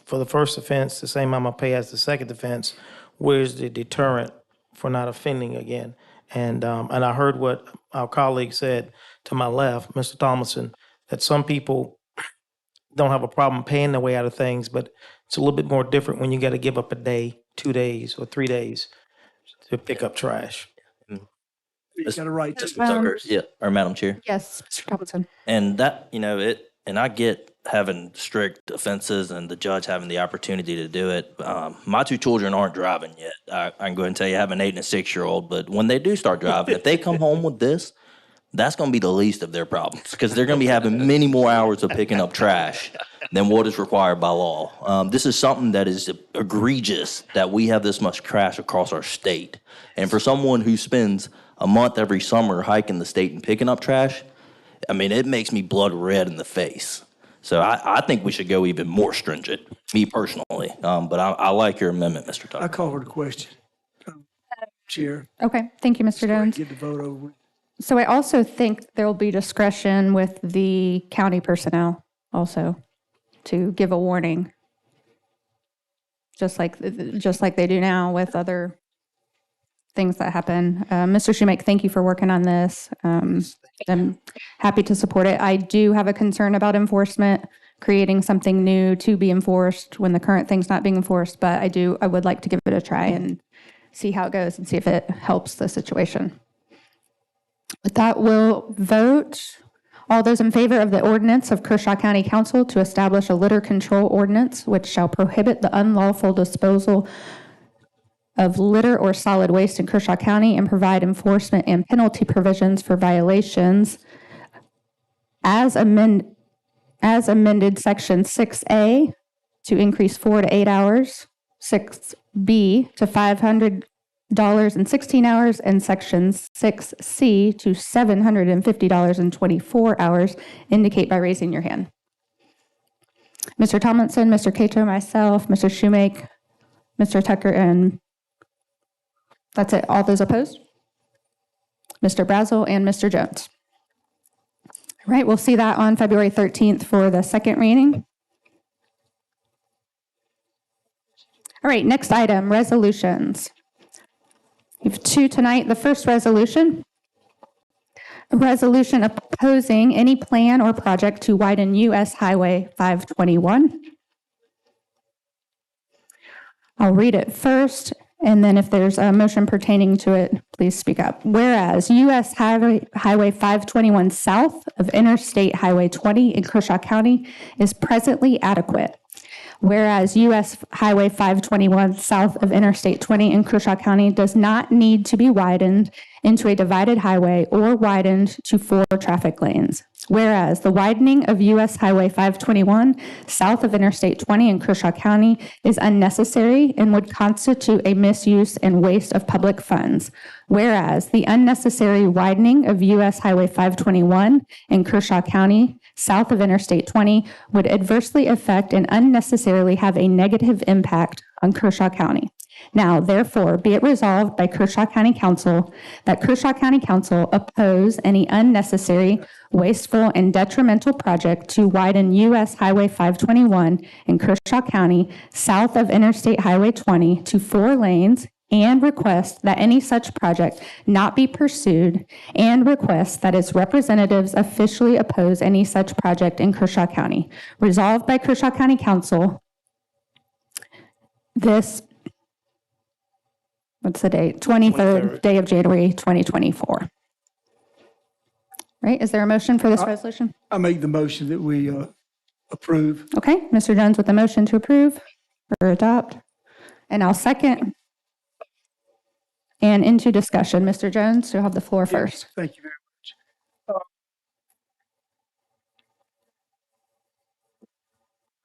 for the first offense, the same I'm gonna pay as the second offense, where's the deterrent for not offending again? And I heard what our colleague said to my left, Mr. Thomason, that some people don't have a problem paying their way out of things, but it's a little bit more different when you got to give up a day, 2 days, or 3 days to pick up trash. You got a right to. Mr. Tucker, yeah, or Madam Chair. Yes, Mr. Thompson. And that, and I get having strict offenses and the judge having the opportunity to do it. My 2 children aren't driving yet. I can go ahead and tell you I have an 8 and a 6-year-old, but when they do start driving, if they come home with this, that's going to be the least of their problems because they're going to be having many more hours of picking up trash than what is required by law. This is something that is egregious that we have this much trash across our state. And for someone who spends a month every summer hiking the state and picking up trash, I mean, it makes me blood red in the face. So I think we should go even more stringent, me personally. But I like your amendment, Mr. Tucker. I call for the question. Chair. Okay, thank you, Mr. Jones. Get the vote over with. So I also think there will be discretion with the county personnel also to give a warning, just like they do now with other things that happen. Mr. Schumake, thank you for working on this. I'm happy to support it. I do have a concern about enforcement, creating something new to be enforced when the current thing's not being enforced, but I would like to give it a try and see how it goes and see if it helps the situation. With that, we'll vote. All those in favor of the ordinance of Kershaw County Council to establish a litter control ordinance which shall prohibit the unlawful disposal of litter or solid waste in Kershaw County and provide enforcement and penalty provisions for violations as amended Section 6A to increase 4 to 8 hours, 6B to $500 and 16 hours, and Section 6C to $750 and 24 hours, indicate by raising your hand. Mr. Tomlinson, Mr. Cato, myself, Mr. Schumake, Mr. Tucker, and that's it. All those opposed? Mr. Brazel and Mr. Jones. All right, we'll see that on February 13th for the second reading. All right, next item, resolutions. We have 2 tonight. The first resolution, a resolution opposing any plan or project to widen U.S. Highway 521. I'll read it first, and then if there's a motion pertaining to it, please speak up. Whereas U.S. Highway 521 south of Interstate Highway 20 in Kershaw County is presently adequate. Whereas U.S. Highway 521 south of Interstate 20 in Kershaw County does not need to be widened into a divided highway or widened to 4 traffic lanes. Whereas the widening of U.S. Highway 521 south of Interstate 20 in Kershaw County is unnecessary and would constitute a misuse and waste of public funds. Whereas the unnecessary widening of U.S. Highway 521 in Kershaw County south of Interstate 20 would adversely affect and unnecessarily have a negative impact on Kershaw County. Now, therefore, be it resolved by Kershaw County Council that Kershaw County Council oppose any unnecessary, wasteful, and detrimental project to widen U.S. Highway 521 in Kershaw County south of Interstate Highway 20 to 4 lanes, and request that any such project not be pursued, and request that its representatives officially oppose any such project in Kershaw County. Resolved by Kershaw County Council, what's the date? 23rd day of January, 2024. Right, is there a motion for this resolution? I make the motion that we approve. Okay, Mr. Jones with the motion to approve or adopt, and I'll second. And into discussion, Mr. Jones, you'll have the floor first. Thank you very much.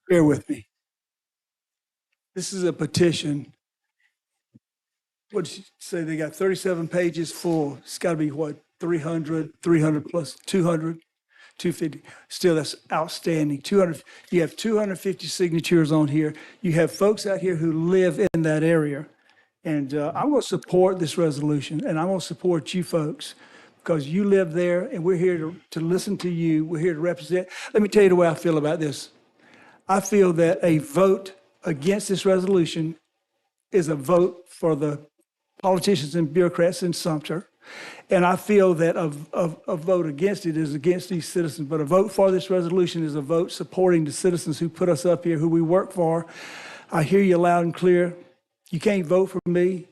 Bear with me. This is a petition. What did you say? They got 37 pages full. It's got to be what, 300 plus 200, 250. Still, that's outstanding. 200. You have 250 signatures on here. You have folks out here who live in that area. And I'm going to support this resolution, and I'm going to support you folks because you live there, and we're here to listen to you. We're here to represent. Let me tell you the way I feel about this. I feel that a vote against this resolution is a vote for the politicians and bureaucrats in Sumter. And I feel that a vote against it is against these citizens. But a vote for this resolution is a vote supporting the citizens who put us up here, who we work for. I hear you loud and clear. You can't vote for me.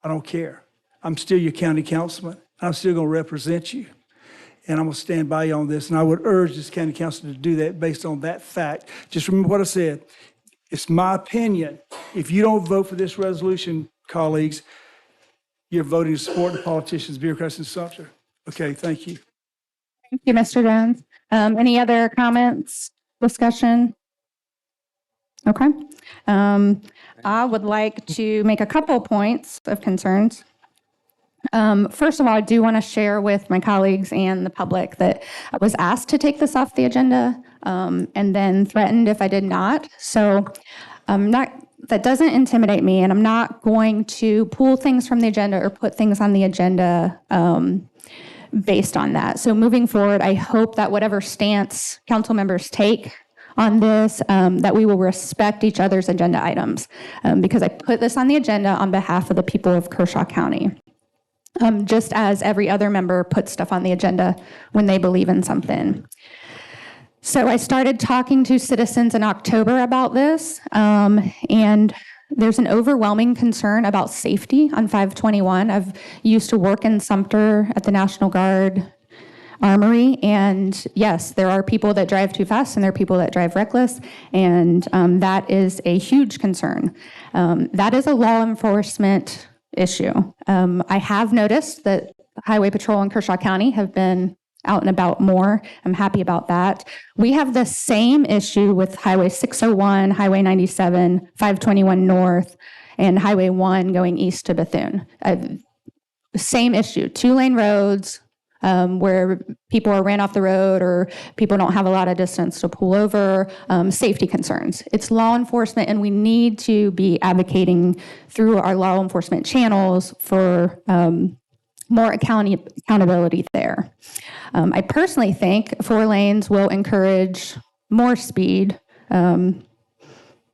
I don't care. I'm still your county councilman. I'm still going to represent you. And I'm going to stand by you on this. And I would urge this county council to do that based on that fact. Just remember what I said. It's my opinion. If you don't vote for this resolution, colleagues, you're voting to support the politicians, bureaucrats in Sumter. Okay, thank you. Thank you, Mr. Jones. Any other comments, discussion? Okay. I would like to make a couple points of concerns. First of all, I do want to share with my colleagues and the public that I was asked to take this off the agenda and then threatened if I did not. So that doesn't intimidate me, and I'm not going to pull things from the agenda or put things on the agenda based on that. So moving forward, I hope that whatever stance council members take on this, that we will respect each other's agenda items because I put this on the agenda on behalf of the people of Kershaw County. Just as every other member puts stuff on the agenda when they believe in something. So I started talking to citizens in October about this, and there's an overwhelming concern about safety on 521. I've used to work in Sumter at the National Guard Armory, and yes, there are people that drive too fast and there are people that drive reckless, and that is a huge concern. That is a law enforcement issue. I have noticed that Highway Patrol in Kershaw County have been out and about more. I'm happy about that. We have the same issue with Highway 601, Highway 97, 521 North, and Highway 1 going east to Bethune. Same issue, 2-lane roads where people are ran off the road or people don't have a lot of distance to pull over, safety concerns. It's law enforcement, and we need to be advocating through our law enforcement channels for more accountability there. I personally think 4 lanes will encourage more speed in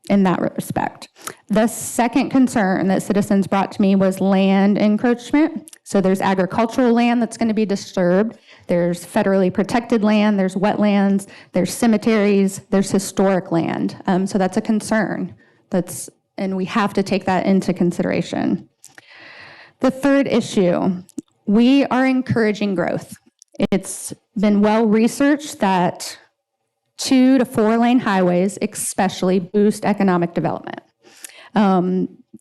that respect. The second concern that citizens brought to me was land encroachment. So there's agricultural land that's going to be disturbed. There's federally protected land. There's wetlands. There's cemeteries. There's historic land. So that's a concern. And we have to take that into consideration. The third issue, we are encouraging growth. It's been well researched that 2 to 4 lane highways especially boost economic development.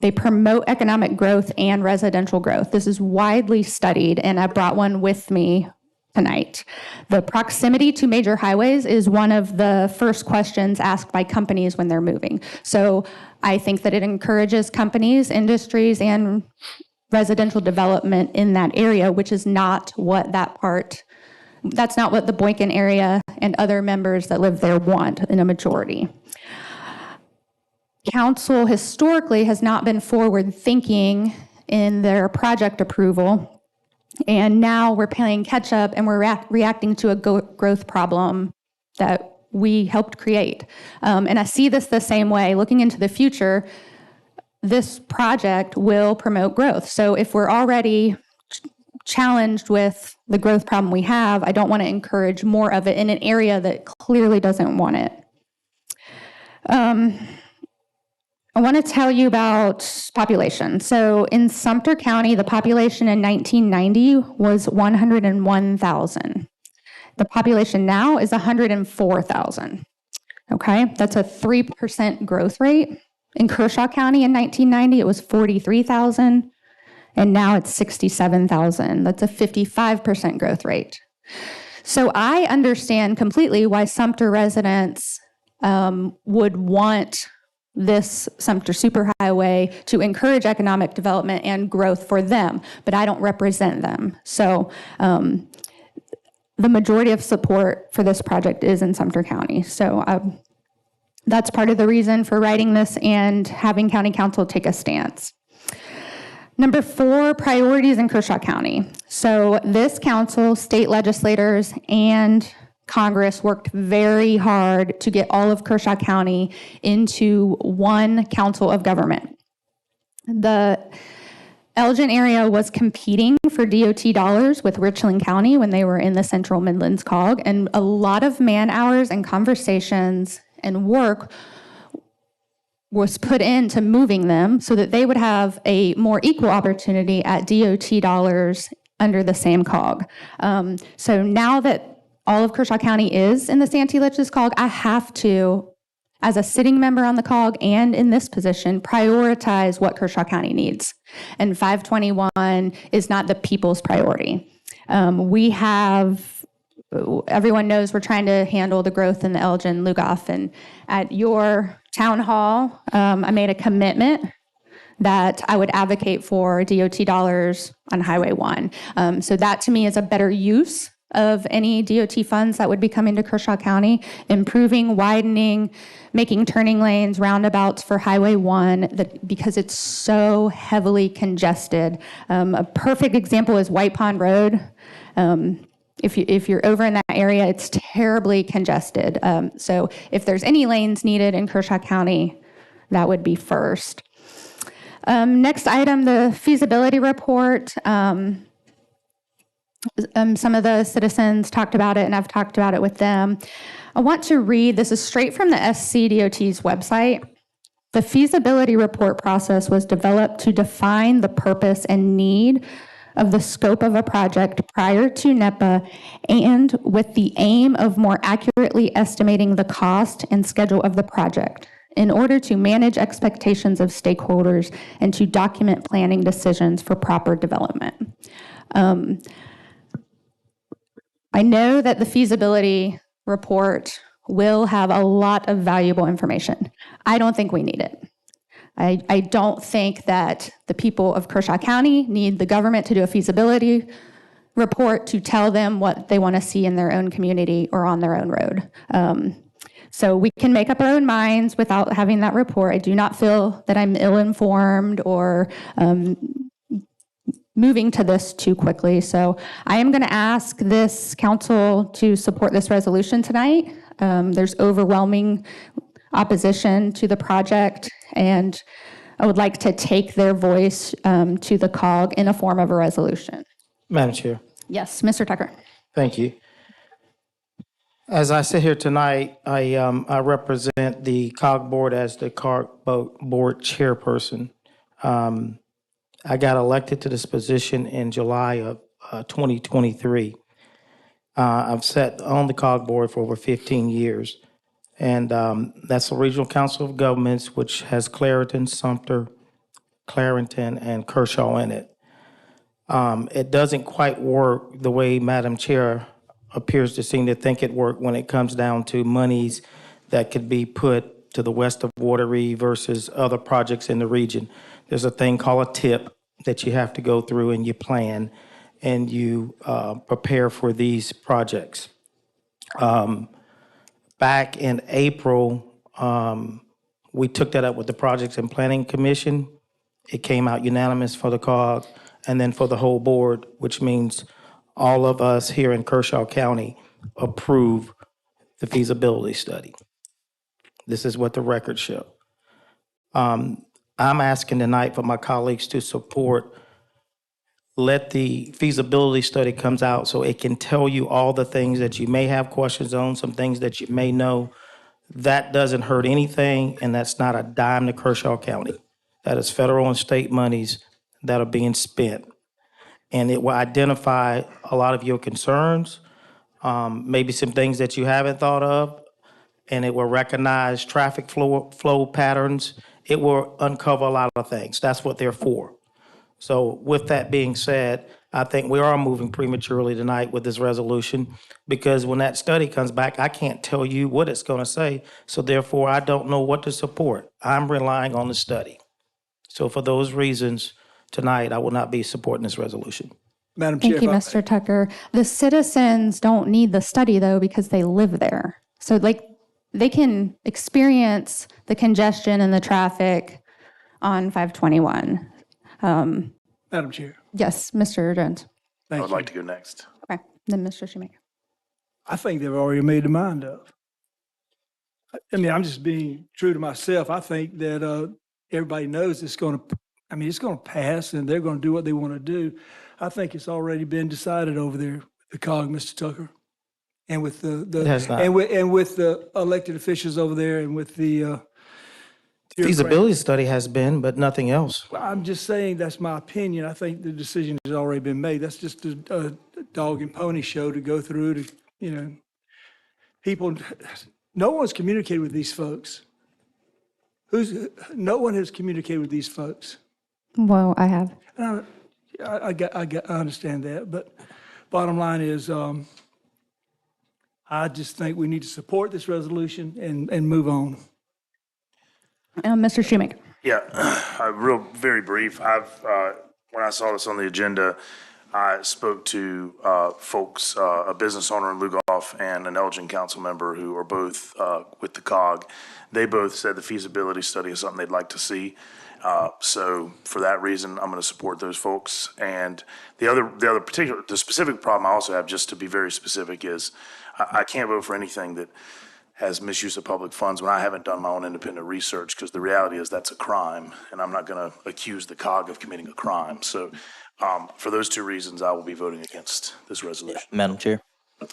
They promote economic growth and residential growth. This is widely studied, and I brought one with me tonight. The proximity to major highways is one of the first questions asked by companies when they're moving. So I think that it encourages companies, industries, and residential development in that area, which is not what that's not what the Boykin area and other members that live there want in a majority. Council historically has not been forward thinking in their project approval, and now we're playing catch up and we're reacting to a growth problem that we helped create. And I see this the same way. Looking into the future, this project will promote growth. So if we're already challenged with the growth problem we have, I don't want to encourage more of it in an area that clearly doesn't want it. I want to tell you about population. So in Sumter County, the population in 1990 was 101,000. The population now is 104,000. Okay, that's a 3% growth rate. In Kershaw County in 1990, it was 43,000, and now it's 67,000. That's a 55% growth rate. So I understand completely why Sumter residents would want this Sumter Superhighway to encourage economic development and growth for them, but I don't represent them. So the majority of support for this project is in Sumter County. So that's part of the reason for writing this and having County Council take a stance. Number 4, priorities in Kershaw County. So this council, state legislators, and Congress worked very hard to get all of Kershaw County into one council of government. The Elgin area was competing for DOT dollars with Richland County when they were in the Central Midlands COG, and a lot of man hours and conversations and work was put into moving them so that they would have a more equal opportunity at DOT dollars under the same COG. So now that all of Kershaw County is in the Santee Litch's COG, I have to, as a sitting member on the COG and in this position, prioritize what Kershaw County needs. And 521 is not the people's priority. Everyone knows we're trying to handle the growth in the Elgin, Lugoff, and at your town hall, I made a commitment that I would advocate for DOT dollars on Highway 1. So that to me is a better use of any DOT funds that would be coming to Kershaw County, improving, widening, making turning lanes, roundabouts for Highway 1, because it's so heavily congested. A perfect example is White Pond Road. If you're over in that area, it's terribly congested. So if there's any lanes needed in Kershaw County, that would be first. Next item, the feasibility report. Some of the citizens talked about it, and I've talked about it with them. I want to read, this is straight from the SCDOT's website. The feasibility report process was developed to define the purpose and need of the scope of a project prior to NEPA, and with the aim of more accurately estimating the cost and schedule of the project in order to manage expectations of stakeholders and to document planning decisions for proper development. I know that the feasibility report will have a lot of valuable information. I don't think we need it. I don't think that the people of Kershaw County need the government to do a feasibility report to tell them what they want to see in their own community or on their own road. So we can make up our own minds without having that report. I do not feel that I'm ill-informed or moving to this too quickly. So I am going to ask this council to support this resolution tonight. There's overwhelming opposition to the project, and I would like to take their voice to the COG in a form of a resolution. Madam Chair. Yes, Mr. Tucker. Thank you. As I sit here tonight, I represent the COG board as the COG board chairperson. I got elected to this position in July of 2023. I've sat on the COG board for over 15 years. And that's the Regional Council of Governments, which has Clarington, Sumter, Clarington, and Kershaw in it. It doesn't quite work the way Madam Chair appears to seem to think it worked when it comes down to monies that could be put to the west of Wateree versus other projects in the region. There's a thing called a TIP that you have to go through, and you plan and you prepare for these projects. Back in April, we took that up with the Projects and Planning Commission. It came out unanimous for the COG and then for the whole board, which means all of us here in Kershaw County approve the feasibility study. This is what the records show. I'm asking tonight for my colleagues to support, let the feasibility study comes out so it can tell you all the things that you may have questions on, some things that you may know That doesn't hurt anything, and that's not a dime to Kershaw County. That is federal and state monies that are being spent. And it will identify a lot of your concerns, maybe some things that you haven't thought of, and it will recognize traffic flow patterns. It will uncover a lot of things. That's what they're for. So with that being said, I think we are moving prematurely tonight with this resolution, because when that study comes back, I can't tell you what it's going to say. So therefore, I don't know what to support. I'm relying on the study. So for those reasons, tonight, I will not be supporting this resolution. Madam Chair. Thank you, Mr. Tucker. The citizens don't need the study though, because they live there. So like they can experience the congestion and the traffic on 521. Madam Chair. Yes, Mr. Jones. I would like to go next. Okay, then Mr. Shoemaker. I think they've already made their mind up. I mean, I'm just being true to myself. I think that everybody knows it's going to pass and they're going to do what they want to do. I think it's already been decided over there, the COG, Mr. Tucker, and with It has not. and with the elected officials over there and with the Feasibility study has been, but nothing else. I'm just saying that's my opinion. I think the decision has already been made. That's just a dog and pony show to go through to, people. No one's communicated with these folks. No one has communicated with these folks. Well, I have. I understand that, but bottom line is, I just think we need to support this resolution and move on. Mr. Shoemaker. Yeah, very brief. When I saw this on the agenda, I spoke to folks, a business owner in Lugoff and an Elgin council member who are both with the COG. They both said the feasibility study is something they'd like to see. So for that reason, I'm going to support those folks. And the specific problem I also have, just to be very specific, is I can't vote for anything that has misuse of public funds when I haven't done my own independent research, because the reality is that's a crime, and I'm not going to accuse the COG of committing a crime. So for those two reasons, I will be voting against this resolution. Madam Chair.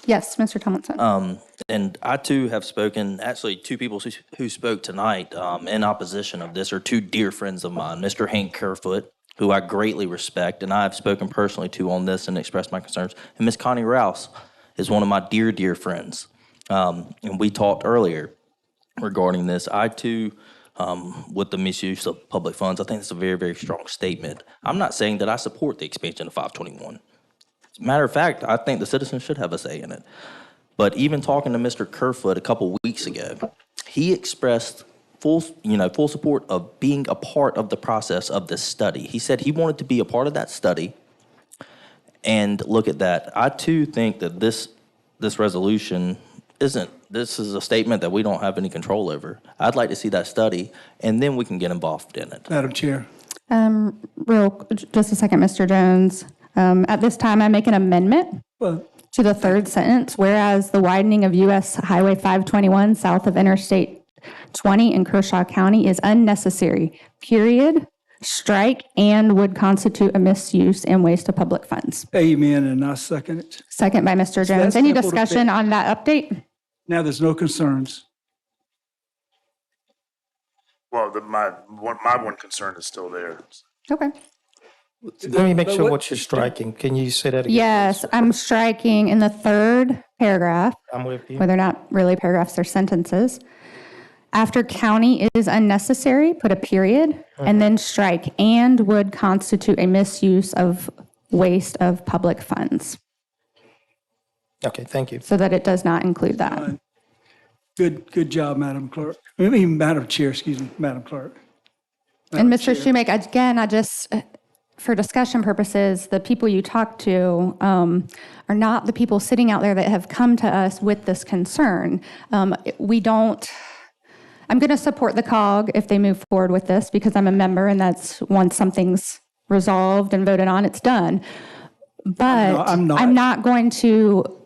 Yes, Mr. Tomlinson. And I too have spoken, actually two people who spoke tonight in opposition of this are two dear friends of mine, Mr. Hank Kerfoot, who I greatly respect, and I've spoken personally to on this and expressed my concerns, and Ms. Connie Rouse is one of my dear, dear friends. And we talked earlier regarding this. I too, with the misuse of public funds, I think it's a very, very strong statement. I'm not saying that I support the expansion of 521. As a matter of fact, I think the citizens should have a say in it. But even talking to Mr. Kerfoot a couple weeks ago, he expressed full support of being a part of the process of this study. He said he wanted to be a part of that study. And look at that. I too think that this resolution this is a statement that we don't have any control over. I'd like to see that study, and then we can get involved in it. Madam Chair. Just a second, Mr. Jones. At this time, I make an amendment to the third sentence, whereas the widening of U.S. Highway 521 south of Interstate 20 in Kershaw County is unnecessary, period, strike, and would constitute a misuse and waste of public funds. Amen, and I second it. Second by Mr. Jones. Any discussion on that update? Now there's no concerns. Well, my one concern is still there. Okay. Let me make sure what you're striking. Can you say that again? Yes, I'm striking in the third paragraph. I'm with you. Well, they're not really paragraphs, they're sentences. After county is unnecessary, put a period, and then strike, and would constitute a misuse of waste of public funds. Okay, thank you. So that it does not include that. Good job, Madam Clerk. I mean, Madam Chair, excuse me, Madam Clerk. And Mr. Shoemaker, again, I just, for discussion purposes, the people you talk to are not the people sitting out there that have come to us with this concern. I'm going to support the COG if they move forward with this, because I'm a member, and that's once something's resolved and voted on, it's done. But I'm not going to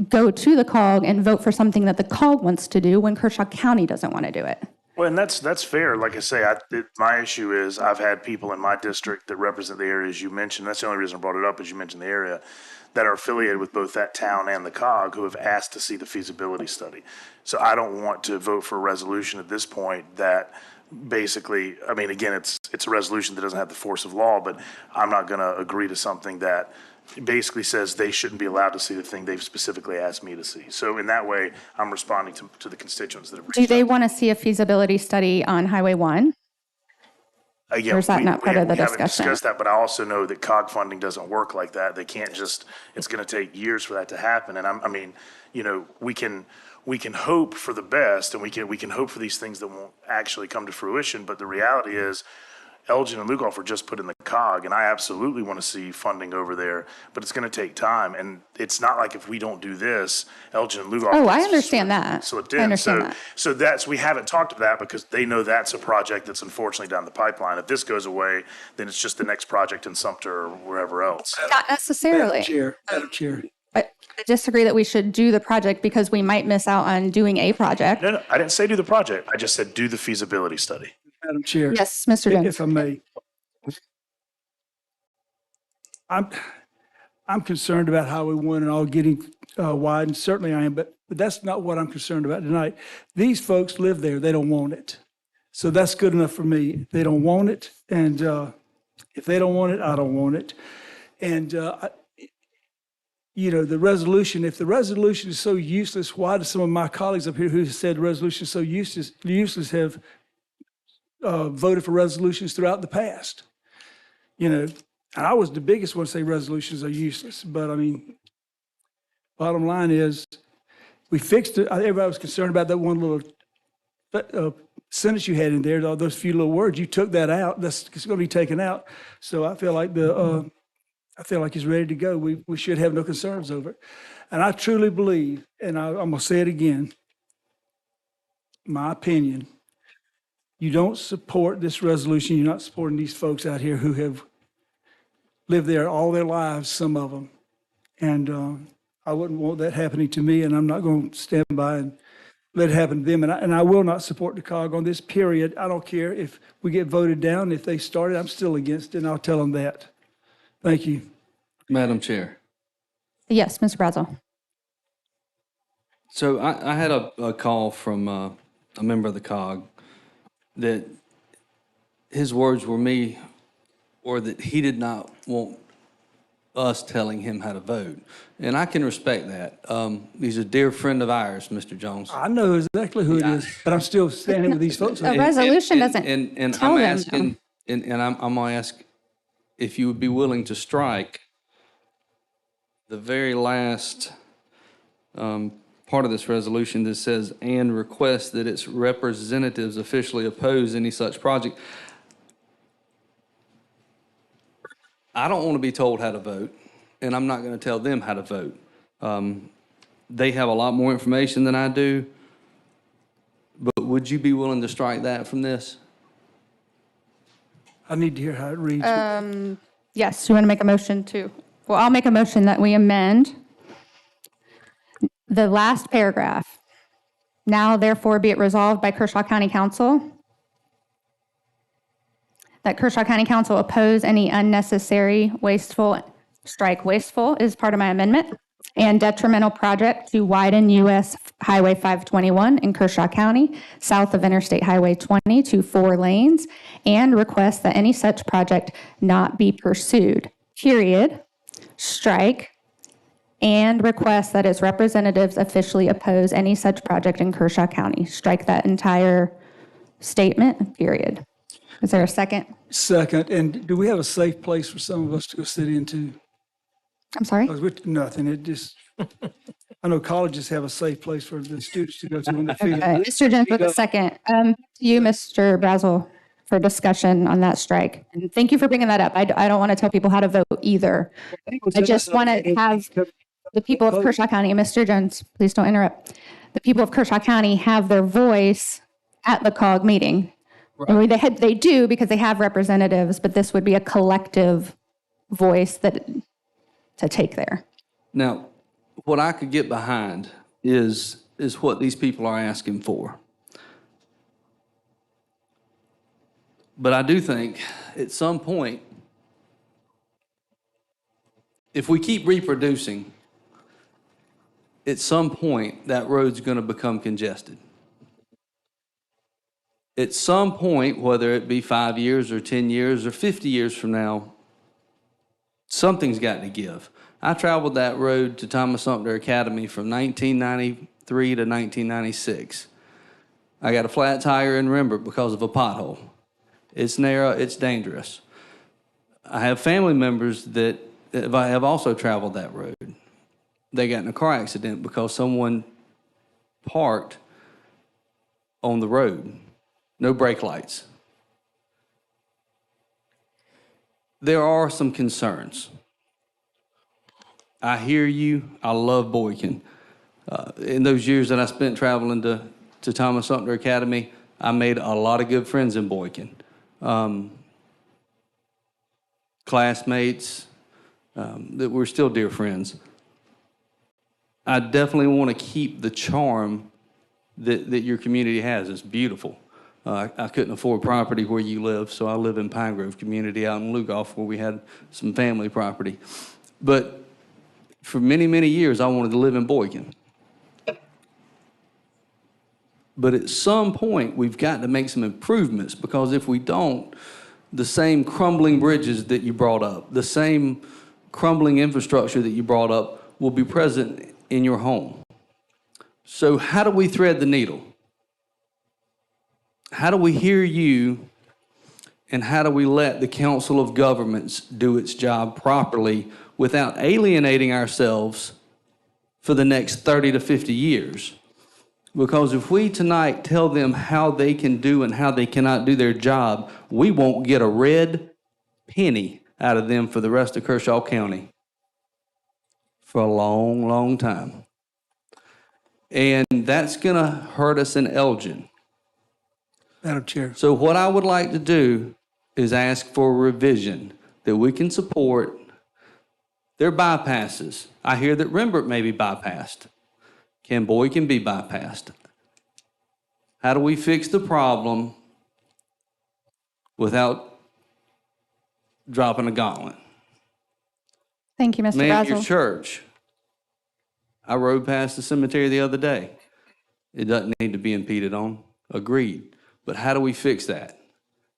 go to the COG and vote for something that the COG wants to do when Kershaw County doesn't want to do it. Well, and that's fair. Like I say, my issue is I've had people in my district that represent the areas you mentioned. That's the only reason I brought it up is you mentioned the area that are affiliated with both that town and the COG who have asked to see the feasibility study. So I don't want to vote for a resolution at this point that basically, I mean, again, it's a resolution that doesn't have the force of law, but I'm not going to agree to something that basically says they shouldn't be allowed to see the thing they've specifically asked me to see. So in that way, I'm responding to the constituents that have reached Do they out. want to see a feasibility study on Highway 1? Again, Or is that not part of the we haven't discussion? discussed that, but I also know that COG funding doesn't work like that. They can't just, it's going to take years for that to happen. And I mean, you know, we can hope for the best and we can hope for these things that won't actually come to fruition. But the reality is Elgin and Lugoff were just put in the COG, and I absolutely want to see funding over there, but it's going to take time. And it's not like if we don't do this, Elgin and Lugoff. Oh, I understand that. Slipped I in. understand that. So we haven't talked about that because they know that's a project that's unfortunately down the pipeline. If this goes away, then it's just the next project in Sumter or wherever else. Not necessarily. Madam Chair. I disagree that we should do the project because we might miss out on doing a project. No, I didn't say do the project. I just said do the feasibility study. Madam Chair. Yes, Mr. Jones. If I may. I'm concerned about Highway 1 and all getting wide, and certainly I am, but that's not what I'm concerned about tonight. These folks live there. They don't want it. So that's good enough for me. They don't want it, and if they don't want it, I don't want it. And, you know, the resolution, if the resolution is so useless, why do some of my colleagues up here who said the resolution is so useless have voted for resolutions throughout the past? You know, and I was the biggest one to say resolutions are useless, but I mean, bottom line is, we fixed it. Everybody was concerned about that one little sentence you had in there, those few little words. You took that out. It's going to be taken out. So I feel like it's ready to go. We should have no concerns over it. And I truly believe, and I'm going to say it again, my opinion, you don't support this resolution. You're not supporting these folks out here who have lived there all their lives, some of them. And I wouldn't want that happening to me, and I'm not going to stand by and let it happen to them. And I will not support the COG on this, period. I don't care if we get voted down. If they started, I'm still against it, and I'll tell them that. Thank you. Madam Chair. Yes, Mr. Brazel. So I had a call from a member of the COG that his words were that he did not want us telling him how to vote. And I can respect that. He's a dear friend of ours, Mr. Jones. I know exactly who it is, but I'm still standing with these folks. A resolution doesn't and tell I'm them. asking, and I'm going to ask if you would be willing to strike the very last part of this resolution that says, and request that its representatives officially oppose any such project. I don't want to be told how to vote, and I'm not going to tell them how to vote. They have a lot more information than I do, but would you be willing to strike that from this? I need to hear how it reads. Yes, you want to make a motion to? Well, I'll make a motion that we amend the last paragraph. Now, therefore, be it resolved by Kershaw County Council that Kershaw County Council oppose any unnecessary, wasteful, strike wasteful is part of my amendment, and detrimental project to widen U.S. Highway 521 in Kershaw County, south of Interstate Highway 20 to 4 lanes, and request that any such project not be pursued, period, strike, and request that its representatives officially oppose any such project in Kershaw County. Strike that entire statement, period. Is there a second? Second, and do we have a safe place for some of us to go sit into? I'm sorry? Nothing, it just, I know colleges have a safe place for the students to go to when they feel. Okay, Mr. Jones with a second. You, Mr. Brazel, for discussion on that strike. And thank you for bringing that up. I don't want to tell people how to vote either. I just want to have the people of Kershaw County, Mr. Jones, please don't interrupt. The people of Kershaw County have their voice at the COG meeting. I mean, they do because they have representatives, but this would be a collective voice to take there. Now, what I could get behind is what these people are asking for. But I do think at some point, if we keep reproducing, at some point, that road's going to become congested. At some point, whether it be 5 years or 10 years or 50 years from now, something's got to give. I traveled that road to Thomas Sumter Academy from 1993 to 1996. I got a flat tire in Rembert because of a pothole. It's narrow, it's dangerous. I have family members that have also traveled that road. They got in a car accident because someone parked on the road. No brake lights. There are some concerns. I hear you. I love Boykin. In those years that I spent traveling to Thomas Sumter Academy, I made a lot of good friends in Boykin. Classmates that we're still dear friends. I definitely want to keep the charm that your community has. It's beautiful. I couldn't afford property where you live, so I live in Pine Grove community out in Lugoff where we had some family property. But for many, many years, I wanted to live in Boykin. But at some point, we've got to make some improvements, because if we don't, the same crumbling bridges that you brought up, the same crumbling infrastructure that you brought up will be present in your home. So how do we thread the needle? How do we hear you, and how do we let the Council of Governments do its job properly without alienating ourselves for the next 30 to 50 years? Because if we tonight tell them how they can do and how they cannot do their job, we won't get a red penny out of them for the rest of Kershaw County for a long, long time. And that's going to hurt us in Elgin. Madam Chair. So what I would like to do is ask for a revision that we can support. Their bypasses. I hear that Rembert may be bypassed. Can Boykin be bypassed? How do we fix the problem without dropping a gauntlet? Thank you, Mr. Man, your Brazel. church. I rode past the cemetery the other day. It doesn't need to be impeded on. Agreed. But how do we fix that?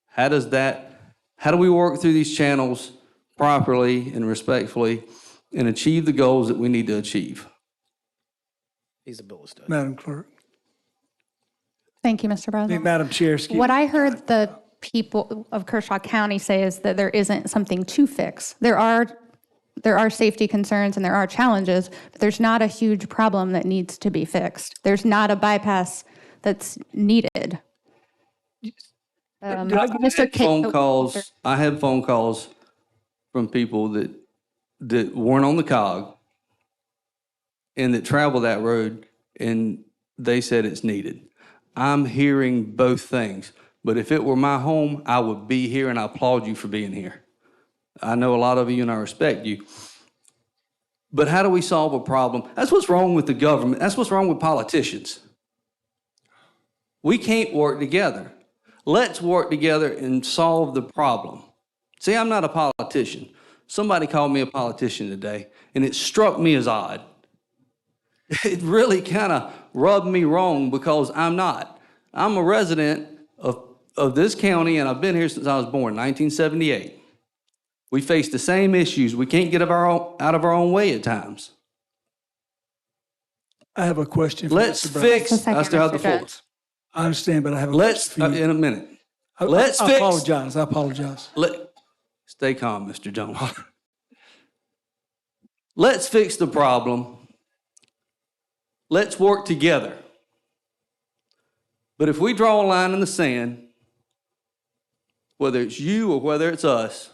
How do we work through these channels properly and respectfully and achieve the goals that we need to achieve? Feasibility study. Madam Clerk. Thank you, Mr. Brazel. Madam Chair, excuse What I heard the people of Kershaw County say is that there isn't something to fix. There are safety concerns and there are challenges, but there's not a huge problem that needs to be fixed. There's not a bypass that's needed. I had phone calls from people that weren't on the COG and that travel that road, and they said it's needed. I'm hearing both things, but if it were my home, I would be here, and I applaud you for being here. I know a lot of you, and I respect you. But how do we solve a problem? That's what's wrong with the government. That's what's wrong with politicians. We can't work together. Let's work together and solve the problem. See, I'm not a politician. Somebody called me a politician today, and it struck me as odd. It really kind of rubbed me wrong, because I'm not. I'm a resident of this county, and I've been here since I was born, 1978. We face the same issues. We can't get out of our own way at times. I have a question for Let's Mr. Brown. fix. I still have the floor. I understand, but I have a Let's question for you. in a minute. I Let's apologize. I apologize. Stay calm, Mr. Jones. Let's fix the problem. Let's work together. But if we draw a line in the sand, whether it's you or whether it's us,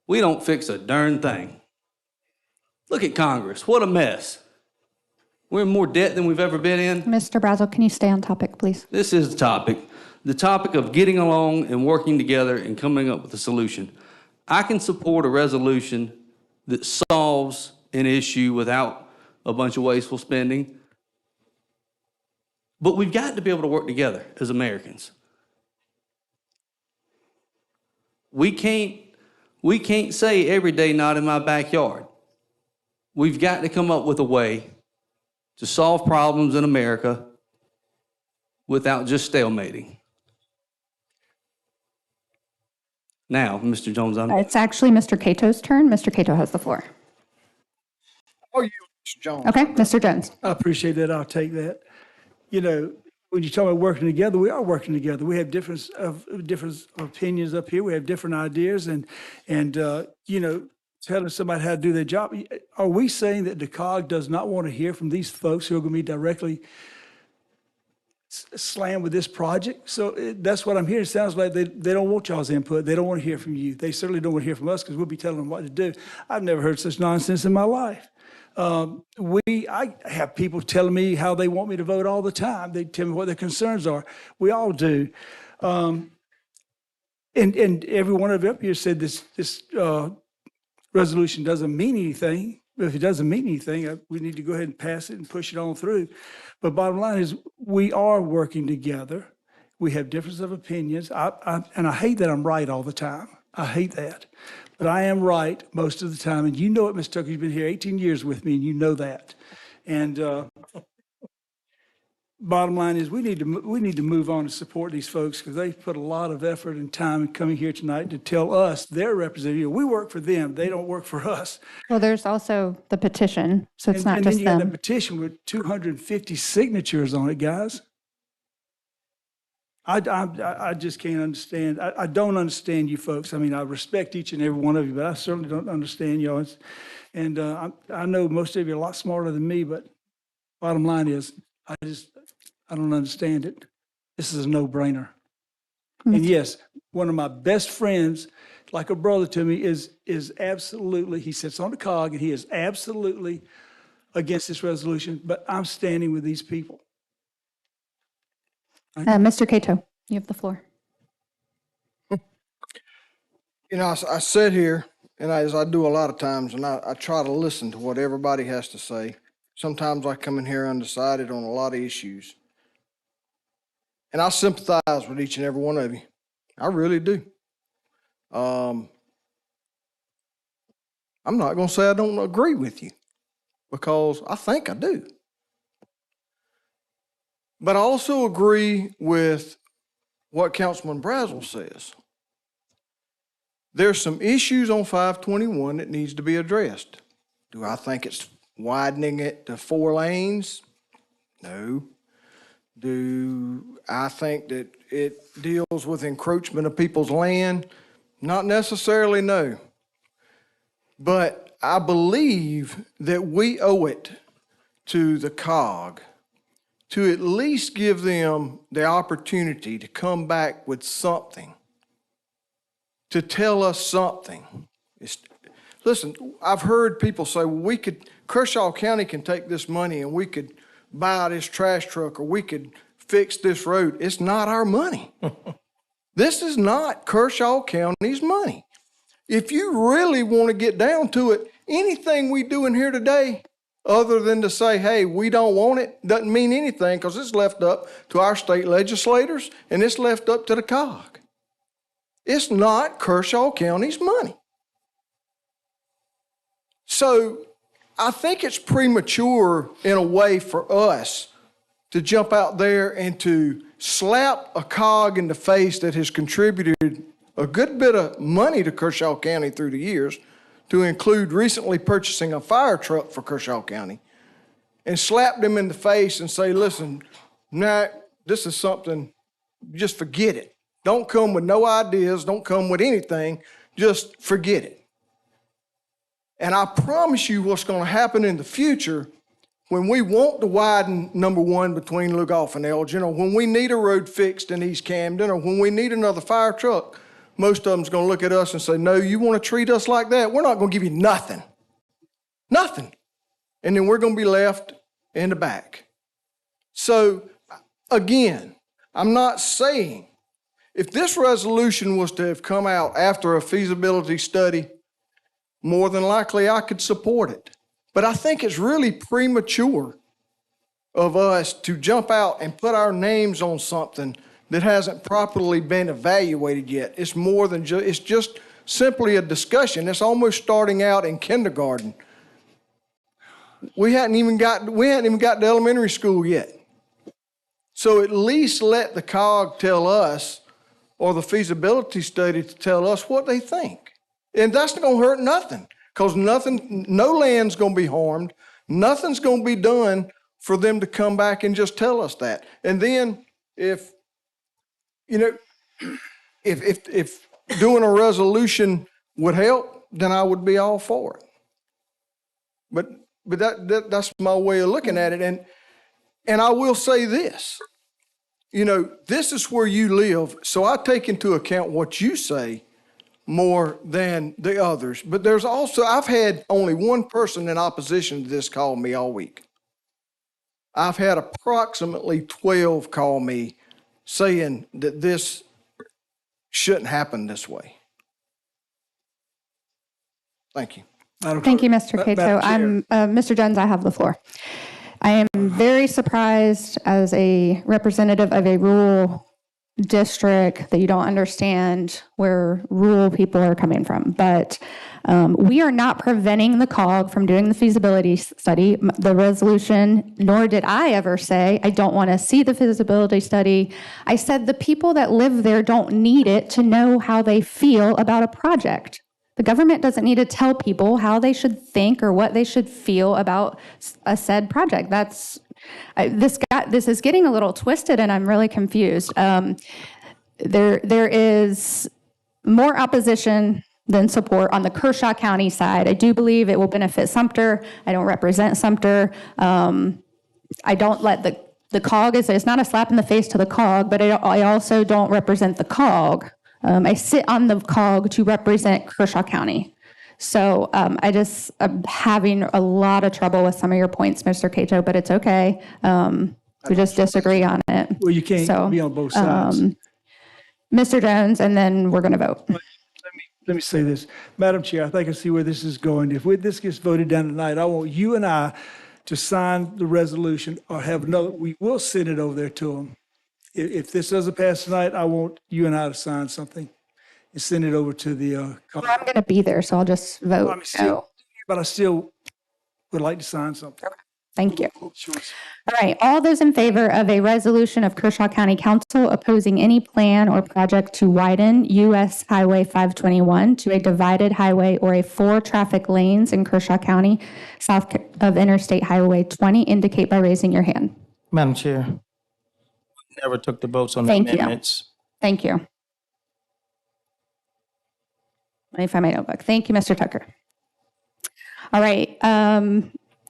we don't fix a darn thing. Look at Congress. What a mess. We're in more debt than we've ever been in. Mr. Brazel, can you stay on topic, please? This is the topic of getting along and working together and coming up with a solution. I can support a resolution that solves an issue without a bunch of wasteful spending. But we've got to be able to work together as Americans. We can't say every day not in my backyard. We've got to come up with a way to solve problems in America without just stalemating. Now, Mr. Jones, It's actually Mr. Cato's turn. Mr. Cato has the floor. Oh, you, Mr. Jones. Okay, Mr. Jones. I appreciate that. I'll take that. You know, when you talk about working together, we are working together. We have different opinions up here. We have different ideas, and you know, telling somebody how to do their job. Are we saying that the COG does not want to hear from these folks who are going to be directly slammed with this project? So that's what I'm hearing. It sounds like they don't want y'all's input. They don't want to hear from you. They certainly don't want to hear from us because we'll be telling them what to do. I've never heard such nonsense in my life. I have people telling me how they want me to vote all the time. They tell me what their concerns are. We all do. And every one of you up here said this resolution doesn't mean anything. But if it doesn't mean anything, we need to go ahead and pass it and push it on through. But bottom line is, we are working together. We have differences of opinions. And I hate that I'm right all the time. I hate that. But I am right most of the time. And you know it, Ms. Tucker. You've been here 18 years with me, and you know that. And bottom line is, we need to move on and support these folks because they've put a lot of effort and time in coming here tonight to tell us, their representative, we work for them. They don't work for us. Well, there's also the petition, so it's not and just then you got them. a petition with 250 signatures on it, guys. I just can't understand. I don't understand you folks. I mean, I respect each and every one of you, but I certainly don't understand y'all. And I know most of you are a lot smarter than me, but bottom line is, I don't understand it. This is a no-brainer. And yes, one of my best friends, like a brother to me, is absolutely, he sits on the COG, and he is absolutely against this resolution, but I'm standing with these people. Mr. Cato, you have the floor. You know, I sit here, and as I do a lot of times, and I try to listen to what everybody has to say. Sometimes I come in here undecided on a lot of issues. And I sympathize with each and every one of you. I really do. I'm not going to say I don't agree with you, because I think I do. But I also agree with what Councilman Brazel says. There's some issues on 521 that needs to be addressed. Do I think it's widening it to 4 lanes? No. Do I think that it deals with encroachment of people's land? Not necessarily, no. But I believe that we owe it to the COG to at least give them the opportunity to come back with something, to tell us something. Listen, I've heard people say, well, Kershaw County can take this money and we could buy this trash truck, or we could fix this road. It's not our money. This is not Kershaw County's money. If you really want to get down to it, anything we do in here today, other than to say, hey, we don't want it, doesn't mean anything, because it's left up to our state legislators and it's left up to the COG. It's not Kershaw County's money. So I think it's premature in a way for us to jump out there and to slap a COG in the face that has contributed a good bit of money to Kershaw County through the years, to include recently purchasing a fire truck for Kershaw County, and slap them in the face and say, listen, nah, this is something, just forget it. Don't come with no ideas, don't come with anything, just forget it. And I promise you what's going to happen in the future when we want to widen number 1 between Lugoff and Elgin, or when we need a road fixed in East Camden, or when we need another fire truck, most of them's going to look at us and say, no, you want to treat us like that? We're not going to give you nothing. Nothing. And then we're going to be left in the back. So, again, I'm not saying, if this resolution was to have come out after a feasibility study, more than likely I could support it. But I think it's really premature of us to jump out and put our names on something that hasn't properly been evaluated yet. It's more than it's just simply a discussion. It's almost starting out in kindergarten. We hadn't even got to elementary school yet. So at least let the COG tell us, or the feasibility study to tell us what they think. And that's not going to hurt nothing, because no land's going to be harmed. Nothing's going to be done for them to come back and just tell us that. And then if doing a resolution would help, then I would be all for it. But that's my way of looking at it. And I will say this, this is where you live, so I take into account what you say more than the others. But there's also, I've had only one person in opposition to this call me all week. I've had approximately 12 call me saying that this shouldn't happen this way. Thank you. Thank you, Mr. Cato. Mr. Jones, I have the floor. I am very surprised as a representative of a rural district that you don't understand where rural people are coming from. But we are not preventing the COG from doing the feasibility study, the resolution, nor did I ever say I don't want to see the feasibility study. I said the people that live there don't need it to know how they feel about a project. The government doesn't need to tell people how they should think or what they should feel about a said project. This is getting a little twisted, and I'm really confused. There is more opposition than support on the Kershaw County side. I do believe it will benefit Sumter. I don't represent Sumter. I don't let the COG, it's not a slap in the face to the COG, but I also don't represent the COG. I sit on the COG to represent Kershaw County. So I'm having a lot of trouble with some of your points, Mr. Cato, but it's okay. We just disagree on it. Well, you can't be on both sides. Mr. Jones, and then we're going to vote. Let me say this. Madam Chair, I think I see where this is going. If this gets voted down tonight, I want you and I to sign the resolution or have another, we will send it over there to them. If this doesn't pass tonight, I want you and I to sign something and send it over to the. Well, I'm going to be there, so I'll just vote. But I still would like to sign something. Okay. Thank you. Sure. All right. All those in favor of a resolution of Kershaw County Council opposing any plan or project to widen U.S. Highway 521 to a divided highway or a 4 traffic lanes in Kershaw County south of Interstate Highway 20 indicate by raising your hand. Madam Chair, we never took the votes on the amendments. Thank you. Let me find my notebook. Thank you, Mr. Tucker. All right.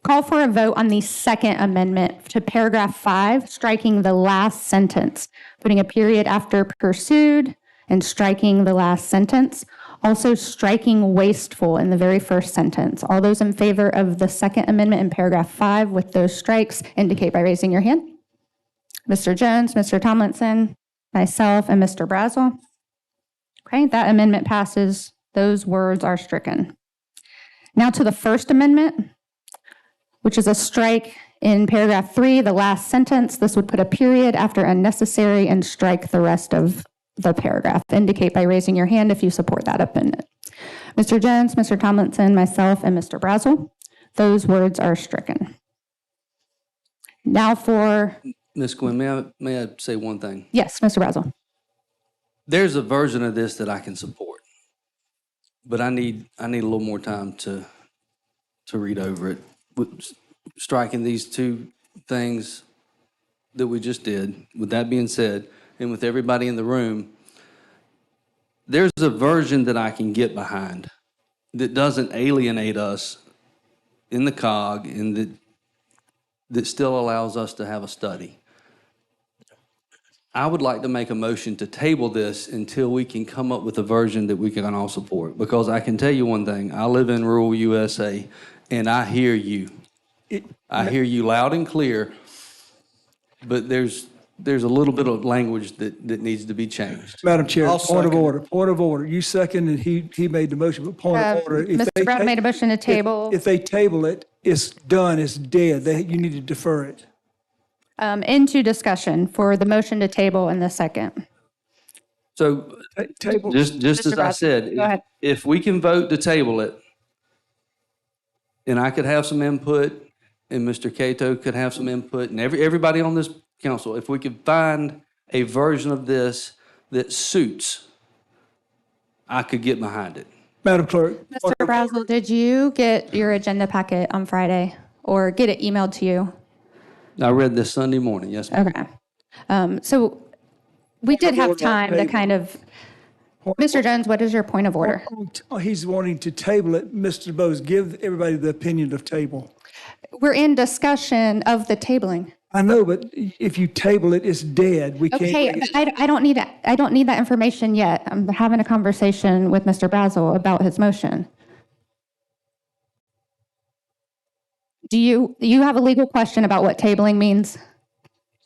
Call for a vote on the second amendment to paragraph 5, striking the last sentence, putting a period after pursued and striking the last sentence. Also striking wasteful in the very first sentence. All those in favor of the second amendment in paragraph 5 with those strikes indicate by raising your hand. Mr. Jones, Mr. Tomlinson, myself, and Mr. Brazel. Okay, that amendment passes. Those words are stricken. Now to the first amendment, which is a strike in paragraph 3, the last sentence. This would put a period after unnecessary and strike the rest of the paragraph. Indicate by raising your hand if you support that amendment. Mr. Jones, Mr. Tomlinson, myself, and Mr. Brazel. Those words are stricken. Now for... Ms. Quinn, may I say one thing? Yes, Mr. Brazel. There's a version of this that I can support, but I need a little more time to read over it. Striking these two things that we just did, with that being said, and with everybody in the room, there's a version that I can get behind that doesn't alienate us in the COG and that still allows us to have a study. I would like to make a motion to table this until we can come up with a version that we can all support. Because I can tell you one thing, I live in rural USA, and I hear you. I hear you loud and clear, but there's a little bit of language that needs to be changed. Madam Chair, point of order. You seconded, he made the motion, but point of order. Mr. Brown made a motion to table. If they table it, it's done, it's dead. You need to defer it. Into discussion for the motion to table in the second. So Table. just Mr. as I Brazel, said, go ahead. if we can vote to table it, and I could have some input, and Mr. Cato could have some input, and everybody on this council, if we could find a version of this that suits, I could get behind it. Madam Clerk. Mr. Brazel, did you get your agenda packet on Friday or get it emailed to you? I read this Sunday morning, yes, ma'am. Okay. So we did have time to kind of, Mr. Jones, what is your point of order? He's wanting to table it. Mr. DeBose, give everybody the opinion of table. We're in discussion of the tabling. I know, but if you table it, it's dead. We can't. Okay, I don't need that information yet. I'm having a conversation with Mr. Brazel about his motion. Do you have a legal question about what tabling means?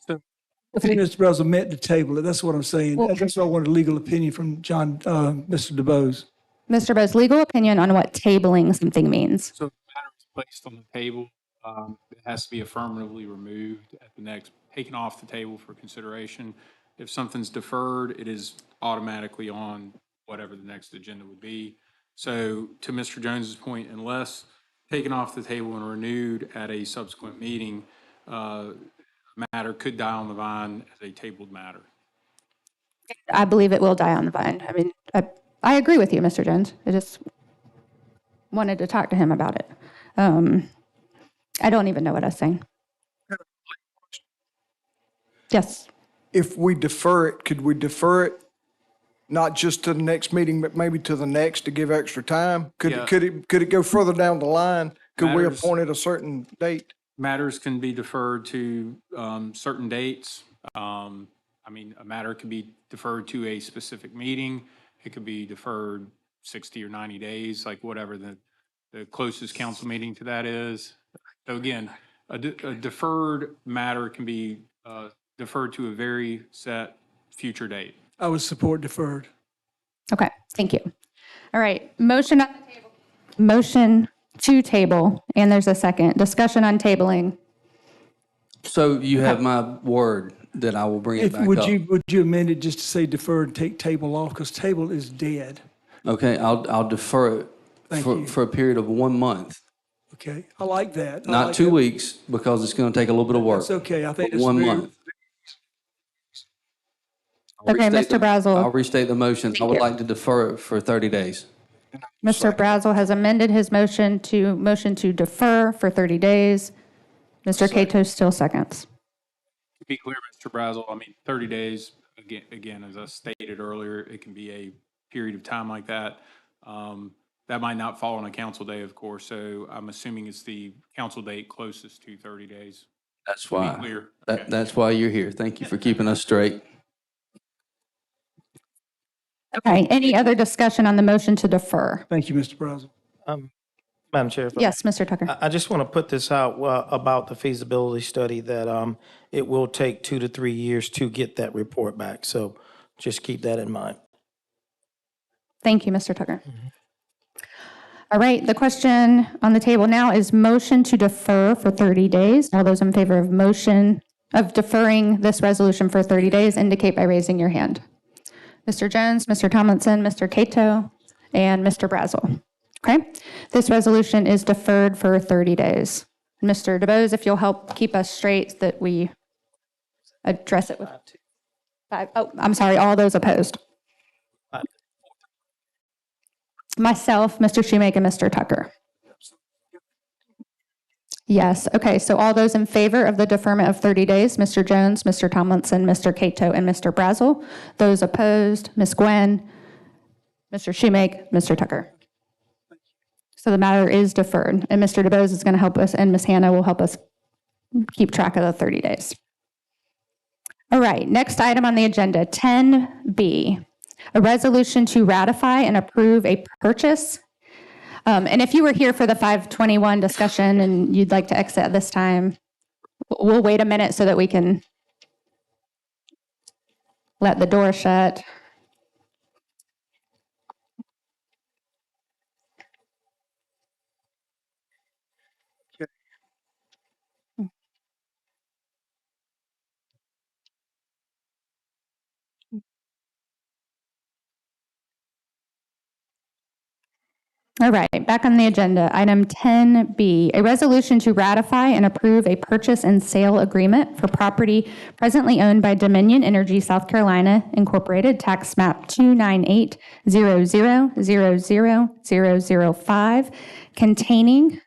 I think Mr. Brazel meant to table it. That's what I'm saying. Well- That's why I wanted a legal opinion from Mr. DeBose. Mr. Bo's legal opinion on what tabling something means. So if the matter is placed on the table, it has to be affirmatively removed at the next, taken off the table for consideration. If something's deferred, it is automatically on whatever the next agenda would be. So to Mr. Jones's point, unless taken off the table and renewed at a subsequent meeting, matter could die on the vine as a tabled matter. I believe it will die on the vine. I mean, I agree with you, Mr. Jones. I just wanted to talk to him about it. I don't even know what I was saying. Yes. If we defer it, could we defer it not just to the next meeting, but maybe to the next to give extra time? Could Yeah. it go further down the line? Could we Matters- appoint at a certain date? Matters can be deferred to certain dates. I mean, a matter can be deferred to a specific meeting. It could be deferred 60 or 90 days, like whatever the closest council meeting to that is. So again, a deferred matter can be deferred to a very set future date. I would support deferred. Okay, thank you. All right, motion on the table. Motion to table, and there's a second. Discussion on tabling. So you have my word that I will bring it back Would up. you amend it just to say deferred and take table off? Because table is dead. Okay, I'll defer it Thank you. for a period of 1 month. Okay, I like that. I Not like 2 that. weeks, because it's going to take a little bit of work. That's okay. I think but it's 1 very- month. Okay, Mr. Brazel. I'll restate the motion. I would you. like to defer it for 30 days. Mr. Brazel has amended his motion to defer for 30 days. Mr. Cato still seconds. To be clear, Mr. Brazel, I mean, 30 days, again, as I stated earlier, it can be a period of time like that. That might not fall on a council day, of course, so I'm assuming it's the council date closest to 30 days. That's To be why. clear. That's why you're here. Thank you for keeping us straight. Okay, any other discussion on the motion to defer? Thank you, Mr. Brazel. Madam Chair. Yes, Mr. Tucker. I just want to put this out about the feasibility study that it will take 2 to 3 years to get that report back. So just keep that in mind. Thank you, Mr. Tucker. All right, the question on the table now is motion to defer for 30 days. All those in favor of motion of deferring this resolution for 30 days indicate by raising your hand. Mr. Jones, Mr. Tomlinson, Mr. Cato, and Mr. Brazel. Okay, this resolution is deferred for 30 days. Mr. DeBose, if you'll help keep us straight that we address it with 5. Oh, I'm sorry, all those opposed. Myself, Mr. Shoemake, and Mr. Tucker. Yes, okay, so all those in favor of the deferment of 30 days, Mr. Jones, Mr. Tomlinson, Mr. Cato, and Mr. Brazel. Those opposed, Ms. Gwen, Mr. Shoemake, Mr. Tucker. So the matter is deferred, and Mr. DeBose is going to help us, and Ms. Hannah will help us keep track of the 30 days. All right, next item on the agenda, 10B, a resolution to ratify and approve a purchase. And if you were here for the 521 discussion and you'd like to exit at this time, we'll wait a minute so that we can let the door shut. All right, back on the agenda. Item 10B, a resolution to ratify and approve a purchase and sale agreement for property presently owned by Dominion Energy South Carolina Incorporated, tax map 29800000005, containing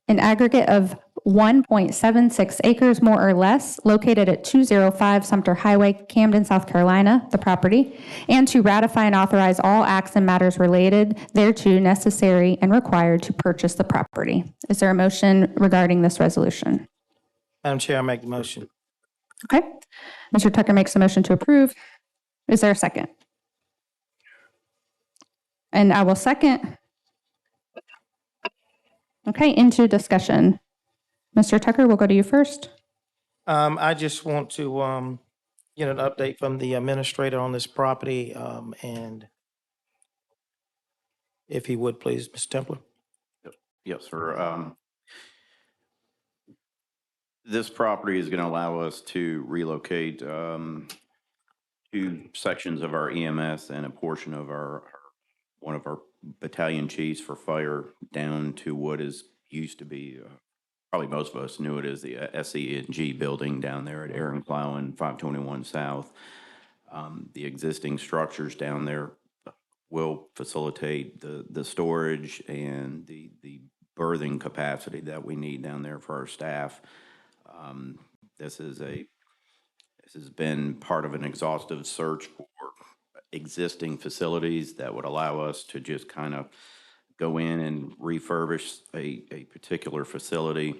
an aggregate of 1.76 acres, more or less, located at 205 Sumter Highway, Camden, South Carolina, the property, and to ratify and authorize all acts and matters related thereto necessary and required to purchase the property. Is there a motion regarding this resolution? Madam Chair, I make the motion. Okay. Mr. Tucker makes a motion to approve. Is there a second? And I will second. Okay, into discussion. Mr. Tucker, we'll go to you first. I just want to get an update from the administrator on this property, and if he would, please, Mr. Templer. Yes, sir. This property is going to allow us to relocate two sections of our EMS and a portion of one of our battalion chiefs for fire down to what is used to be, probably most of us knew it as the SE&G building down there at Aaron Clowen, 521 South. The existing structures down there will facilitate the storage and the berthing capacity that we need down there for our staff. This has been part of an exhaustive search for existing facilities that would allow us to just kind of go in and refurbish a particular facility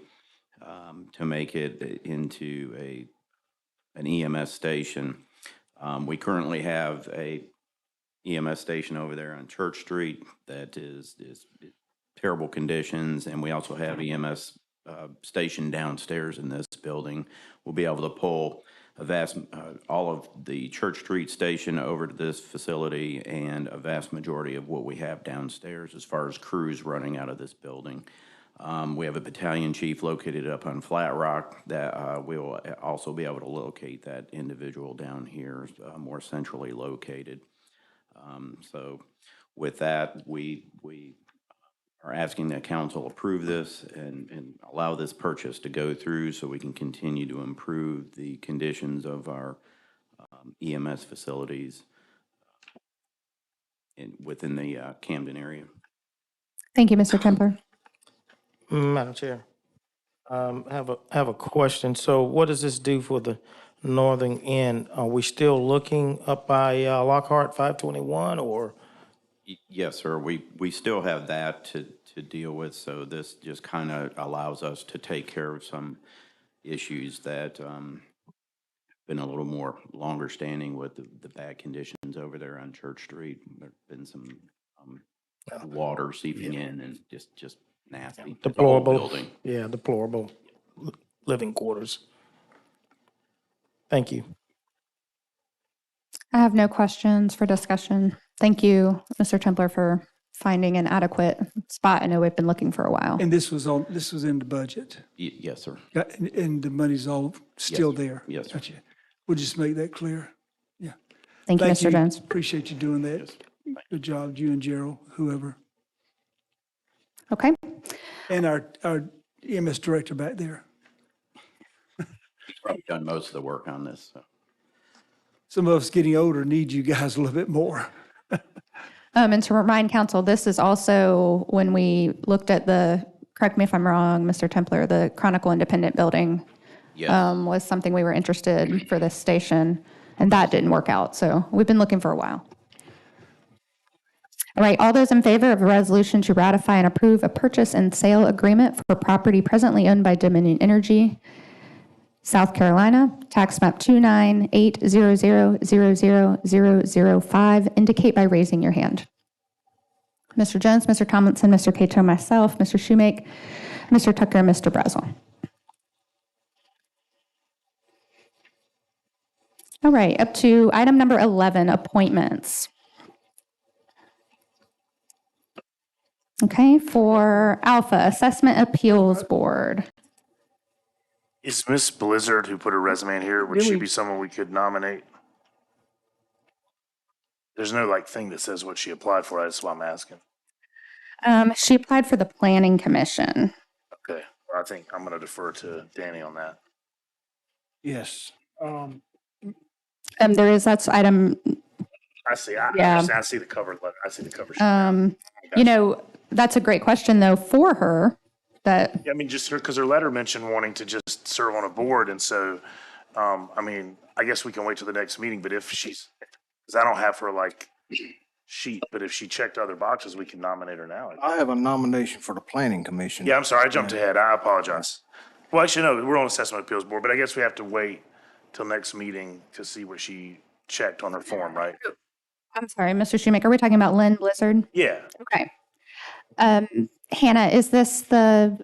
to make it into an EMS station. We currently have a EMS station over there on Church Street that is terrible conditions, and we also have EMS station downstairs in this building. We'll be able to pull all of the Church Street station over to this facility and a vast majority of what we have downstairs as far as crews running out of this building. We have a battalion chief located up on Flat Rock that we'll also be able to locate that individual down here, more centrally located. So with that, we are asking that council approve this and allow this purchase to go through so we can continue to improve the conditions of our EMS facilities within the Camden area. Thank you, Mr. Templer. Madam Chair, I have a question. So what does this do for the northern end? Are we still looking up by Lockhart 521 or? Yes, sir. We still have that to deal with. So this just kind of allows us to take care of some issues that been a little more longer standing with the bad conditions over there on Church Street. There's been some water seeping in and just nasty. Deplorable. Building. Yeah, deplorable living quarters. Thank you. I have no questions for discussion. Thank you, Mr. Templer, for finding an adequate spot. I know we've been looking for a while. And this was in the budget? Yes, sir. And the money's all still there? Yes, sir. Gotcha. We'll just make that clear. Yeah. Thank you, Mr. Jones. Appreciate you doing that. Yes. Good job, you and Gerald, whoever. Okay. And our EMS director back there. He's probably done most of the work on this. So. Some of us getting older need you guys a little bit more. And to remind council, this is also when we looked at correct me if I'm wrong, Mr. Templer, the Chronicle Independent building was something we were interested in for this station, and that didn't work out. So we've been looking for a while. All right, all those in favor of a resolution to ratify and approve a purchase and sale agreement for property presently owned by Dominion Energy, South Carolina, tax map 29800000005, indicate by raising your hand. Mr. Jones, Mr. Tomlinson, Mr. Cato, myself, Mr. Shoemake, Mr. Tucker, and Mr. Brazel. All right, up to item number 11, appointments. Okay, for Alpha, Assessment Appeals Board. Is Miss Blizzard, who put her resume in here, would she be someone we could nominate? There's no thing that says what she applied for. That's why I'm asking. She applied for the Planning Commission. Okay, well, I think I'm going to defer to Danny on that. Yes. That's item, I see. I Yeah. understand. I see the cover letter. I see the cover sheet. that's a great question though for her that, Yeah, I mean, just because her letter mentioned wanting to just serve on a board, and so, I mean, I guess we can wait till the next meeting. But if she's, because I don't have her like sheet, but if she checked other boxes, we can nominate her now. I have a nomination for the Planning Commission. Yeah, I'm sorry, I jumped ahead. I apologize. Well, actually, no, we're on Assessment Appeals Board, but I guess we have to wait till next meeting to see what she checked on her form, right? I'm sorry, Mr. Shoemaker, we're talking about Lynn Blizzard? Yeah. Okay. Hannah, is this the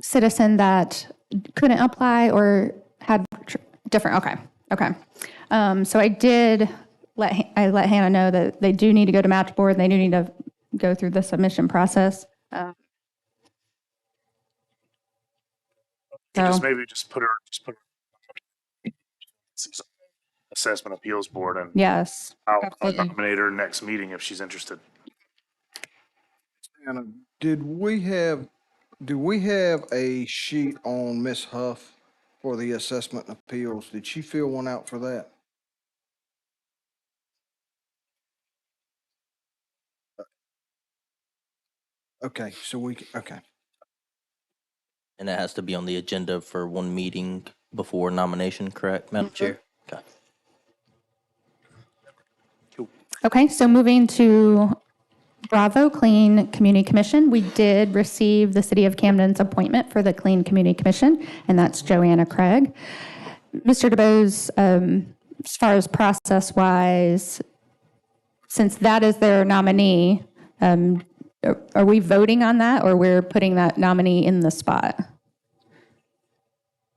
citizen that couldn't apply or had different? Okay. So I let Hannah know that they do need to go to match board. They do need to go through the submission process. Just maybe just put her Assessment Appeals Board, and Yes, I'll absolutely. nominate her next meeting if she's interested. Anna, do we have a sheet on Miss Huff for the assessment and appeals? Did she fill one out for that? Okay, okay. And it has to be on the agenda for one meeting before nomination, correct, Madam Chair? Okay. Okay, so moving to Bravo Clean Community Commission, we did receive the City of Camden's appointment for the Clean Community Commission, and that's Joanna Craig. Mr. DeBose, as far as process-wise, since that is their nominee, are we voting on that, or we're putting that nominee in the spot?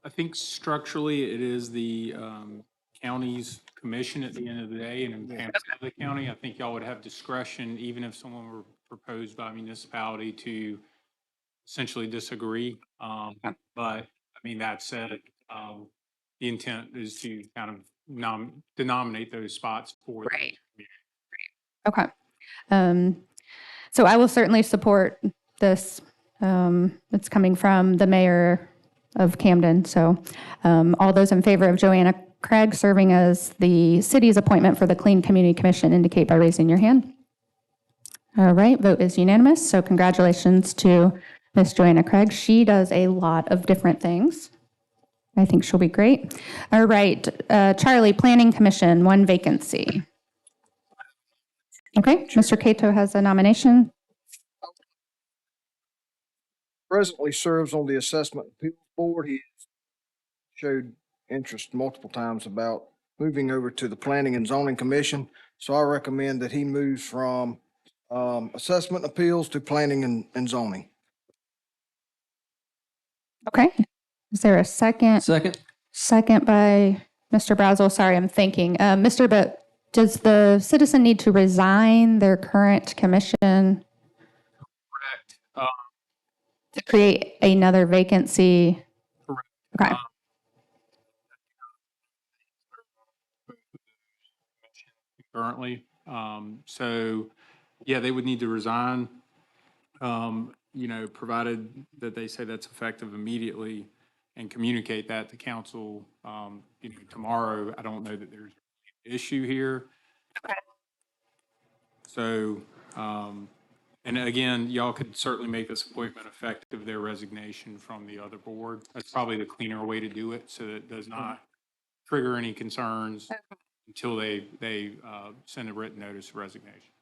I think structurally, it is the county's commission at the end of the day, and in Pam's the county, I think y'all would have discretion, even if someone were proposed by a municipality, to essentially disagree. But, I mean, that said, the intent is to kind of denominate those spots for. Right. Okay. So I will certainly support this. It's coming from the mayor of Camden. So all those in favor of Joanna Craig serving as the city's appointment for the Clean Community Commission indicate by raising your hand. All right, vote is unanimous. So congratulations to Miss Joanna Craig. She does a lot of different things. I think she'll be great. All right, Charlie, Planning Commission, one vacancy. Okay, Mr. Cato has a nomination. Presently serves on the Assessment Appeals Board. He showed interest multiple times about moving over to the Planning and Zoning Commission. So I recommend that he moves from Assessment Appeals to Planning and Zoning. Okay, is there a second? Second. Second by Mr. Brazel. Sorry, I'm thinking. But does the citizen need to resign their current commission? Correct. To create another vacancy? Correct. Okay. Currently. So, yeah, they would need to resign, provided that they say that's effective immediately and communicate that to council, tomorrow. I don't know that there's an issue here. Okay. So, and again, y'all could certainly make this appointment effective, their resignation from the other board. That's probably the cleaner way to do it, so that it does not trigger any concerns until they send a written notice of resignation.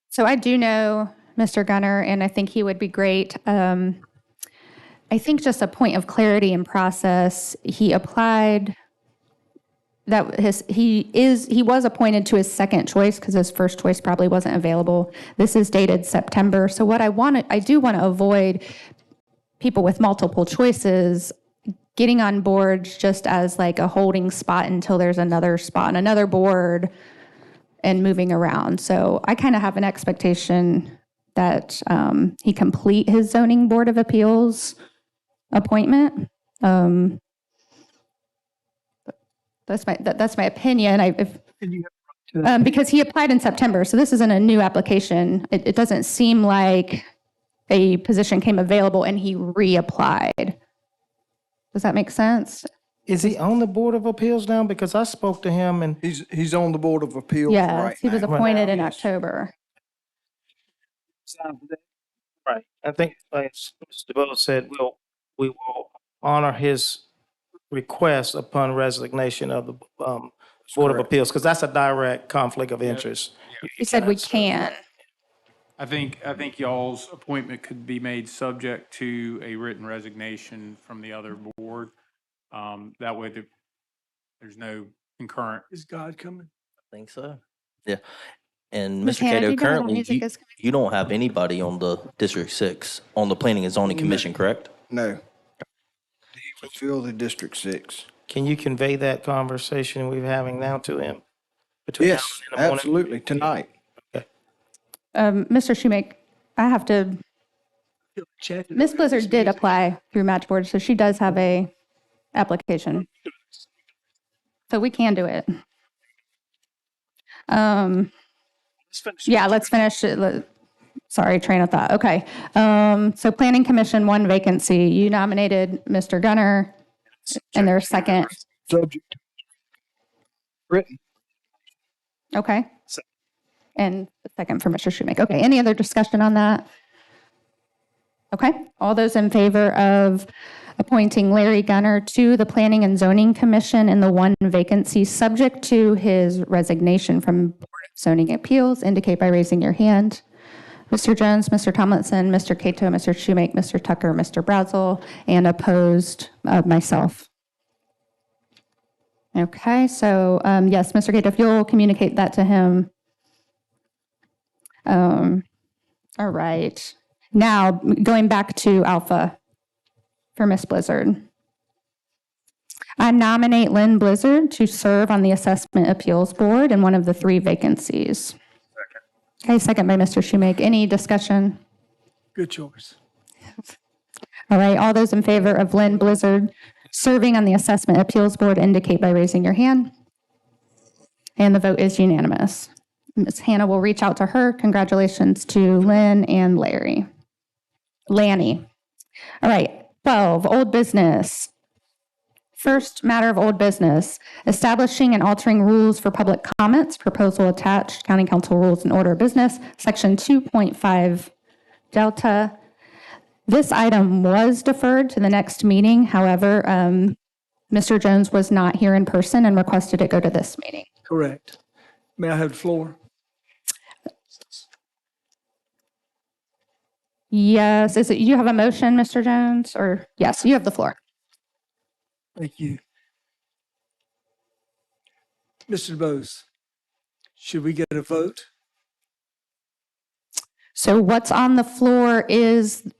So I do know Mr. Gunner, and I think he would be great. I think just a point of clarity and process, he applied, he was appointed to his second choice because his first choice probably wasn't available. This is dated September. So what I do want to avoid people with multiple choices getting on board just as like a holding spot until there's another spot on another board and moving around. So I kind of have an expectation that he complete his zoning board of appeals appointment. That's my opinion. Because he applied in September, so this isn't a new application. It doesn't seem like a position came available and he reapplied. Does that make sense? Is he on the Board of Appeals now? Because I spoke to him and. He's on the Board of Appeals Yes, right he was now. appointed in October. Right. I think, like Mr. DeVoe said, we will honor his request upon resignation of the Board of Appeals, because that's a direct conflict of interest. He said we can. I think y'all's appointment could be made subject to a written resignation from the other board. That way there's no concurrent. Is God coming? I think so. Yeah. And Ms. Mr. Hannah, do Cato, you know when that currently, music is coming? you don't have anybody on the District 6, on the Planning and Zoning Commission, correct? No. He will fill the District 6. Can you convey that conversation we're having now to him? Between Yes, now and in the morning? absolutely, tonight. Mr. Shoemake, I have to, Ms. Blizzard did apply through Matchboard, so she does have a application. So we can do it. Yeah, let's finish it. Sorry, train of thought. Okay. So Planning Commission, 1 vacancy. You nominated Mr. Gunner, and there's a second. Subject. Written. Okay. And a second for Mr. Shoemake. Okay, any other discussion on that? Okay, all those in favor of appointing Larry Gunner to the Planning and Zoning Commission in the 1 vacancy, subject to his resignation from Board of Zoning Appeals, indicate by raising your hand. Mr. Jones, Mr. Tomlinson, Mr. Cato, Mr. Shoemake, Mr. Tucker, Mr. Brazel, and opposed, myself. Okay, so yes, Mr. Cato, if you'll communicate that to him. All right. Now, going back to Alpha for Ms. Blizzard. I nominate Lynn Blizzard to serve on the Assessment Appeals Board in one of the 3 vacancies. Okay, second by Mr. Shoemake. Any discussion? Good choice. All right, all those in favor of Lynn Blizzard serving on the Assessment Appeals Board indicate by raising your hand. And the vote is unanimous. Ms. Hannah will reach out to her. Congratulations to Lynn and Lanny. All right, 12, old business. First matter of old business, establishing and altering rules for public comments, proposal attached, County Council Rules and Order of Business, Section 2.5 Delta. This item was deferred to the next meeting. However, Mr. Jones was not here in person and requested it go to this meeting. Correct. May I have the floor? Yes, is it, you have a motion, Mr. Jones, or, yes, you have the floor. Thank you. Mr. DeBose, should we get a vote? So what's on the floor is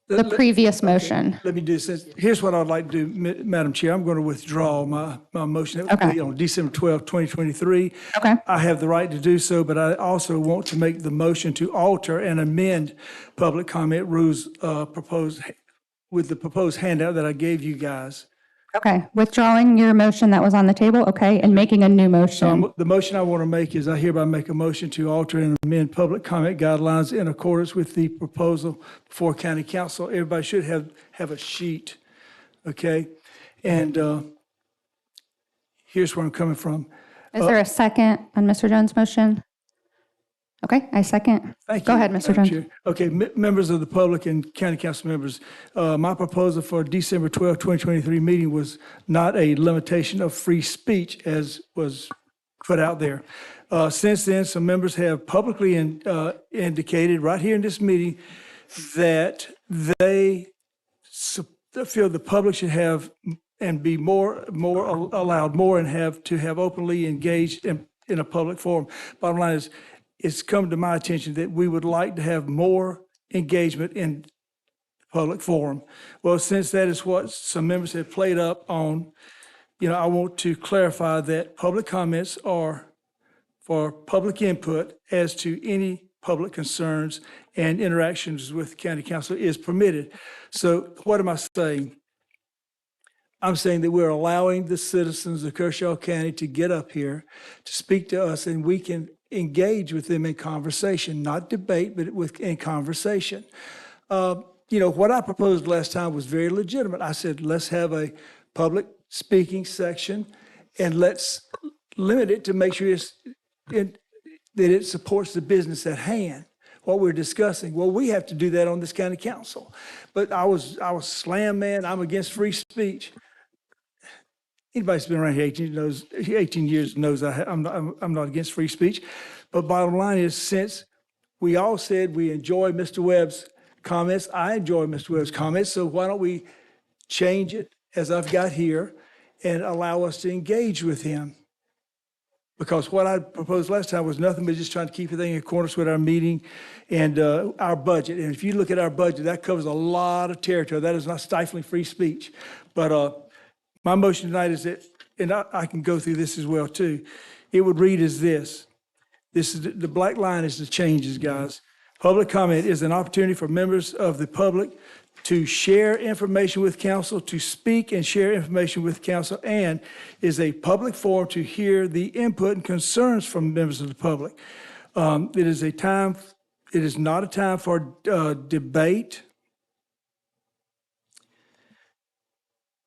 the previous motion. Let me do this. Here's what I'd like to do, Madam Chair. I'm going to withdraw my motion. That would be on December 12, 2023. Okay. I have the right to do so, but I also want to make the motion to alter and amend public comment rules proposed with the proposed handout that I gave you guys. Okay, withdrawing your motion that was on the table, okay, and making a new motion. The motion I want to make is I hereby make a motion to alter and amend public comment guidelines in accordance with the proposal before County Council. Everybody should have a sheet, okay? And here's where I'm coming from. Is there a second on Mr. Jones' motion? Okay, I second. Thank you. Go ahead, Mr. Madam Jones. Chair. Okay, members of the public and county council members, my proposal for December 12, 2023 meeting was not a limitation of free speech as was put out there. Since then, some members have publicly indicated right here in this meeting that they feel the public should have and be more allowed more and have to have openly engaged in a public forum. Bottom line is, it's come to my attention that we would like to have more engagement in public forum. Well, since that is what some members have played up on, I want to clarify that public comments are for public input as to any public concerns and interactions with county council is permitted. So what am I saying? I'm saying that we're allowing the citizens of Kershaw County to get up here, to speak to us, and we can engage with them in conversation, not debate, but in conversation. What I proposed last time was very legitimate. I said, let's have a public speaking section, and let's limit it to make sure that it supports the business at hand, what we're discussing. Well, we have to do that on this county council. But I was slam man. I'm against free speech. Anybody who's been around here 18 years knows I'm not against free speech. But bottom line is, since we all said we enjoy Mr. Webb's comments, I enjoy Mr. Webb's comments, so why don't we change it as I've got here and allow us to engage with him? Because what I proposed last time was nothing but just trying to keep everything in accordance with our meeting and our budget. And if you look at our budget, that covers a lot of territory. That is not stifling free speech. But my motion tonight is that, and I can go through this as well too. It would read as this. This is the black line is the changes, guys. Public comment is an opportunity for members of the public to share information with council, to speak and share information with council, and is a public forum to hear the input and concerns from members of the public. It is not a time for debate,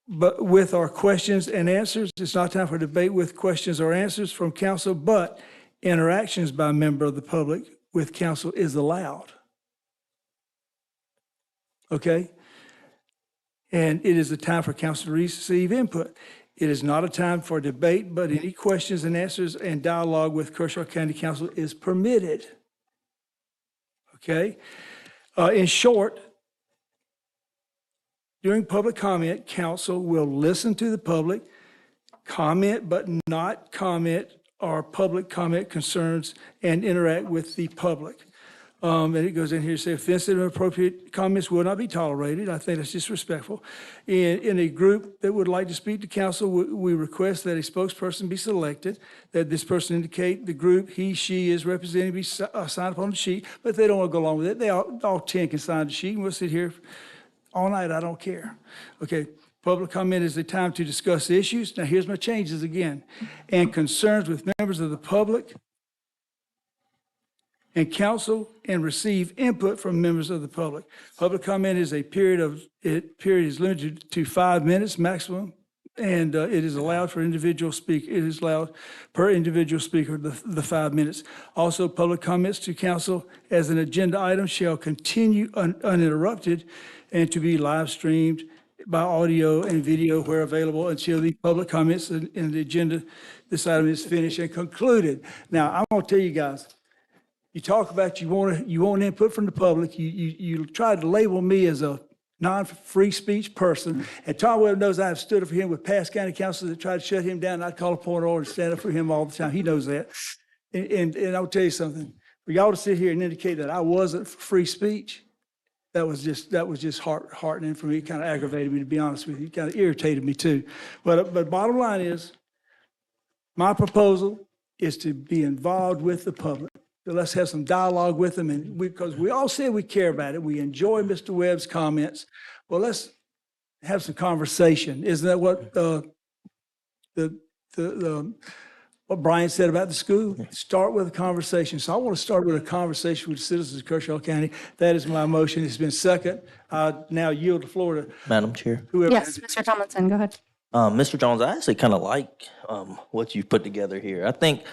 but with our questions and answers. It's not time for debate with questions or answers from council, but interactions by a member of the public with council is allowed. Okay? And it is a time for council to receive input. It is not a time for debate, but any questions and answers and dialogue with Kershaw County Council is permitted. Okay? In short, during public comment, council will listen to the public, comment but not comment or public comment concerns, and interact with the public. And it goes in here to say offensive and inappropriate comments will not be tolerated. I think that's disrespectful. In a group that would like to speak to council, we request that a spokesperson be selected, that this person indicate the group he, she is representing be signed upon the sheet, but if they don't want to go along with it, they all 10 can sign the sheet, and we'll sit here all night. I don't care. Okay. Public comment is a time to discuss issues. Now, here's my changes again. And concerns with members of the public and council, and receive input from members of the public. Public comment is a period is limited to 5 minutes maximum, and it is allowed for individual speaker. It is allowed per individual speaker the 5 minutes. Also, public comments to council as an agenda item shall continue uninterrupted and to be live streamed by audio and video where available until the public comments in the agenda, this item is finished and concluded. Now, I'm going to tell you guys, you talk about you want input from the public. You try to label me as a non-free speech person. And Tom Webb knows I have stood up for him with past county councils that tried to shut him down. I'd call a point of order and stand up for him all the time. He knows that. And I'll tell you something. For y'all to sit here and indicate that I wasn't for free speech, that was just heartening for me. It kind of aggravated me, to be honest with you. It kind of irritated me too. But bottom line is, my proposal is to be involved with the public. So let's have some dialogue with them, and because we all say we care about it, we enjoy Mr. Webb's comments. Well, let's have some conversation. Isn't that what what Brian said about the school? Start with a conversation. So I want to start with a conversation with the citizens of Kershaw County. That is my motion. It's been second. I now yield the floor to Madam Chair. whoever. Yes, Mr. Tomlinson, go ahead. Mr. Jones, I actually kind of like what you've put together here. I think,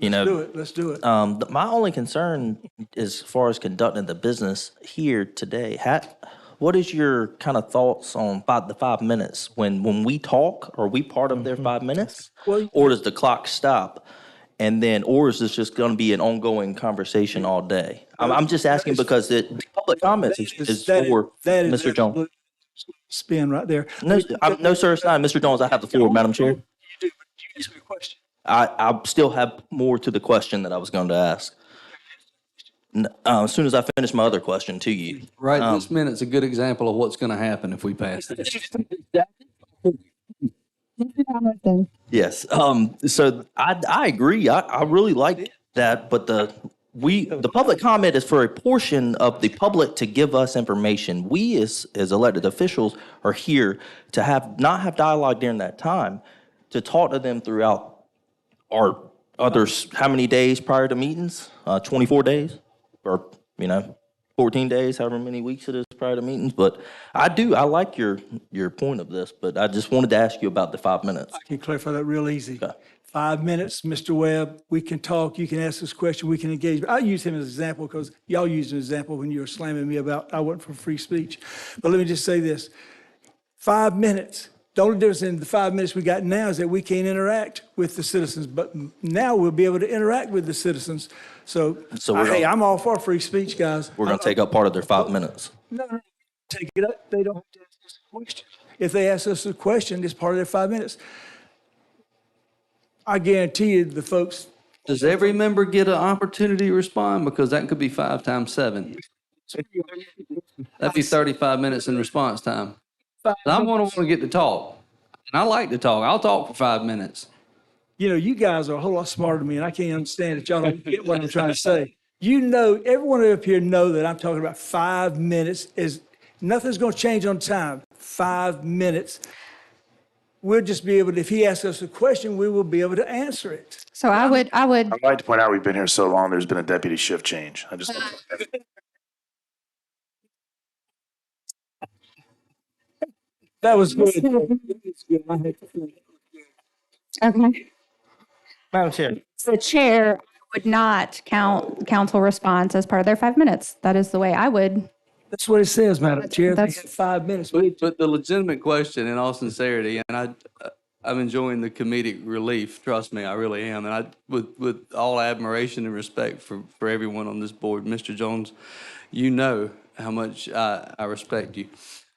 Let's do it. my only concern as far as conducting the business here today, what is your kind of thoughts on the 5 minutes? When we talk, are we part of their 5 minutes? Or does the clock stop? And then, or is this just going to be an ongoing conversation all day? I'm just asking because public comments is for Mr. Jones. Spin right there. No, sir, it's not. Mr. Jones, I have the floor, Madam Chair. You do, but you ask me a question. I still have more to the question that I was going to ask. As soon as I finish my other question to you. Right this minute's a good example of what's going to happen if we pass this. Yes. So I agree. I really like that, but the public comment is for a portion of the public to give us information. We as elected officials are here to not have dialogue during that time, to talk to them throughout our others, how many days prior to meetings? 24 days or, 14 days, however many weeks it is prior to meetings. But I like your point of this, but I just wanted to ask you about the 5 minutes. I can clarify that real easy. 5 minutes, Mr. Webb, we can talk, you can ask us questions, we can engage. I'll use him as an example because y'all used an example when you were slamming me about I wasn't for free speech. But let me just say this, 5 minutes. The only difference in the 5 minutes we got now is that we can't interact with the citizens, but now we'll be able to interact with the citizens. So hey, I'm all for free speech, guys. We're going to take up part of their 5 minutes. No, take it up. They don't have to ask us a question. If they ask us a question, it's part of their 5 minutes. I guarantee you the folks. Does every member get an opportunity to respond? Because that could be 5 times 7. That'd be 35 minutes in response time. I'm going to want to get to talk. And I like to talk. I'll talk for 5 minutes. You guys are a whole lot smarter than me, and I can't understand that y'all don't get what I'm trying to say. Everyone up here know that I'm talking about 5 minutes. Nothing's going to change on time. 5 minutes. We'll just be able to, if he asks us a question, we will be able to answer it. So I would. I'd like to point out we've been here so long, there's been a deputy shift change. I just. That was good. Okay. Madam Chair. The chair would not count council response as part of their 5 minutes. That is the way I would. That's what it says, Madam Chair. They had 5 minutes. But the legitimate question, in all sincerity, and I'm enjoying the comedic relief. Trust me, I really am. And with all admiration and respect for everyone on this board, Mr. Jones, you know how much I respect you.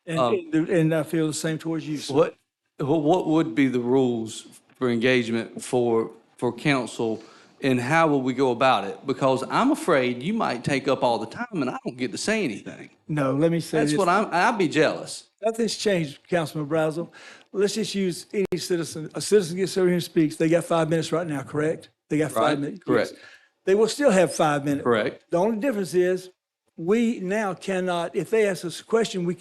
And I feel the same towards you, sir. What would be the rules for engagement for council, and how will we go about it? Because I'm afraid you might take up all the time and I don't get to say anything. No, let me say That's this. what I'd be jealous. Nothing's changed, Councilman Brazel. Let's just use any citizen. A citizen gets over here and speaks. They got 5 minutes right now, correct? They got 5 minutes. Correct. Yes. They will still have 5 minutes. Correct. The only difference is we now cannot, if they ask us a question, we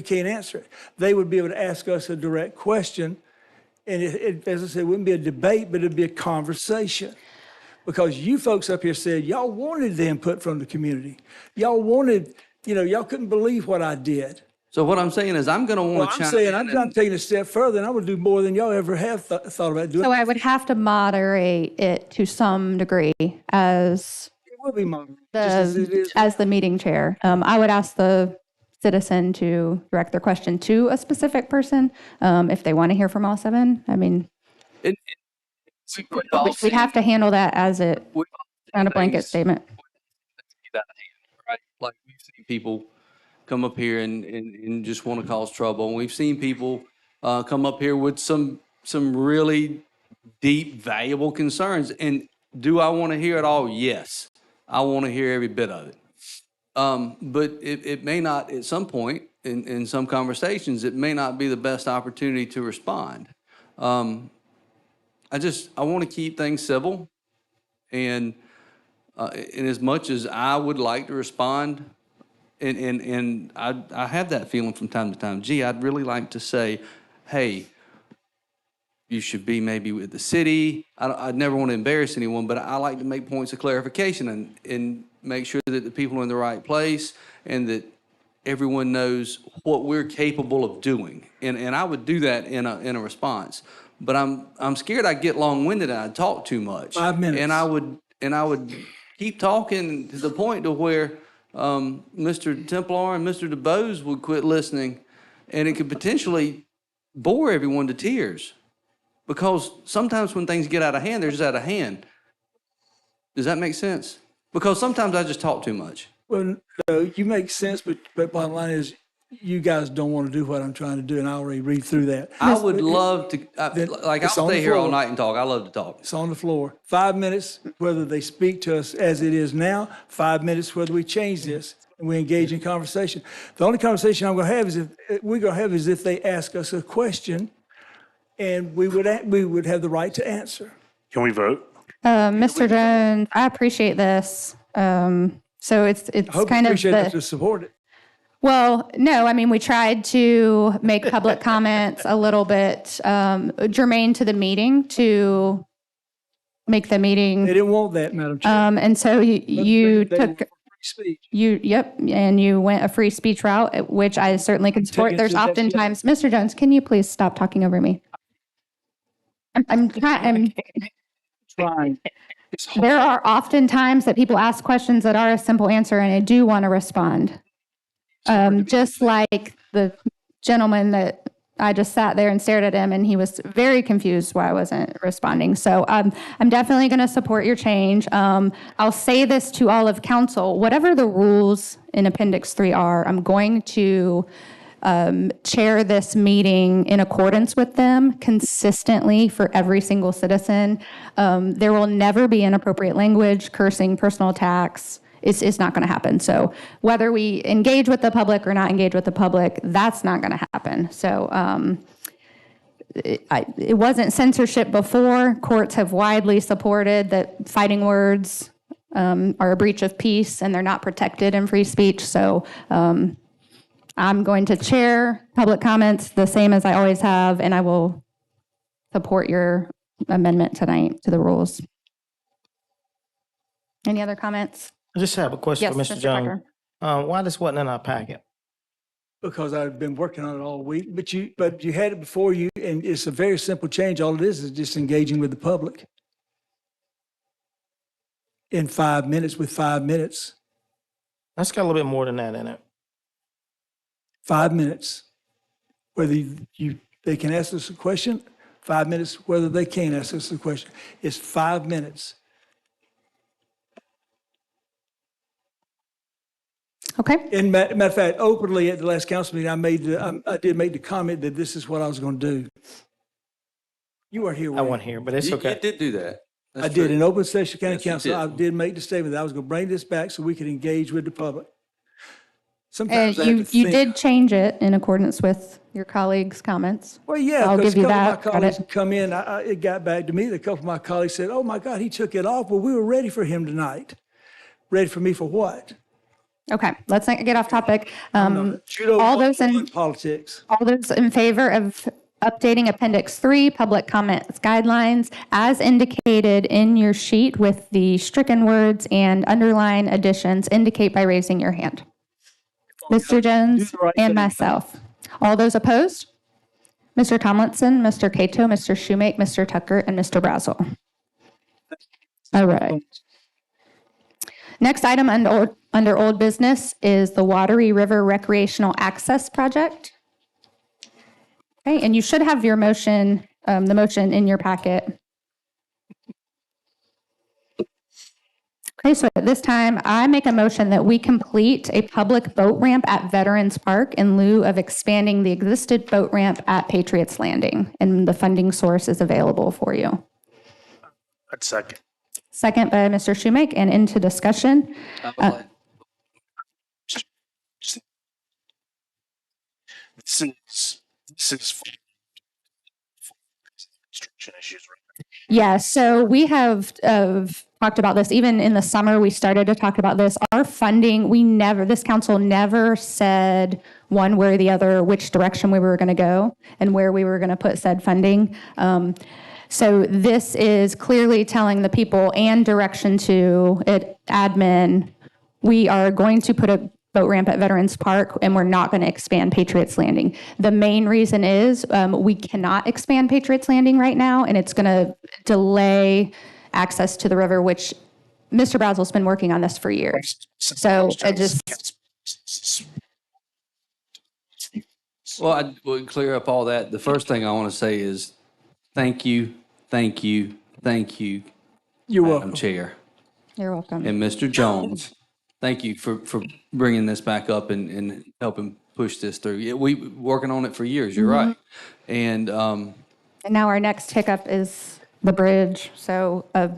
can't answer it. They would be able to ask us a direct question. And as I said, it wouldn't be a debate, but it'd be a conversation. Because you folks up here said y'all wanted the input from the community. Y'all wanted, y'all couldn't believe what I did. So what I'm saying is I'm going to want to I'm saying I'm not taking a step further, and I'm going to do more than y'all ever have thought about doing. So I would have to moderate it to some degree as It will be moderated, as the meeting chair. I would ask the citizen to direct their question to a specific person if they want to hear from all 7. I mean, we'd have to handle that as not a blanket statement. Right? Like we've seen people come up here and just want to cause trouble. And we've seen people come up here with some really deep, valuable concerns. And do I want to hear it all? Yes. I want to hear every bit of it. But it may not, at some point in some conversations, it may not be the best opportunity to respond. I want to keep things civil. And as much as I would like to respond, and I have that feeling from time to time, I'd really like to say, hey, you should be maybe with the city. I'd never want to embarrass anyone, but I like to make points of clarification and make sure that the people are in the right place and that everyone knows what we're capable of doing. And I would do that in a response. But I'm scared I'd get long-winded and I'd talk too much. 5 minutes. And I would keep talking to the point to where Mr. Templar and Mr. DeBose would quit listening, and it could potentially bore everyone to tears. Because sometimes when things get out of hand, they're just out of hand. Does that make sense? Because sometimes I just talk too much. Well, no, you make sense, but bottom line is you guys don't want to do what I'm trying to do, and I already read through that. I would love to, I'll stay here all night and talk. I love to talk. It's on the floor. 5 minutes, whether they speak to us as it is now, 5 minutes, whether we change this and we engage in conversation. The only conversation I'm going to have is if they ask us a question, and we would have the right to answer. Can we vote? Mr. Jones, I appreciate this. So it's I hope you kind of appreciate that to the, support it. well, no, I mean, we tried to make public comments a little bit germane to the meeting to make the meeting. They didn't want that, Madam Chair. And so you They took, want free speech. yep, and you went a free speech route, which I certainly can support. Taking it There's to the next oftentimes, Mr. Jones, can you please stop talking over me? I'm trying. Trying. There are often times that people ask questions that are a simple answer, and I do want to respond. Just like the gentleman that I just sat there and stared at him, and he was very confused why I wasn't responding. So I'm definitely going to support your change. I'll say this to all of council: whatever the rules in Appendix 3 are, I'm going to chair this meeting in accordance with them consistently for every single citizen. There will never be inappropriate language, cursing, personal attacks. It's not going to happen. So whether we engage with the public or not engage with the public, that's not going to happen. So it wasn't censorship before. Courts have widely supported that fighting words are a breach of peace and they're not protected in free speech. So I'm going to chair public comments the same as I always have, and I will support your amendment tonight to the rules. Any other comments? I just have a question for Yes, Mr. Mr. Jones. Tucker. Why this wasn't in our packet? Because I've been working on it all week, but you had it before you, and it's a very simple change. All it is just engaging with the public in 5 minutes with 5 minutes. That's got a little bit more than that in it. 5 minutes, whether they can ask us a question, 5 minutes, whether they can't ask us a question. It's 5 minutes. Okay. And matter of fact, openly at the last council meeting, I did make the comment that this is what I was going to do. You weren't here. I wasn't here, but it's okay. You did do that. I did. In open session county Yes, you council, did. I did make the statement that I was going to bring this back so we could engage with the public. And Sometimes I have to you think. did change it in accordance with your colleagues' comments. Well, yeah, I'll because give a you couple that of my colleagues credit. come in, it got back to me, that a couple of my colleagues said, oh my God, he took it off. Well, we were ready for him tonight. Ready for me for what? Okay, let's not get off topic. Judo, All those in politics. All those in favor of updating Appendix 3, public comments guidelines, as indicated in your sheet with the stricken words and underline additions, indicate by raising your hand. Mr. Jones and myself. All those opposed? Mr. Tomlinson, Mr. Cato, Mr. Shoemake, Mr. Tucker, and Mr. Brazel. All right. Next item under old business is the Watery River Recreational Access Project. Okay, and you should have your motion, the motion in your packet. Okay, so at this time, I make a motion that we complete a public boat ramp at Veterans Park in lieu of expanding the existing boat ramp at Patriots Landing, and the funding source is available for you. I'd second. Second by Mr. Shoemake, and into discussion. This is for construction issues, right? Yeah, so we have talked about this. Even in the summer, we started to talk about this. Our funding, this council never said one way or the other which direction we were going to go and where we were going to put said funding. So this is clearly telling the people and direction to admin, we are going to put a boat ramp at Veterans Park, and we're not going to expand Patriots Landing. The main reason is we cannot expand Patriots Landing right now, and it's going to delay access to the river, which Mr. Brazel's been working on this for years. So it just... Well, I would clear up all that. The first thing I want to say is thank you, thank you, thank you, You're Madam welcome. Chair. You're welcome. And Mr. Jones, thank you for bringing this back up and helping push this through. Yeah, we working on it for years, you're right. And now our next hiccup is the bridge. So I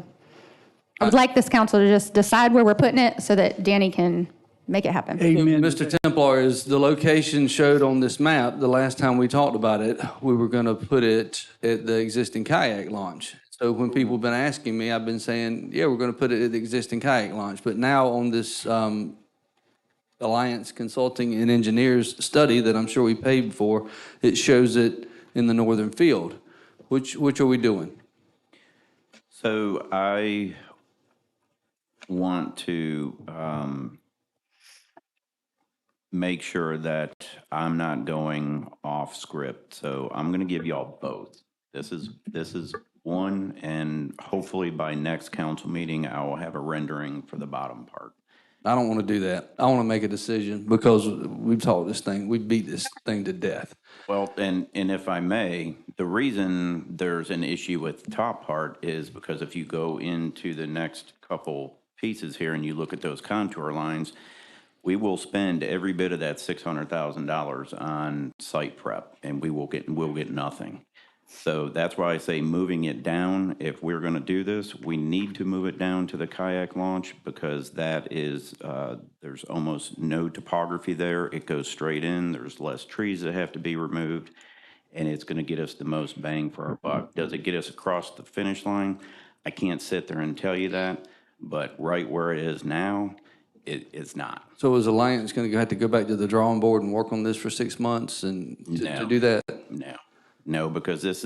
would like this council to just decide where we're putting it so that Danny can make it happen. Amen. Mr. Templar, is the location showed on this map, the last time we talked about it, we were going to put it at the existing kayak launch. So when people have been asking me, I've been saying, yeah, we're going to put it at the existing kayak launch. But now on this Alliance Consulting and Engineers study that I'm sure we paid for, it shows it in the northern field. Which are we doing? So I want to make sure that I'm not going off script. So I'm going to give y'all both. This is one, and hopefully by next council meeting, I will have a rendering for the bottom part. I don't want to do that. I want to make a decision because we've talked this thing, we beat this thing to death. Well, and if I may, the reason there's an issue with the top part is because if you go into the next couple pieces here and you look at those contour lines, we will spend every bit of that $600,000 on site prep, and we'll get nothing. So that's why I say moving it down, if we're gonna do this, we need to move it down to the kayak launch because that is, there's almost no topography there. It goes straight in, there's less trees that have to be removed, and it's gonna get us the most bang for our buck. Does it get us across the finish line? I can't sit there and tell you that, but right where it is now, it's not. So is Alliance going to have to go back to the drawing board and work on this for 6 months and to do that? No, because this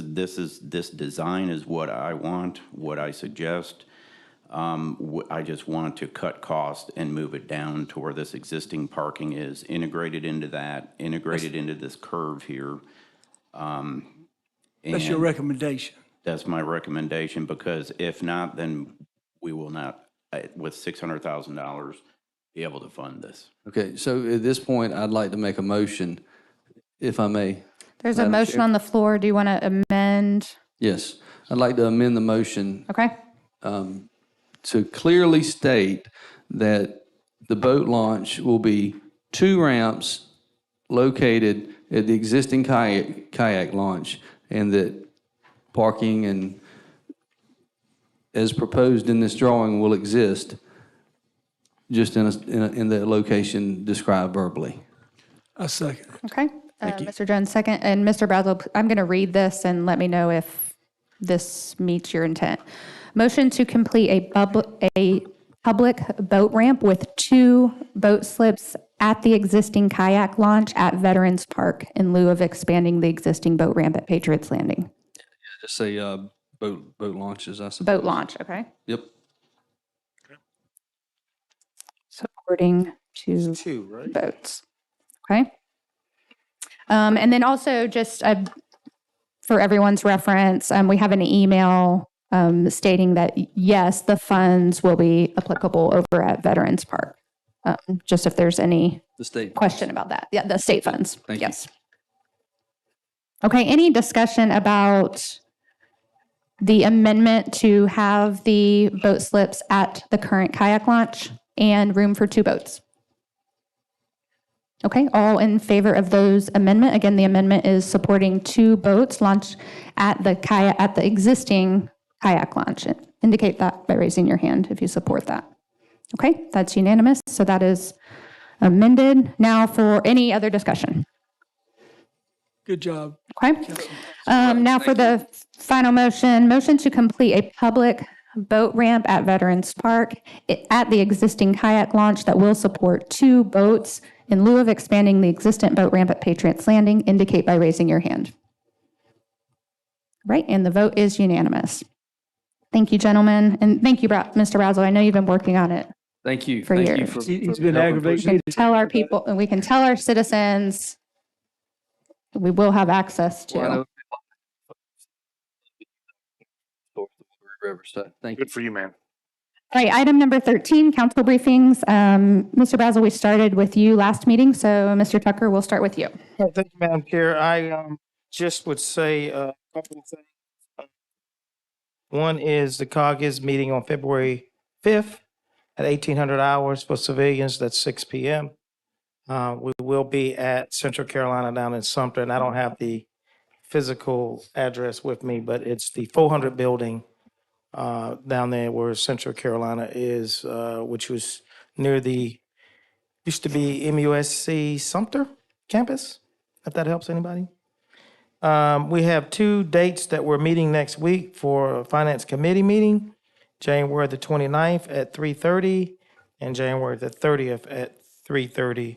design is what I want, what I suggest. I just want to cut cost and move it down to where this existing parking is integrated into that, integrated into this curve here. That's your recommendation. That's my recommendation, because if not, then we will not, with $600,000, be able to fund this. Okay, so at this point, I'd like to make a motion, if I may. There's a Madam motion Chair. on the floor. Do you want to amend? Yes, I'd like to amend the motion Okay. to clearly state that the boat launch will be 2 ramps located at the existing kayak launch, and that parking and as proposed in this drawing will exist just in the location described verbally. A second. Okay. Thank you. Mr. Jones, second. And Mr. Brazel, I'm going to read this and let me know if this meets your intent. Motion to complete a public boat ramp with 2 boat slips at the existing kayak launch at Veterans Park in lieu of expanding the existing boat ramp at Patriots Landing. Just say boat launches, I suppose. Boat launch, okay. Yep. Supporting 2 2, right? boats. Okay. And then also just for everyone's reference, we have an email stating that, yes, the funds will be applicable over at Veterans Park. Just if there's any question about that. Yeah, the state funds. Thank you. Yes. Okay, any discussion about the amendment to have the boat slips at the current kayak launch and room for 2 boats? Okay, all in favor of those amendment? Again, the amendment is supporting 2 boats launched at the existing kayak launch. Indicate that by raising your hand if you support that. Okay, that's unanimous. So that is amended. Now for any other discussion. Good job. Okay. Now for the final motion to complete a public boat ramp at Veterans Park at the existing kayak launch that will support 2 boats in lieu of expanding the existing boat ramp at Patriots Landing. Indicate by raising your hand. Right, and the vote is unanimous. Thank you, gentlemen, and thank you, Mr. Brazel. I know you've been working on it. Thank you. For Thank you years. for He's been helping aggravated. push it. We can tell our people, and we can tell our citizens we will have access to. Well, I know- Thank you. Good for you, man. All right, item number 13, council briefings. Mr. Brazel, we started with you last meeting, so Mr. Tucker, we'll start with you. Thank you, Madam Chair. I just would say a couple of things. One is the COG is meeting on February 5th at 1800 hours for civilians. That's 6 p.m. We will be at Central Carolina down in Sumter, and I don't have the physical address with me, but it's the 400 building down there where Central Carolina is, which was near the, used to be MUSC Sumter campus, if that helps anybody. We have 2 dates that we're meeting next week for a Finance Committee meeting, January the 29th at 3:30 and January the 30th at 3:30.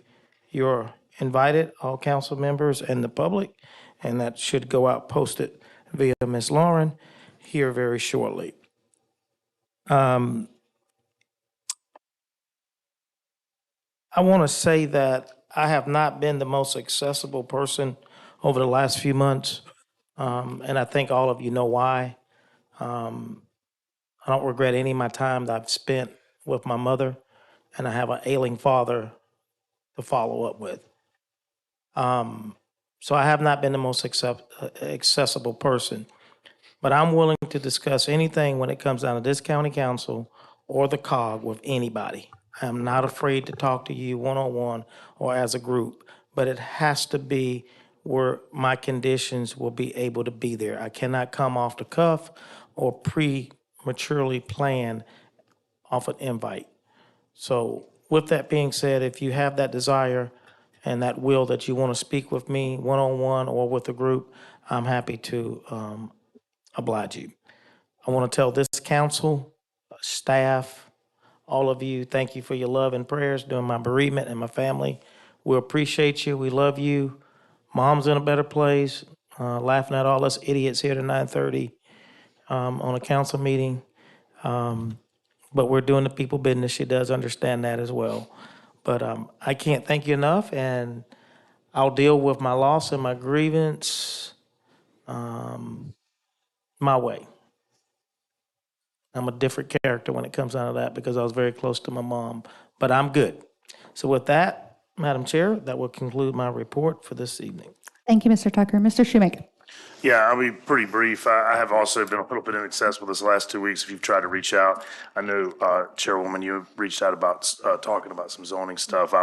You're invited, all council members and the public, and that should go out posted via Ms. Lauren here very shortly. I want to say that I have not been the most accessible person over the last few months, and I think all of you know why. I don't regret any of my time that I've spent with my mother, and I have an ailing father to follow up with. So I have not been the most accessible person, but I'm willing to discuss anything when it comes down to this county council or the COG with anybody. I'm not afraid to talk to you one-on-one or as a group, but it has to be where my conditions will be able to be there. I cannot come off the cuff or prematurely plan off an invite. So with that being said, if you have that desire and that will that you want to speak with me one-on-one or with a group, I'm happy to oblige you. I want to tell this council, staff, all of you, thank you for your love and prayers during my bereavement and my family. We appreciate you. We love you. Mom's in a better place, laughing at all us idiots here at 9:30 on a council meeting. But we're doing the people business. She does understand that as well. But I can't thank you enough, and I'll deal with my loss and my grievance my way. I'm a different character when it comes down to that because I was very close to my mom, but I'm good. So with that, Madam Chair, that will conclude my report for this evening. Thank you, Mr. Tucker. Mr. Shoemaker. Yeah, I'll be pretty brief. I have also been a little bit inaccessible this last 2 weeks. If you've tried to reach out, I know, Chairwoman, you reached out about talking about some zoning stuff.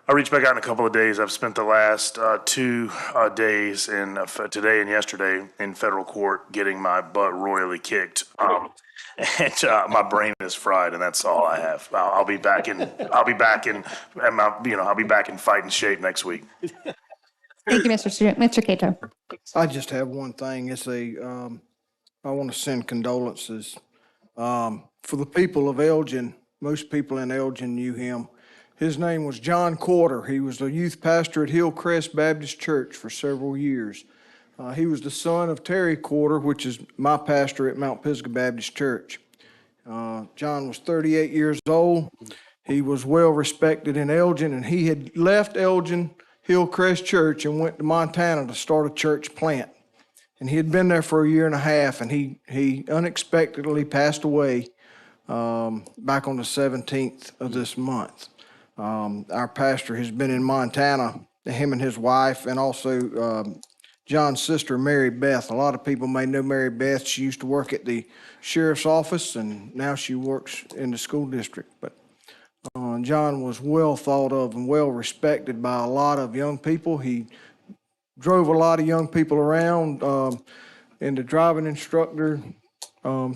I reached back out in a couple of days. I've spent the last 2 days today and yesterday in federal court getting my butt royally kicked. And my brain is fried, and that's all I have. I'll be back in fighting shape next week. Thank you, Mr. Cato. I just have one thing. I want to send condolences for the people of Elgin. Most people in Elgin knew him. His name was John Quarter. He was the youth pastor at Hillcrest Baptist Church for several years. He was the son of Terry Quarter, which is my pastor at Mount Pisgah Baptist Church. John was 38 years old. He was well respected in Elgin, and he had left Elgin Hillcrest Church and went to Montana to start a church plant. And he had been there for a year and a half, and he unexpectedly passed away back on the 17th of this month. Our pastor has been in Montana, him and his wife, and also John's sister, Mary Beth. A lot of people may know Mary Beth. She used to work at the sheriff's office, and now she works in the school district. But John was well thought of and well respected by a lot of young people. He drove a lot of young people around in the driving instructor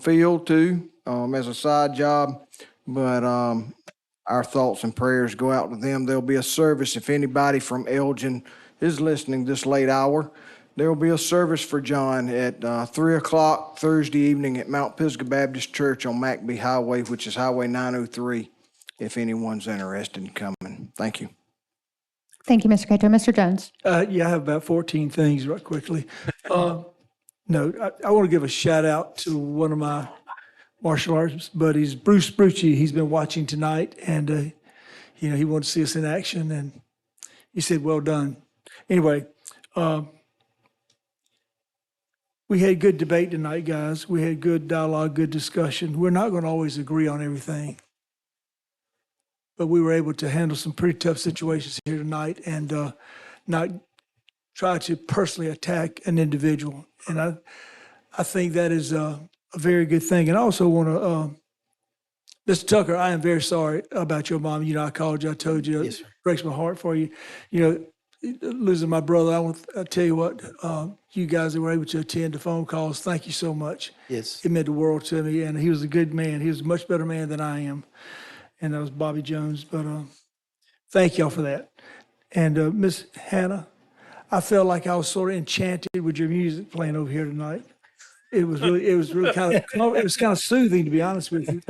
field too, as a side job. But our thoughts and prayers go out to them. There'll be a service if anybody from Elgin is listening this late hour. There will be a service for John at 3 o'clock Thursday evening at Mount Pisgah Baptist Church on McBee Highway, which is Highway 903, if anyone's interested in coming. Thank you. Thank you, Mr. Cato. Mr. Jones. Yeah, I have about 14 things right quickly. I want to give a shout out to one of my martial arts buddies, Bruce Brucci. He's been watching tonight, and he wanted to see us in action, and he said, "Well done." Anyway, we had good debate tonight, guys. We had good dialogue, good discussion. We're not going to always agree on everything, but we were able to handle some pretty tough situations here tonight and not try to personally attack an individual. And I think that is a very good thing. And I also want to, Mr. Tucker, I am very sorry about your mom. I called you, I told you, it breaks my heart for you. Losing my brother, I want to tell you what, you guys that were able to attend the phone calls, thank you so much. Yes. It meant the world to me, and he was a good man. He was a much better man than I am. And that was Bobby Jones. But thank y'all for that. And Miss Hannah, I felt like I was sort of enchanted with your music playing over here tonight. It was really kind of soothing, to be honest with you.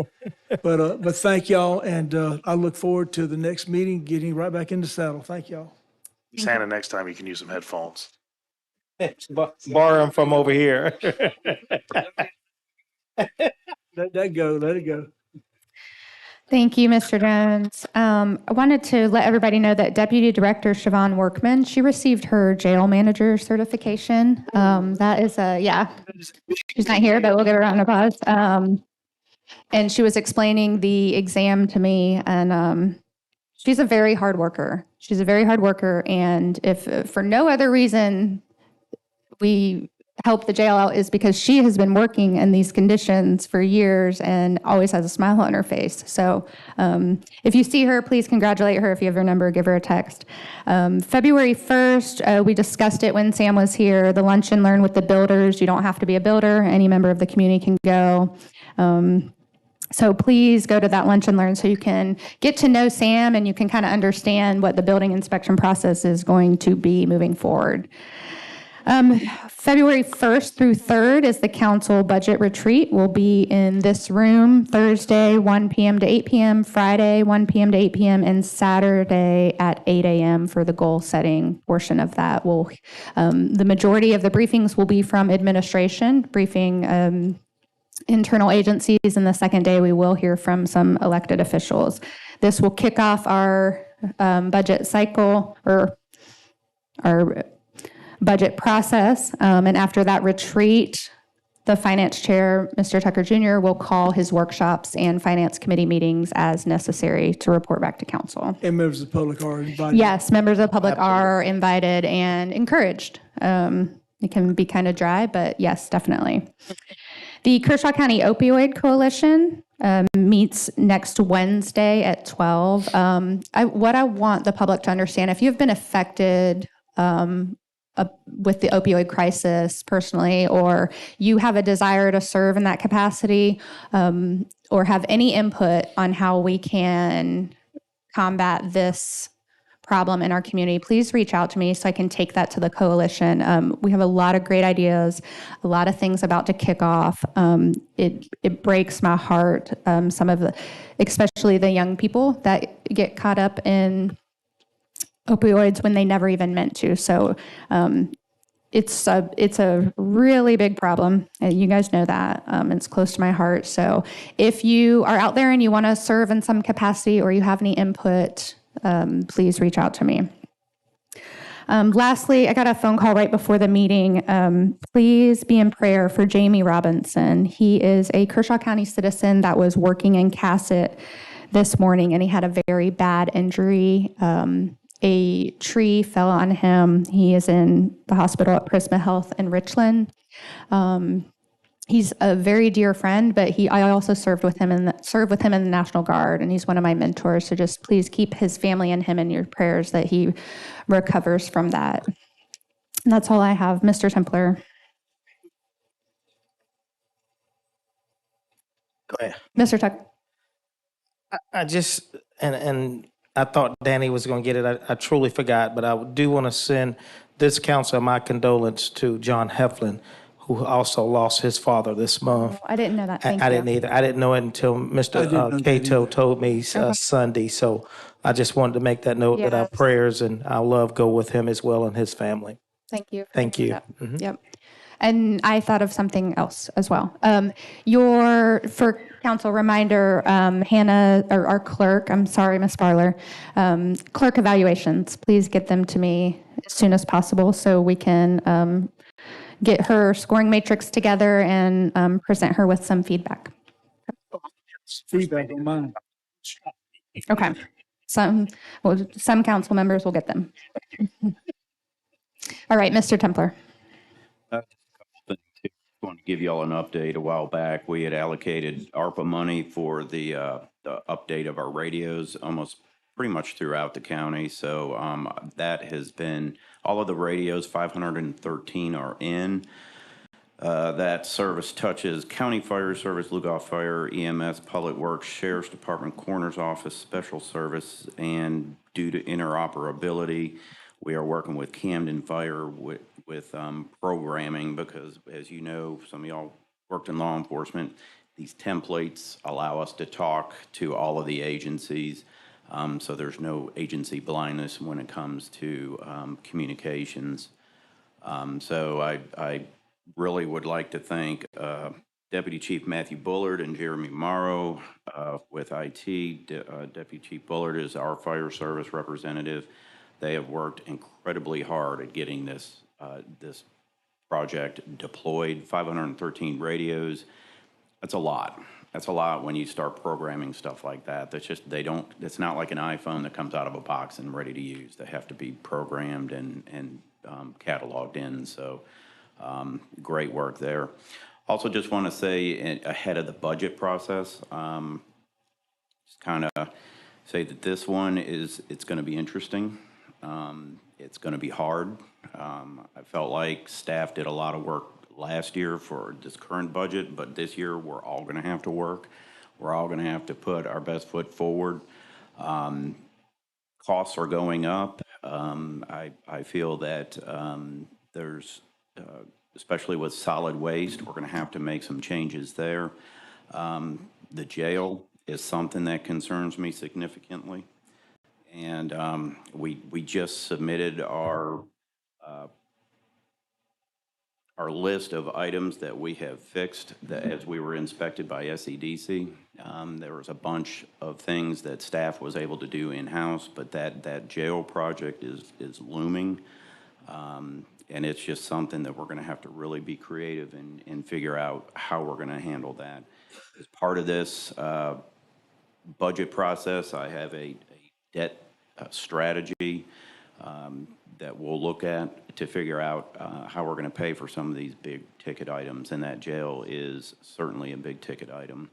But thank y'all, and I look forward to the next meeting, getting right back in the saddle. Thank y'all. Santa, next time you can use some headphones. Borrow them from over here. Let that go. Let it go. Thank you, Mr. Jones. I wanted to let everybody know that Deputy Director Siobhan Workman, she received her jail manager certification. That is she's not here, but we'll give her a round of applause. And she was explaining the exam to me, and she's a very hard worker. She's a very hard worker, and if for no other reason we help the jail out is because she has been working in these conditions for years and always has a smile on her face. So if you see her, please congratulate her. If you have her number, give her a text. February 1st, we discussed it when Sam was here, the lunch and learn with the builders. You don't have to be a builder. Any member of the community can go. So please go to that lunch and learn so you can get to know Sam and you can kind of understand what the building inspection process is going to be moving forward. February 1st through 3rd is the council budget retreat. We'll be in this room Thursday, 1 p.m. to 8 p.m., Friday, 1 p.m. to 8 p.m., and Saturday at 8 a.m. for the goal setting portion of that. The majority of the briefings will be from administration, briefing internal agencies, and the second day we will hear from some elected officials. This will kick off our budget cycle, or our budget process, and after that retreat, the finance chair, Mr. Tucker Jr., will call his workshops and finance committee meetings as necessary to report back to council. And members of the public are invited. Yes, members of the public are invited and encouraged. It can be kind of dry, but yes, definitely. The Kershaw County Opioid Coalition meets next Wednesday at 12. What I want the public to understand, if you've been affected with the opioid crisis personally, or you have a desire to serve in that capacity, or have any input on how we can combat this problem in our community, please reach out to me so I can take that to the coalition. We have a lot of great ideas, a lot of things about to kick off. It breaks my heart, especially the young people that get caught up in opioids when they never even meant to. So it's a really big problem. You guys know that. It's close to my heart. So if you are out there and you want to serve in some capacity or you have any input, please reach out to me. Lastly, I got a phone call right before the meeting. Please be in prayer for Jamie Robinson. He is a Kershaw County citizen that was working in Cassett this morning, and he had a very bad injury. A tree fell on him. He is in the hospital at Prisma Health in Richland. He's a very dear friend, but I also served with him in the National Guard, and he's one of my mentors. So just please keep his family and him in your prayers that he recovers from that. And that's all I have, Mr. Templer. Go ahead. Mr. Tuck. I just, and I thought Danny was going to get it. I truly forgot, but I do want to send this council my condolence to John Heflin, who also lost his father this month. I didn't know that. Thank I you. didn't either. I didn't know it until Mr. Cato told me Sunday. So I just wanted to make that note that our prayers and our love go with him as well and his family. Thank you. Thank you. Yep. And I thought of something else as well. For council reminder, Hannah, or our clerk, I'm sorry, Ms. Barler, clerk evaluations, please get them to me as soon as possible so we can get her scoring matrix together and present her with some feedback. Feedback on mine. Okay. Some council members will get them. All right, Mr. Templer. I want to give you all an update. A while back, we had allocated ARPA money for the update of our radios almost pretty much throughout the county. So that has been, all of the radios, 513 are in. That service touches County Fire Service, Lugoff Fire, EMS, Public Works, Sheriff's Department, Coroner's Office, Special Service, and due to interoperability, We are working with Camden Fire with programming because, as you know, some of y'all worked in law enforcement. These templates allow us to talk to all of the agencies, so there's no agency blindness when it comes to communications. So I really would like to thank Deputy Chief Matthew Bullard and Jeremy Morrow with IT. Deputy Chief Bullard is our fire service representative. They have worked incredibly hard at getting this project deployed. 513 radios. That's a lot. That's a lot when you start programming stuff like that. That's just, it's not like an iPhone that comes out of a box and ready to use. They have to be programmed and cataloged in. So great work there. Also just want to say ahead of the budget process, just kind of say that this one it's going to be interesting. It's going to be hard. I felt like staff did a lot of work last year for this current budget, but this year we're all going to have to work. We're all going to have to put our best foot forward. Costs are going up. I feel that there's, especially with solid waste, we're going to have to make some changes there. The jail is something that concerns me significantly. And we just submitted our list of items that we have fixed as we were inspected by SEDC. There was a bunch of things that staff was able to do in-house, but that jail project is looming. And it's just something that we're going to have to really be creative and figure out how we're going to handle that. As part of this budget process, I have a debt strategy that we'll look at to figure out how we're going to pay for some of these big ticket items, and that jail is certainly a big ticket item.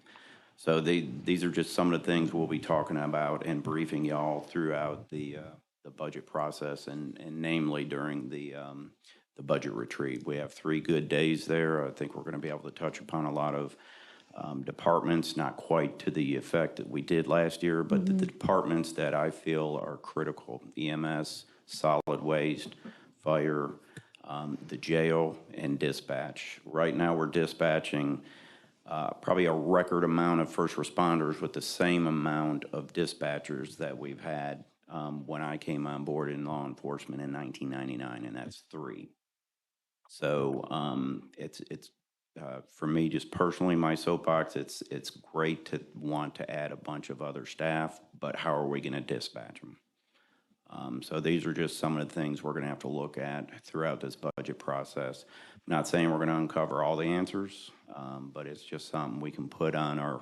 So these are just some of the things we'll be talking about and briefing y'all throughout the budget process, and namely during the budget retreat. We have 3 good days there. I think we're going to be able to touch upon a lot of departments, not quite to the effect that we did last year, but the departments that I feel are critical: EMS, solid waste, fire, the jail, and dispatch. Right now we're dispatching probably a record amount of first responders with the same amount of dispatchers that we've had when I came on board in law enforcement in 1999, and that's 3. So it's for me, just personally, my soapbox, it's great to want to add a bunch of other staff, but how are we going to dispatch them? So these are just some of the things we're going to have to look at throughout this budget process. I'm not saying we're going to uncover all the answers, but it's just something we can put on our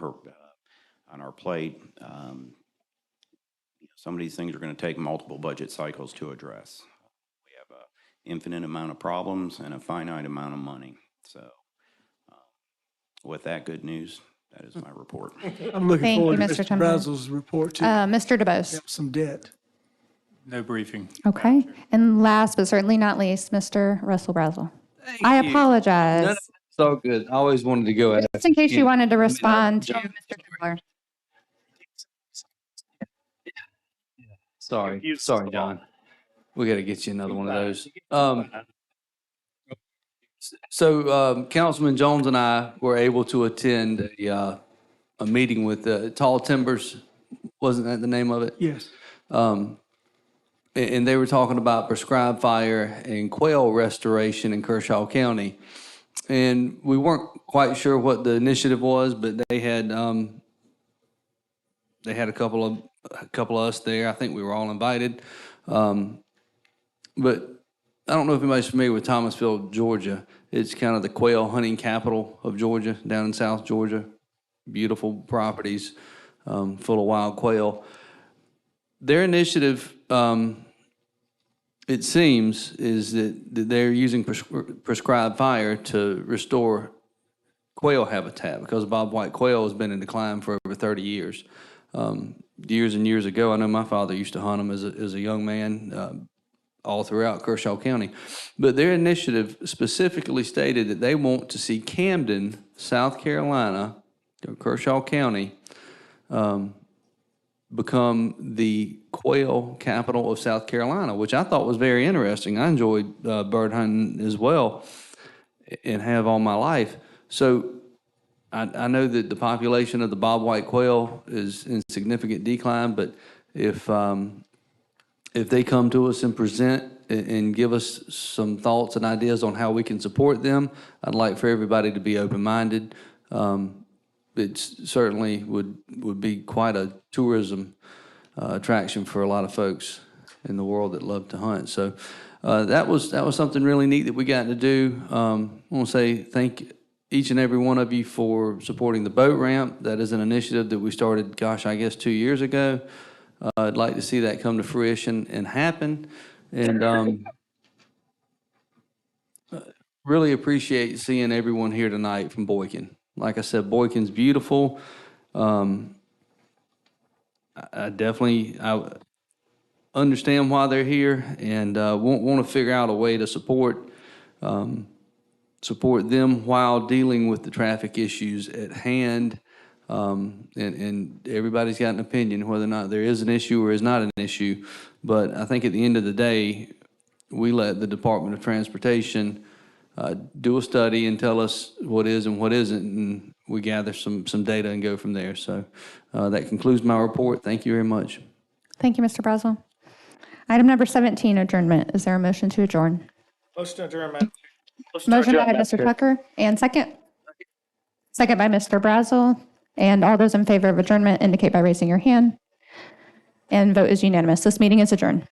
plate. Some of these things are going to take multiple budget cycles to address. We have an infinite amount of problems and a finite amount of money. So with that good news, that is my report. I'm looking Thank forward you, to Mr. Mr. Tumler. Brazel's report too. Mr. DeBose. Some debt. No briefing. Okay. And last but certainly not least, Mr. Russell Brazel. I apologize. No, it's all good. I always wanted to go Just in case you wanted to respond to Mr. Tumler. Sorry, John. We got to get you another one of those. So Councilman Jones and I were able to attend a meeting with Tall Timbers. Wasn't that the name of it? Yes. And they were talking about prescribed fire and quail restoration in Kershaw County. And we weren't quite sure what the initiative was, but they had a couple of us there. I think we were all invited. But I don't know if anybody's familiar with Thomasville, Georgia. It's kind of the quail hunting capital of Georgia, down in South Georgia. Beautiful properties, full of wild quail. Their initiative, it seems, is that they're using prescribed fire to restore quail habitat, because bobwhite quail has been in decline for over 30 years. Years and years ago, I know my father used to hunt them as a young man, all throughout Kershaw County. But their initiative specifically stated that they want to see Camden, South Carolina, Kershaw County, become the quail capital of South Carolina, which I thought was very interesting. I enjoyed bird hunting as well and have all my life. So I know that the population of the bobwhite quail is in significant decline, but if they come to us and present and give us some thoughts and ideas on how we can support them, I'd like for everybody to be open-minded. It certainly would be quite a tourism attraction for a lot of folks in the world that love to hunt. So that was something really neat that we got to do. I want to say thank each and every one of you for supporting the boat ramp. That is an initiative that we started, gosh, I guess 2 years ago. I'd like to see that come to fruition and happen. And really appreciate seeing everyone here tonight from Boykin. Like I said, Boykin's beautiful. I definitely understand why they're here, and want to figure out a way to support them while dealing with the traffic issues at hand. And everybody's got an opinion whether or not there is an issue or is not an issue. But I think at the end of the day, we let the Department of Transportation do a study and tell us what is and what isn't, and we gather some data and go from there. So that concludes my report. Thank you very much. Thank you, Mr. Brazel. Item number 17, adjournment. Is there a motion to adjourn? Motion to adjourn, Madam. Motion by Mr. Tucker, and second? Second by Mr. Brazel. And all those in favor of adjournment indicate by raising your hand. And vote is unanimous. This meeting is adjourned.